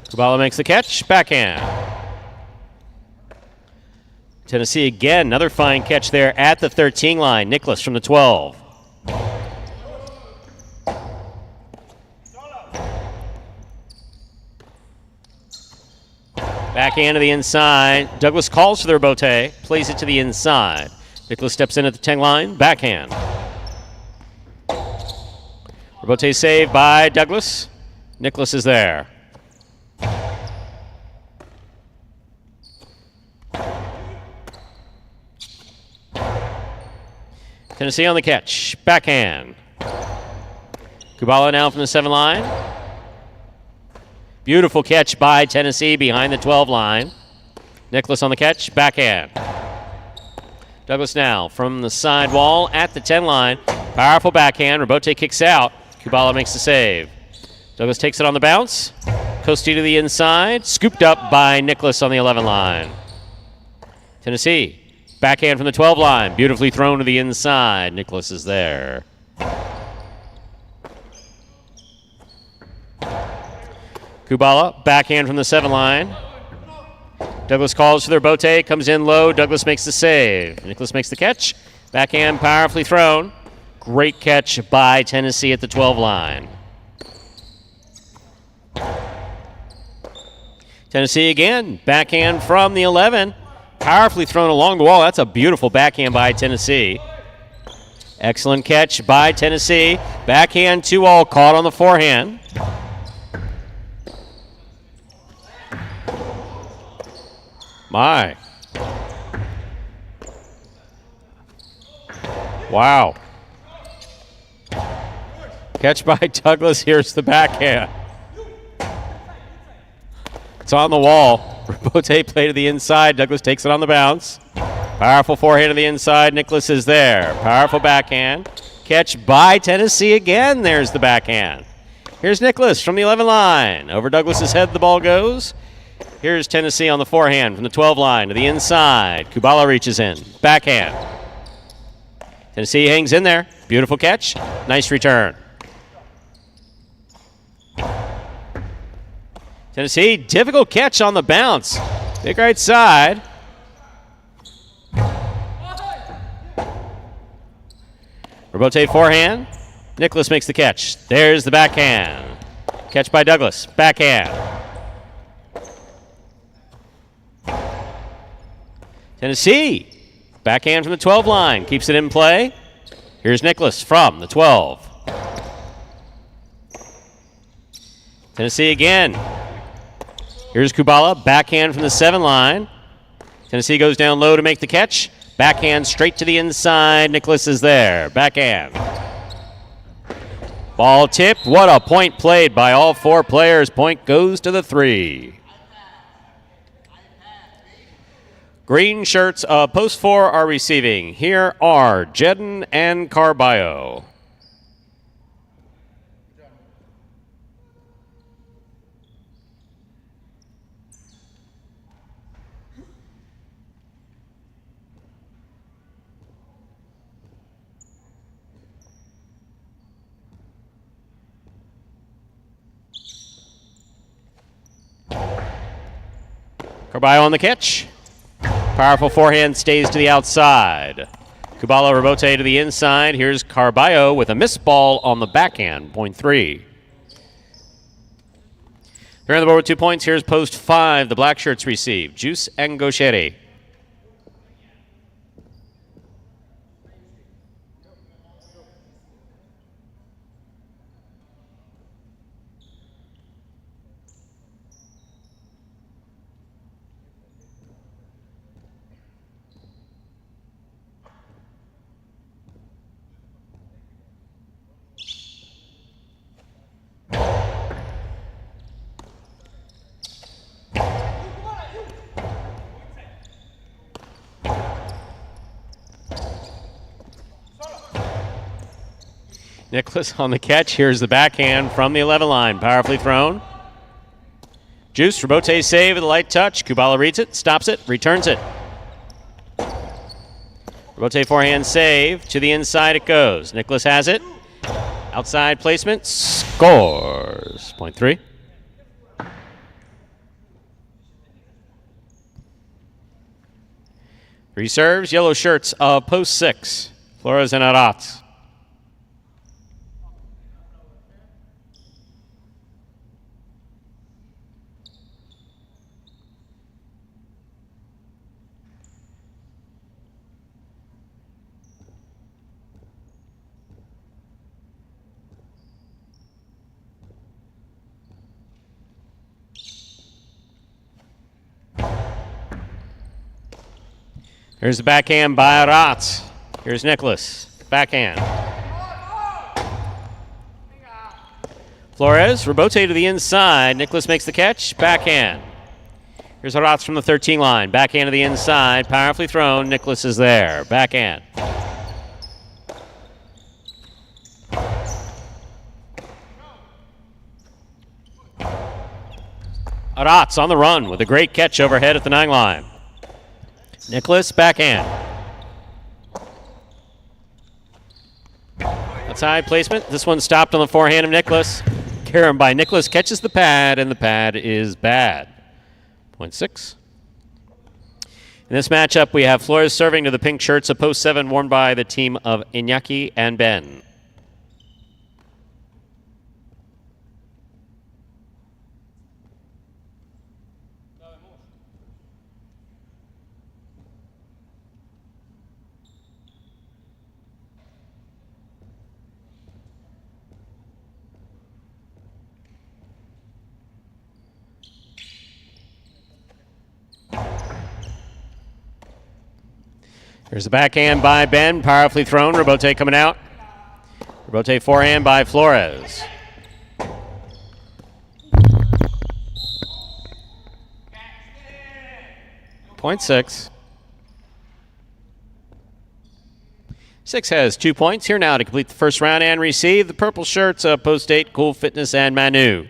Kubala makes the catch. Backhand. Tennessee again. Another fine catch there at the 13 line. Nicholas from the 12. Backhand to the inside. Douglas calls for the Robote. Plays it to the inside. Nicholas steps in at the 10 line. Backhand. Robote saved by Douglas. Nicholas is there. Tennessee on the catch. Backhand. Kubala now from the 7 line. Beautiful catch by Tennessee behind the 12 line. Nicholas on the catch. Backhand. Douglas now from the side wall at the 10 line. Powerful backhand. Robote kicks out. Kubala makes the save. Douglas takes it on the bounce. Costi to the inside. Scooped up by Nicholas on the 11 line. Tennessee. Backhand from the 12 line. Beautifully thrown to the inside. Nicholas is there. Kubala, backhand from the 7 line. Douglas calls for their Robote. Comes in low. Douglas makes the save. Nicholas makes the catch. Backhand powerfully thrown. Great catch by Tennessee at the 12 line. Tennessee again. Backhand from the 11. Powerfully thrown along the wall. That's a beautiful backhand by Tennessee. Excellent catch by Tennessee. Backhand 2-all caught on the forehand. My. Wow. Catch by Douglas. Here's the backhand. It's on the wall. Robote play to the inside. Douglas takes it on the bounce. Powerful forehand to the inside. Nicholas is there. Powerful backhand. Catch by Tennessee again. There's the backhand. Here's Nicholas from the 11 line. Over Douglas's head the ball goes. Here's Tennessee on the forehand from the 12 line to the inside. Kubala reaches in. Backhand. Tennessee hangs in there. Beautiful catch. Nice return. Tennessee, difficult catch on the bounce. Big right side. Robote forehand. Nicholas makes the catch. There's the backhand. Catch by Douglas. Backhand. Tennessee. Backhand from the 12 line. Keeps it in play. Here's Nicholas from the 12. Tennessee again. Here's Kubala. Backhand from the 7 line. Tennessee goes down low to make the catch. Backhand straight to the inside. Nicholas is there. Backhand. Ball tipped. What a point played by all 4 players. Point goes to the 3. Green shirts of post 4 are receiving. Here are Jedden and Carballo. Carballo on the catch. Powerful forehand stays to the outside. Kubala Robote to the inside. Here's Carballo with a missed ball on the backhand. Point 3. They're on the board with 2 points. Here's post 5. The black shirts receive. Juice and Gaucheri. Nicholas on the catch. Here's the backhand from the 11 line. Powerfully thrown. Juice, Robote save with a light touch. Kubala reads it, stops it, returns it. Robote forehand save. To the inside it goes. Nicholas has it. Outside placement. Scores. Point 3. Reserves, yellow shirts of post 6. Flores and Arat. Here's the backhand by Arat. Here's Nicholas. Backhand. Flores, Robote to the inside. Nicholas makes the catch. Backhand. Here's Arat from the 13 line. Backhand to the inside. Powerfully thrown. Nicholas is there. Backhand. Arat's on the run with a great catch overhead at the 9 line. Nicholas, backhand. Outside placement. This one stopped on the forehand of Nicholas. Carom by Nicholas catches the pad, and the pad is bad. Point 6. In this matchup, we have Flores serving to the pink shirts of post 7 worn by the team of Iñaki and Ben. Here's the backhand by Ben, powerfully thrown. Robote coming out. Robote forehand by Flores. Point 6. 6 has 2 points. Here now to complete the first round and receive the purple shirts of Post 8, Cool Fitness, and Manu.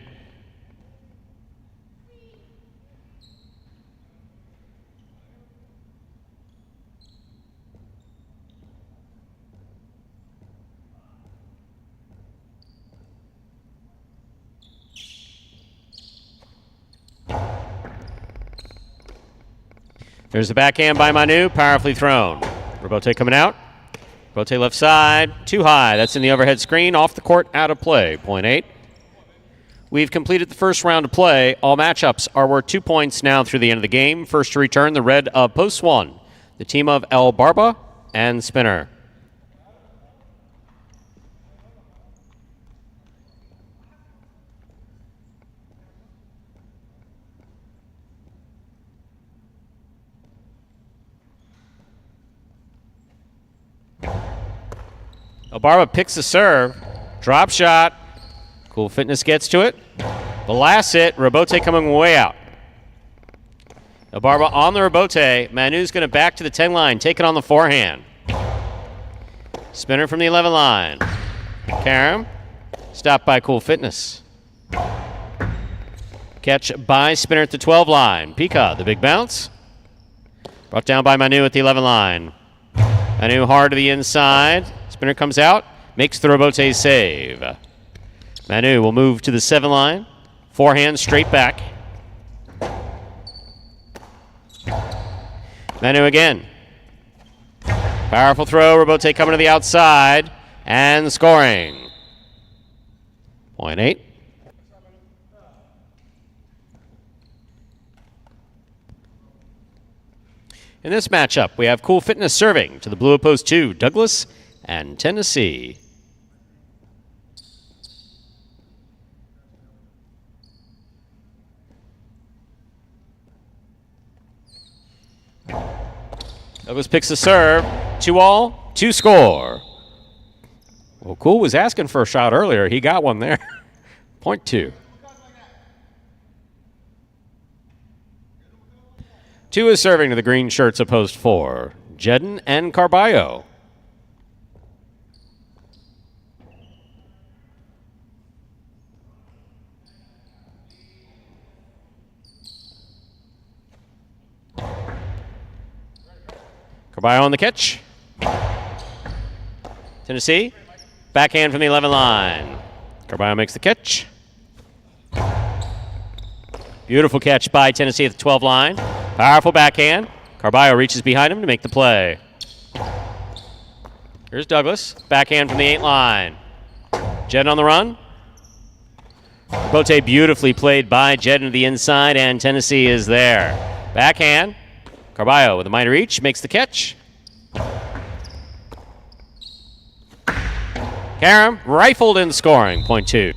There's the backhand by Manu, powerfully thrown. Robote coming out. Robote left side, too high. That's in the overhead screen, off the court, out of play. Point 8. We've completed the first round of play. All matchups are worth 2 points now through the end of the game. First to return, the red of Post 1, the team of El Barba and Spinner. Barba picks the serve. Drop shot. Cool Fitness gets to it. Blasts it. Robote coming way out. Barba on the Robote. Manu's going to back to the 10 line. Take it on the forehand. Spinner from the 11 line. Karam. Stopped by Cool Fitness. Catch by Spinner at the 12 line. Pika, the big bounce. Brought down by Manu at the 11 line. Manu hard to the inside. Spinner comes out, makes the Robote save. Manu will move to the 7 line. Forehand straight back. Manu again. Powerful throw. Robote coming to the outside and scoring. Point 8. In this matchup, we have Cool Fitness serving to the blue of Post 2, Douglas and Tennessee. Douglas picks the serve. 2-all, 2 score. Well, Cool was asking for a shot earlier. He got one there. Point 2. 2 is serving to the green shirts of Post 4, Jedden and Carballo. Carballo on the catch. Tennessee, backhand from the 11 line. Carballo makes the catch. Beautiful catch by Tennessee at the 12 line. Powerful backhand. Carballo reaches behind him to make the play. Here's Douglas, backhand from the 8 line. Jedden on the run. Robote beautifully played by Jedden to the inside, and Tennessee is there. Backhand. Carballo with a minor reach, makes the catch. Karam rifled in scoring, point 2.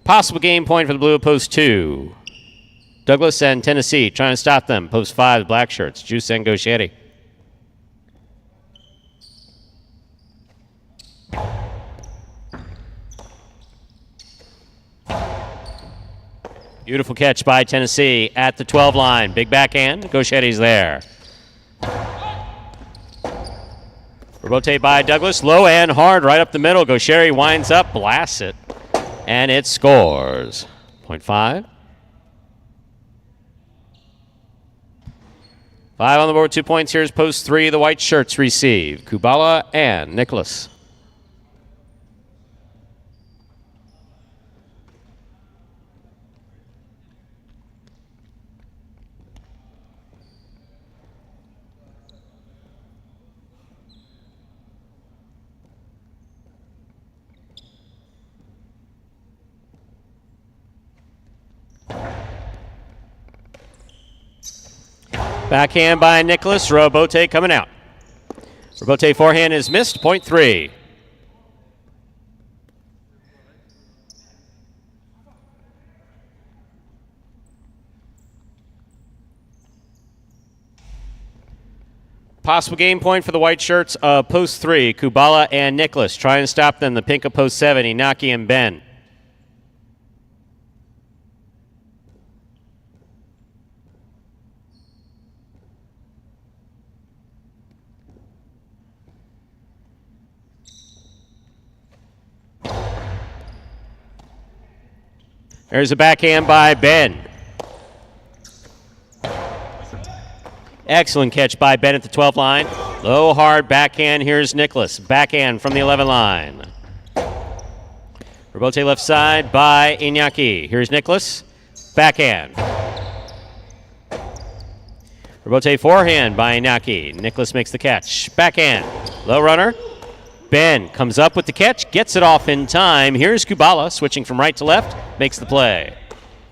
Possible game point for the blue of Post 2. Douglas and Tennessee trying to stop them. Post 5, black shirts, Juice and Goshetti. Beautiful catch by Tennessee at the 12 line. Big backhand. Goshetti's there. Robote by Douglas. Low and hard right up the middle. Goshetti winds up, blasts it, and it scores. Point 5. 5 on the board, 2 points. Here's Post 3. The white shirts receive. Kubala and Nicholas. Backhand by Nicholas. Robote coming out. Robote forehand is missed. Point 3. Possible game point for the white shirts of Post 3. Kubala and Nicholas trying to stop them. The pink of Post 7. Inaki and Ben. There's a backhand by Ben. Excellent catch by Ben at the 12 line. Low, hard backhand. Here's Nicholas. Backhand from the 11 line. Rebote left side by Iñaki. Here's Nicholas. Backhand. Rebote forehand by Iñaki. Nicholas makes the catch. Backhand. Low runner. Ben comes up with the catch. Gets it off in time. Here's Kubala switching from right to left. Makes the play.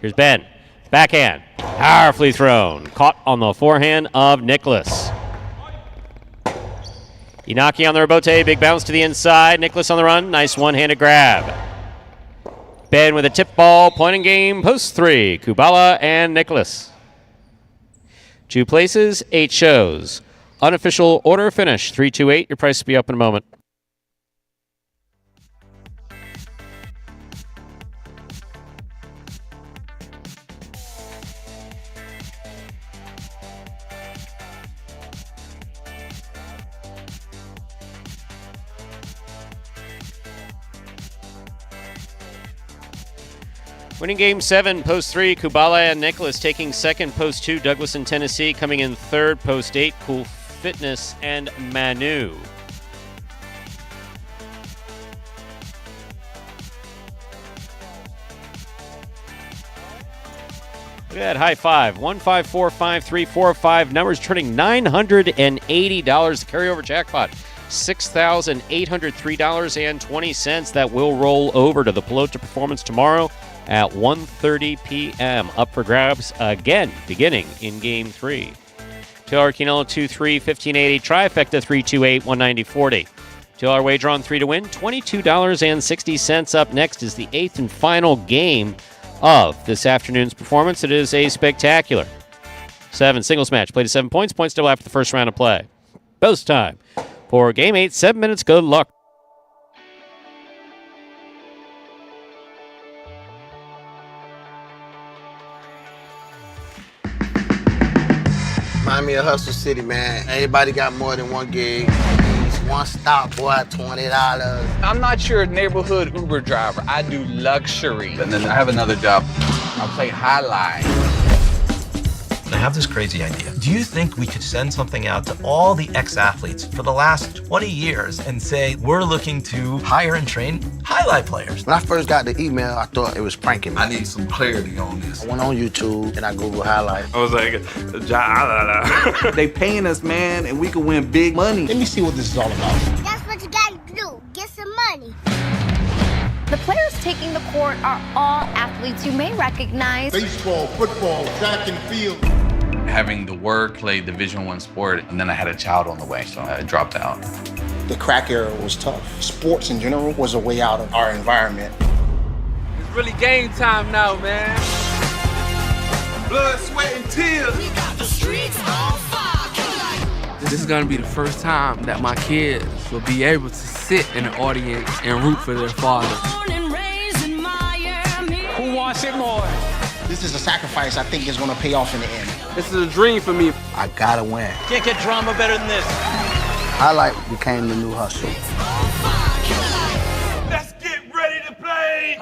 Here's Ben. Backhand. Powerfully thrown. Caught on the forehand of Nicholas. Iñaki on the rebote. Big bounce to the inside. Nicholas on the run. Nice one-handed grab. Ben with a tip ball. Point in game. Post 3. Kubala and Nicholas. 2 places, 8 shows. Unofficial order finish. 3-2-8. Your price will be up in a moment. Winning game 7, post 3, Kubala and Nicholas taking second, post 2, Douglas and Tennessee coming in third, post 8, Cool Fitness and Manu. Look at that high five. 1545345. Numbers turning $980. The carryover jackpot. $6,803.20. That will roll over to the Pelota Performance tomorrow at 1:30 p.m. Up for grabs again, beginning in Game 3. $2 Quinella 2-3, 1580. Trifecta 328, 190.40. $2 wager on 3 to win, $22.60. Up next is the 8th and final game of this afternoon's performance. It is a spectacular 7 singles match. Played to 7 points. Points double after the first round of play. Both time for Game 8. 7 minutes. Good luck. Remind me of Hustle City, man. Everybody got more than one gig. One stop, boy, $20. I'm not your neighborhood Uber driver. I do luxury. And then I have another job. I play Jai-Alai. I have this crazy idea. Do you think we could send something out to all the ex-athletes for the last 20 years and say, we're looking to hire and train Jai-Alai players? When I first got the email, I thought it was pranking me. I need some clarity on this. I went on YouTube and I Googled Jai-Alai. I was like, Jai-Alai. They paying us, man, and we can win big money. Let me see what this is all about. That's what you gotta do. Get some money. The players taking the court are all athletes you may recognize. Baseball, football, track and field. Having the work, play Division I sport, and then I had a child on the way, so I dropped out. The crack era was tough. Sports in general was a way out of our environment. It's really game time now, man. Blood, sweat, and tears. We got the streets on fire. This is gonna be the first time that my kids will be able to sit in the audience and root for their father. Who wants it more? This is a sacrifice I think is going to pay off in the end. This is a dream for me. I gotta win. Can't get drama better than this. Jai-Alai became the new hustle. Let's get ready to play.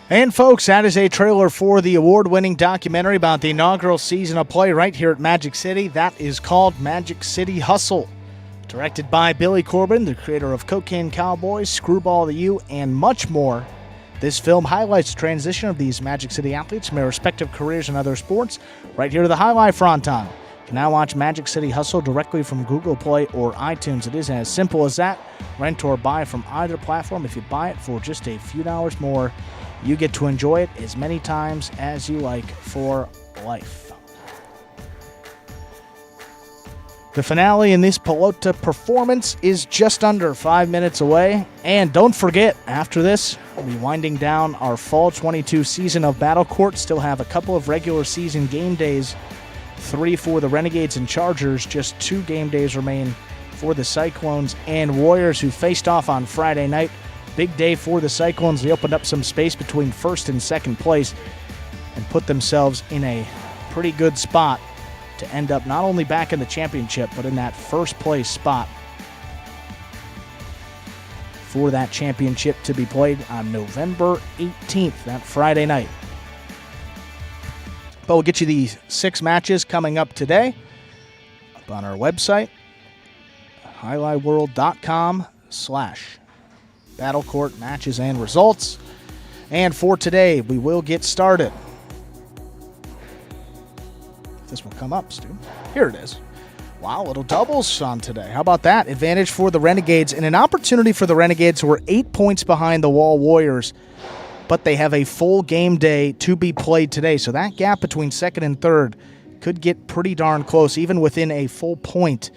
And folks, that is a trailer for the award-winning documentary about the inaugural season of play right here at Magic City. That is called Magic City Hustle. Directed by Billy Corbin, the creator of Cocaine Cowboys, Screwball the U, and much more. This film highlights the transition of these Magic City athletes from their respective careers in other sports right here to the Jai-Alai Fronton. You can now watch Magic City Hustle directly from Google Play or iTunes. It is as simple as that. Rent or buy from either platform. If you buy it for just a few dollars more, you get to enjoy it as many times as you like for life. The finale in this Pelota Performance is just under 5 minutes away. And don't forget, after this, we'll be winding down our Fall 22 season of Battle Court. Still have a couple of regular season game days. 3 for the Renegades and Chargers. Just 2 game days remain for the Cyclones and Warriors, who faced off on Friday night. Big day for the Cyclones. They opened up some space between first and second place and put themselves in a pretty good spot to end up not only back in the championship, but in that first place spot. for that championship to be played on November 18th, that Friday night. But we'll get you the 6 matches coming up today up on our website, highlightworld.com/battlecourt matches and results. And for today, we will get started. This will come up, Stu. Here it is. Wow, little doubles on today. How about that? Advantage for the Renegades and an opportunity for the Renegades, who are 8 points behind the Wall Warriors, but they have a full game day to be played today. So that gap between second and third could get pretty darn close, even within a full point,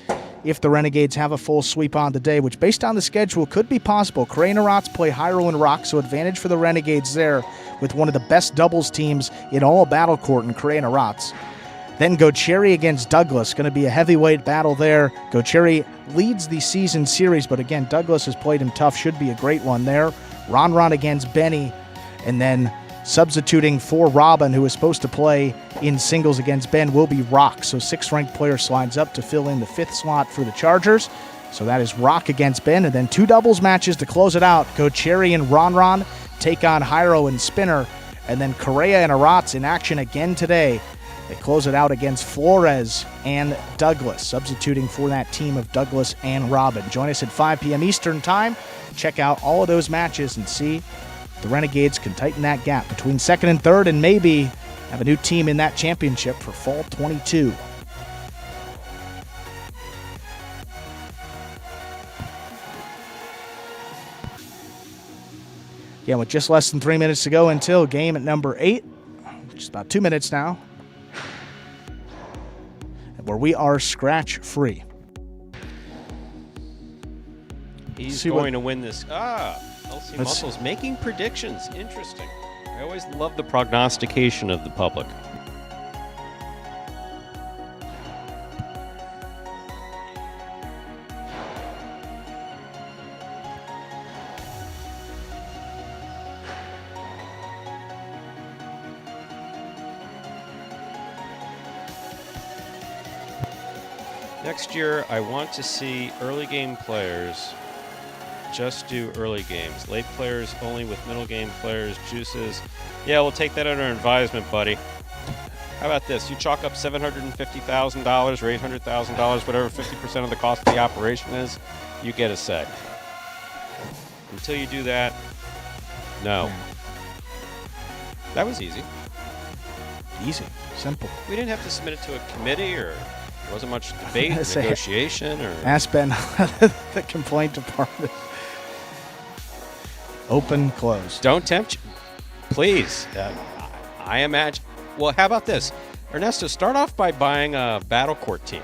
if the Renegades have a full sweep on the day, which based on the schedule could be possible. Cray-Narats play Hyro and Rock, so advantage for the Renegades there with one of the best doubles teams in all Battle Court in Cray-Narats. Then Go-Cherry against Douglas. Going to be a heavyweight battle there. Go-Cherry leads the season series, but again, Douglas has played him tough. Should be a great one there. Ron against Benny. And then substituting for Robin, who is supposed to play in singles against Ben, will be Rock. So 6th-ranked player slides up to fill in the 5th slot for the Chargers. So that is Rock against Ben. And then 2 doubles matches to close it out. Go-Cherry and Ron take on Hyro and Spinner. And then Correa and Arats in action again today. They close it out against Flores and Douglas, substituting for that team of Douglas and Robin. Join us at 5 p.m. Eastern Time. Check out all of those matches and see if the Renegades can tighten that gap between second and third and maybe have a new team in that championship for Fall 22. Again, with just less than 3 minutes to go until game at number 8, just about 2 minutes now, where we are scratch-free. He's going to win this. LC Muscles making predictions. Interesting. I always love the prognostication of the public. Next year, I want to see early game players just do early games. Late players only with middle game players, juices. Yeah, we'll take that under advisement, buddy. How about this? You chalk up $750,000 or $800,000, whatever 50% of the cost of the operation is, you get a say. Until you do that, no. That was easy. Easy. Simple. We didn't have to submit it to a committee, or there wasn't much debate, negotiation, or... Ask Ben, the complaint department. Open, close. Don't tempt you. Please. I imagine... Well, how about this? Ernesto, start off by buying a Battle Court team.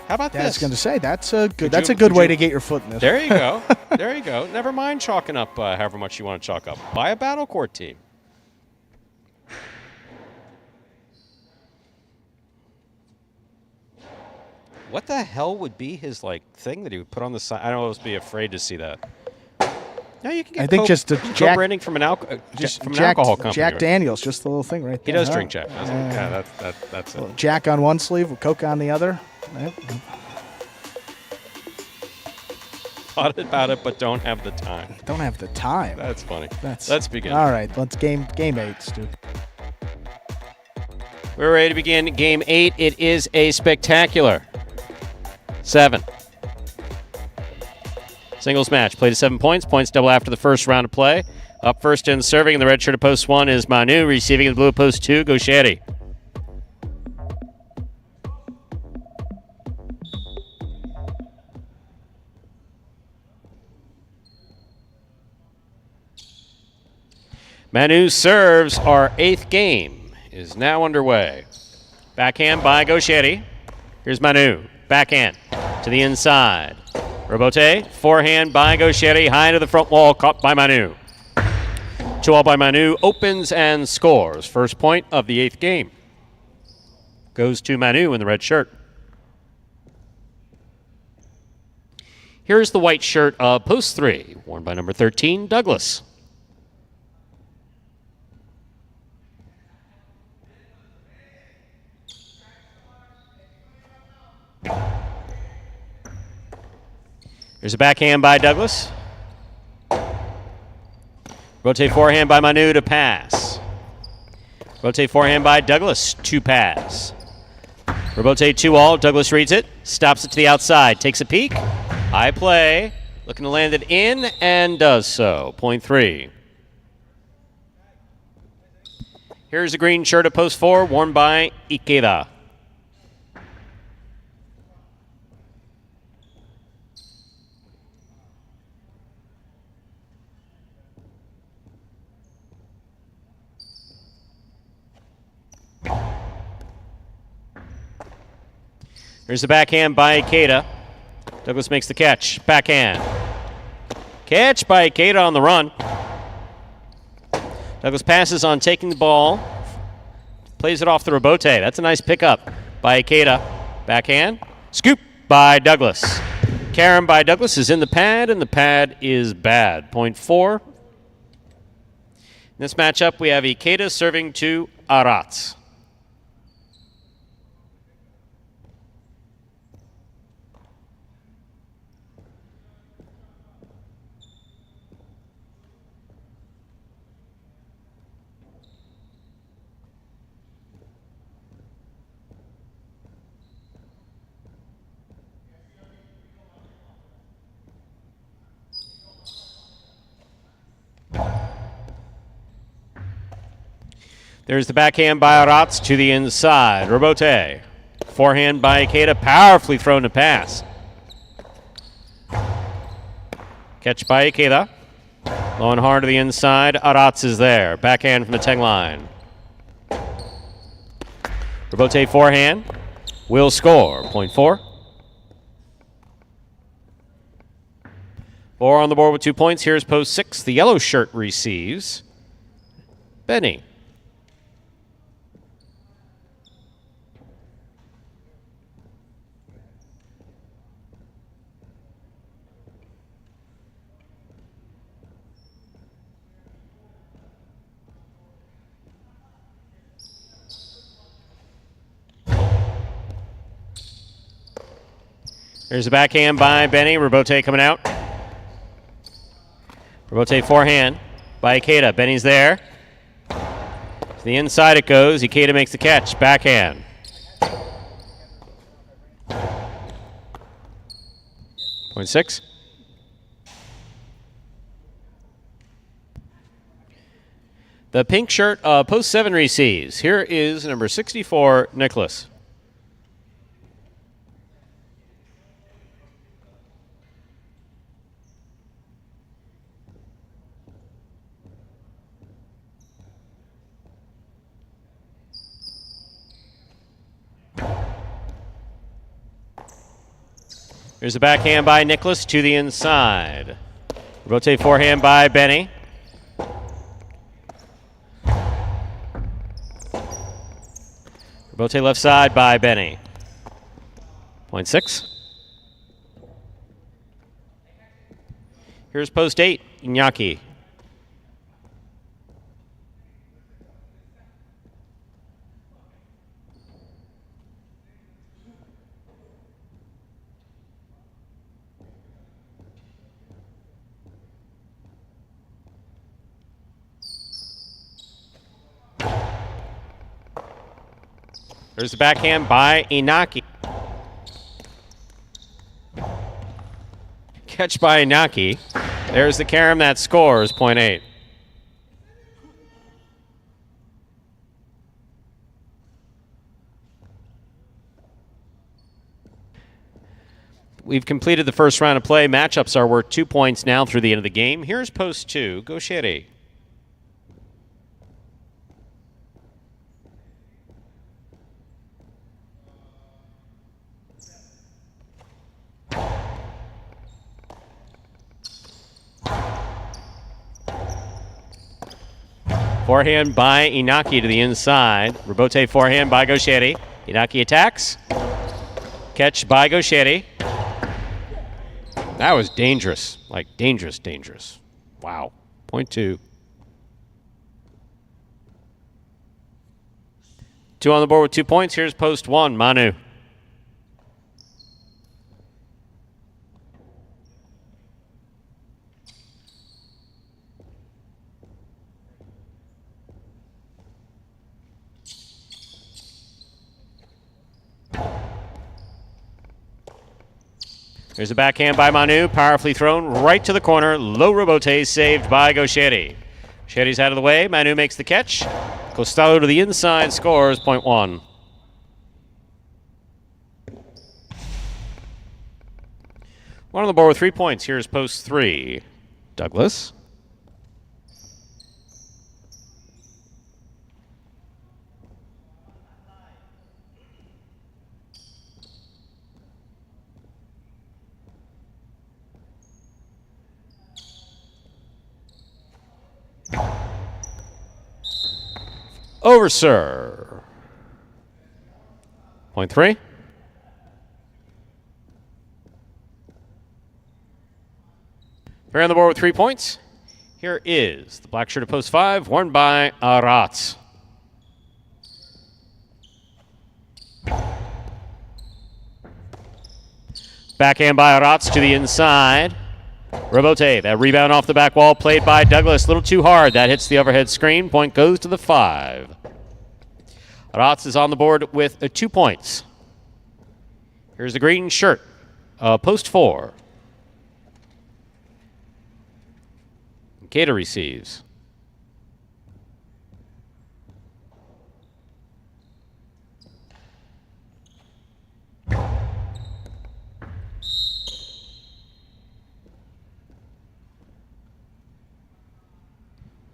How about this? I was going to say, that's a good way to get your foot in this. There you go. There you go. Never mind chalking up however much you want to chalk up. Buy a Battle Court team. What the hell would be his thing that he would put on the side? I don't always be afraid to see that. No, you can get co-branding from an alcohol company. Jack Daniels, just the little thing right there. He does drink Jack. That's it. Jack on one sleeve with Coke on the other. Right. Thought about it, but don't have the time. Don't have the time. That's funny. Let's begin. All right, let's game 8, Stu. We're ready to begin game 8. It is a spectacular 7. Singles match. Played to 7 points. Points double after the first round of play. Up first and serving in the red shirt at post 1 is Manu. Receiving in the blue at post 2, Go-Cherry. Manu serves. Our 8th game is now underway. Backhand by Go-Cherry. Here's Manu. Backhand to the inside. Robote, forehand by Go-Cherry, high into the front wall, caught by Manu. 2-all by Manu, opens and scores. First point of the 8th game goes to Manu in the red shirt. Here's the white shirt of post 3, worn by number 13, Douglas. There's a backhand by Douglas. Rotate forehand by Manu to pass. Rotate forehand by Douglas to pass. Rotate 2-all. Douglas reads it. Stops it to the outside. Takes a peek. High play. Looking to land it in and does so. Point 3. Here's a green shirt at post 4 worn by Ikeda. Here's the backhand by Ikeda. Douglas makes the catch. Backhand. Catch by Ikeda on the run. Douglas passes on taking the ball. Plays it off the rebote. That's a nice pickup by Ikeda. Backhand. Scoop by Douglas. Carom by Douglas is in the pad, and the pad is bad. Point 4. In this matchup, we have Ikeda serving to Arats. There's the backhand by Arats to the inside. Rebote. Forehand by Ikeda, powerfully thrown to pass. Catch by Ikeda. Low and hard to the inside. Arats is there. Backhand from the 10 line. Rebote forehand. Will score. Point 4. 4 on the board with 2 points. Here's post 6. The yellow shirt receives. Benny. There's a backhand by Benny. Rebote coming out. Rebote forehand by Ikeda. Benny's there. To the inside it goes. Ikeda makes the catch. Backhand. Point 6. The pink shirt, post 7 receives. Here is number 64, Nicholas. Here's a backhand by Nicholas to the inside. Rotate forehand by Benny. Rotate left side by Benny. Point 6. Here's post 8, Iñaki. There's the backhand by Inaki. Catch by Inaki. There's the carom that scores, point 8. We've completed the first round of play. Matchups are worth 2 points now through the end of the game. Here's post 2, Gaucheri. Forehand by Inaki to the inside. Rebote forehand by Gaucheri. Inaki attacks. Catch by Gaucheri. That was dangerous. Like dangerous, dangerous. Wow. Point 2. 2 on the board with 2 points. Here's post 1, Manu. There's a backhand by Manu, powerfully thrown right to the corner. Low rebote saved by Gaucheri. Gaucheri's out of the way. Manu makes the catch. Costello to the inside, scores point one. One on the board with 3 points. Here's post 3. Douglas. Over, sir. Point 3. Fair on the board with 3 points. Here is the black shirt at post 5, worn by Aratz. Backhand by Aratz to the inside. Rebote, that rebound off the back wall, played by Douglas. A little too hard. That hits the overhead screen. Point goes to the 5. Aratz is on the board with 2 points. Here's the green shirt. Post 4. Cater receives.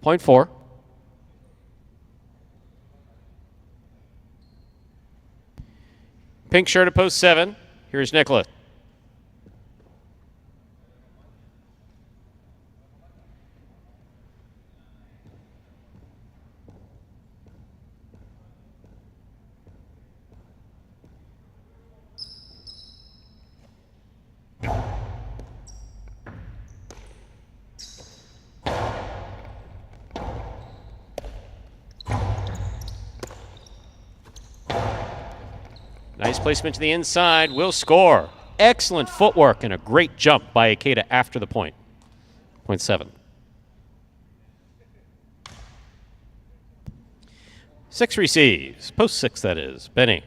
Point 4. Pink shirt at post 7. Here's Nicholas. Nice placement to the inside. Will score. Excellent footwork and a great jump by Ikeda after the point. Point 7. 6 receives. Post 6, that is. Benny.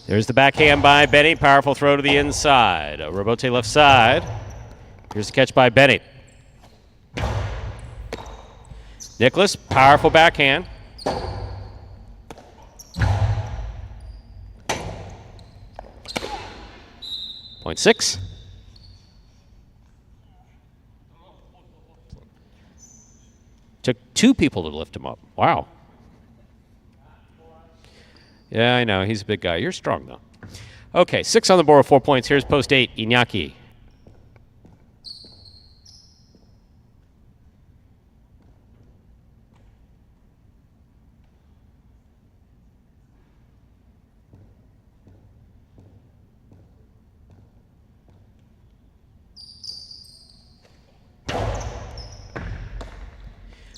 There's the backhand by Benny. Powerful throw to the inside. Robote left side. Here's the catch by Benny. Nicholas, powerful backhand. Point 6. Took 2 people to lift him up. Wow. Yeah, I know. He's a big guy. You're strong, though. Okay, 6 on the board, 4 points. Here's post 8, Iñaki.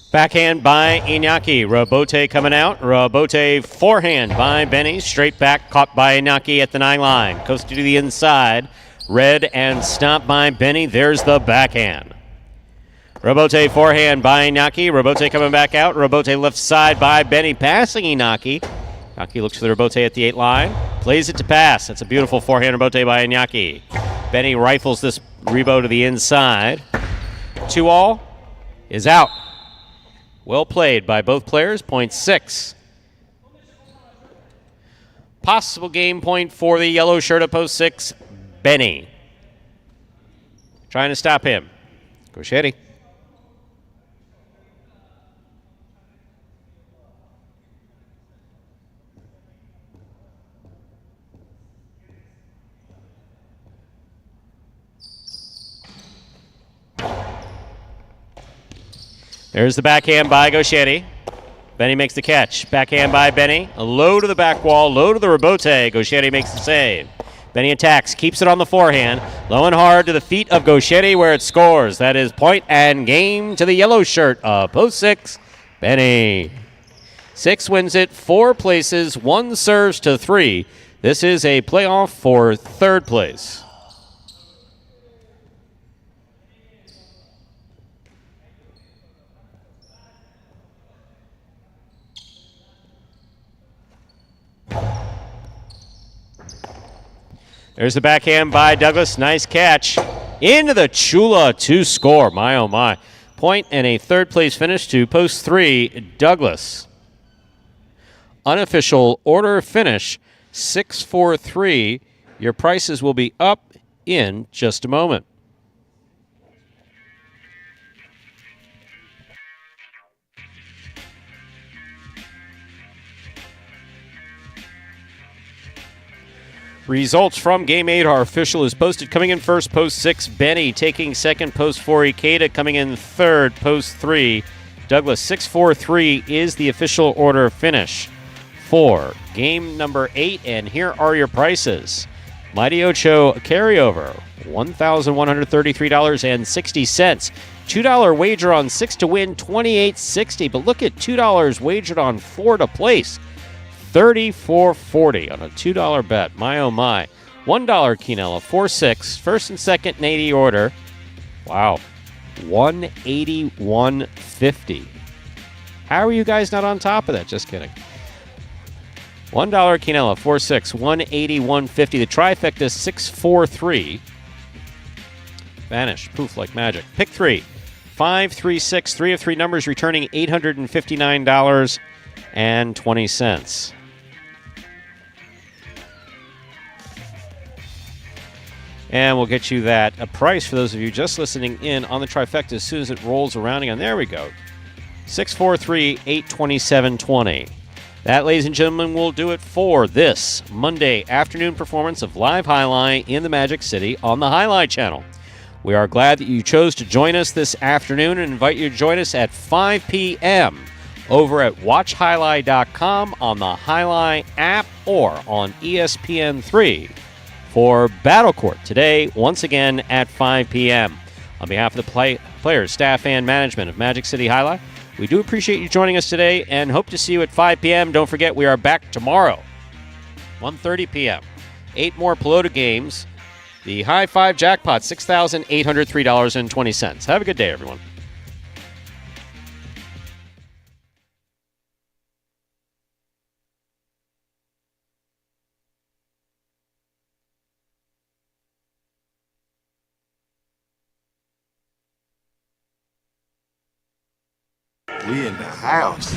Backhand by Iñaki. Robote coming out. Robote forehand by Benny. Straight back, caught by Iñaki at the 9 line. Coast to the inside. Read and stopped by Benny. There's the backhand. Robote forehand by Iñaki. Robote coming back out. Robote left side by Benny. Passing Iñaki. Iñaki looks for the Robote at the 8 line. Plays it to pass. That's a beautiful forehand Robote by Iñaki. Benny rifles this rebo to the inside. 2-all is out. Well played by both players. Point 6. Possible game point for the yellow shirt at post 6, Benny. Trying to stop him. Gaucheri. There's the backhand by Gaucheri. Benny makes the catch. Backhand by Benny. A low to the back wall, low to the Robote. Gaucheri makes the save. Benny attacks, keeps it on the forehand. Low and hard to the feet of Gauchetti where it scores. That is point and game to the yellow shirt of post 6, Benny. 6 wins it, 4 places, 1 serves to 3. This is a playoff for 3rd place. There's the backhand by Douglas. Nice catch. Into the Chula to score. My, oh, my. Point and a 3rd place finish to post 3, Douglas. Unofficial order finish, 6-4-3. Your prices will be up in just a moment. Results from Game 8 are official as posted. Coming in first, post 6, Benny. Taking second, post 4, Ikeda. Coming in third, post 3, Douglas. 6-4-3 is the official order finish for game number 8. And here are your prices. Mighty Ocho carryover, $1,133.60. $2 wager on 6 to win, $28.60. But look at $2 wagered on 4 to place. $34.40 on a $2 bet. My, oh, my. $1 Quinella, 4-6. First and second in 80 order. Wow. $181.50. How are you guys not on top of that? Just kidding. $1 Quinella, 4-6. $181.50. The trifecta, 6-4-3. Vanish. Poof like magic. Pick 3. 5, 3, 6. 3 of 3 numbers returning $859.20. And we'll get you a price for those of you just listening in on the trifecta as soon as it rolls around again. There we go. 643 827.20. That, ladies and gentlemen, will do it for this Monday afternoon performance of Live Jai-Alai in the Magic City on the Jai-Alai channel. We are glad that you chose to join us this afternoon and invite you to join us at 5 p.m. over at watchhighlight.com on the Jai-Alai app or on ESPN3 for Battle Court today, once again at 5 p.m. On behalf of the players, staff, and management of Magic City Jai-Alai, we do appreciate you joining us today and hope to see you at 5 p.m. Don't forget, we are back tomorrow, 1:30 p.m. 8 more Pelota games. The High Five Jackpot, $6,803.20. Have a good day, everyone. We in the house.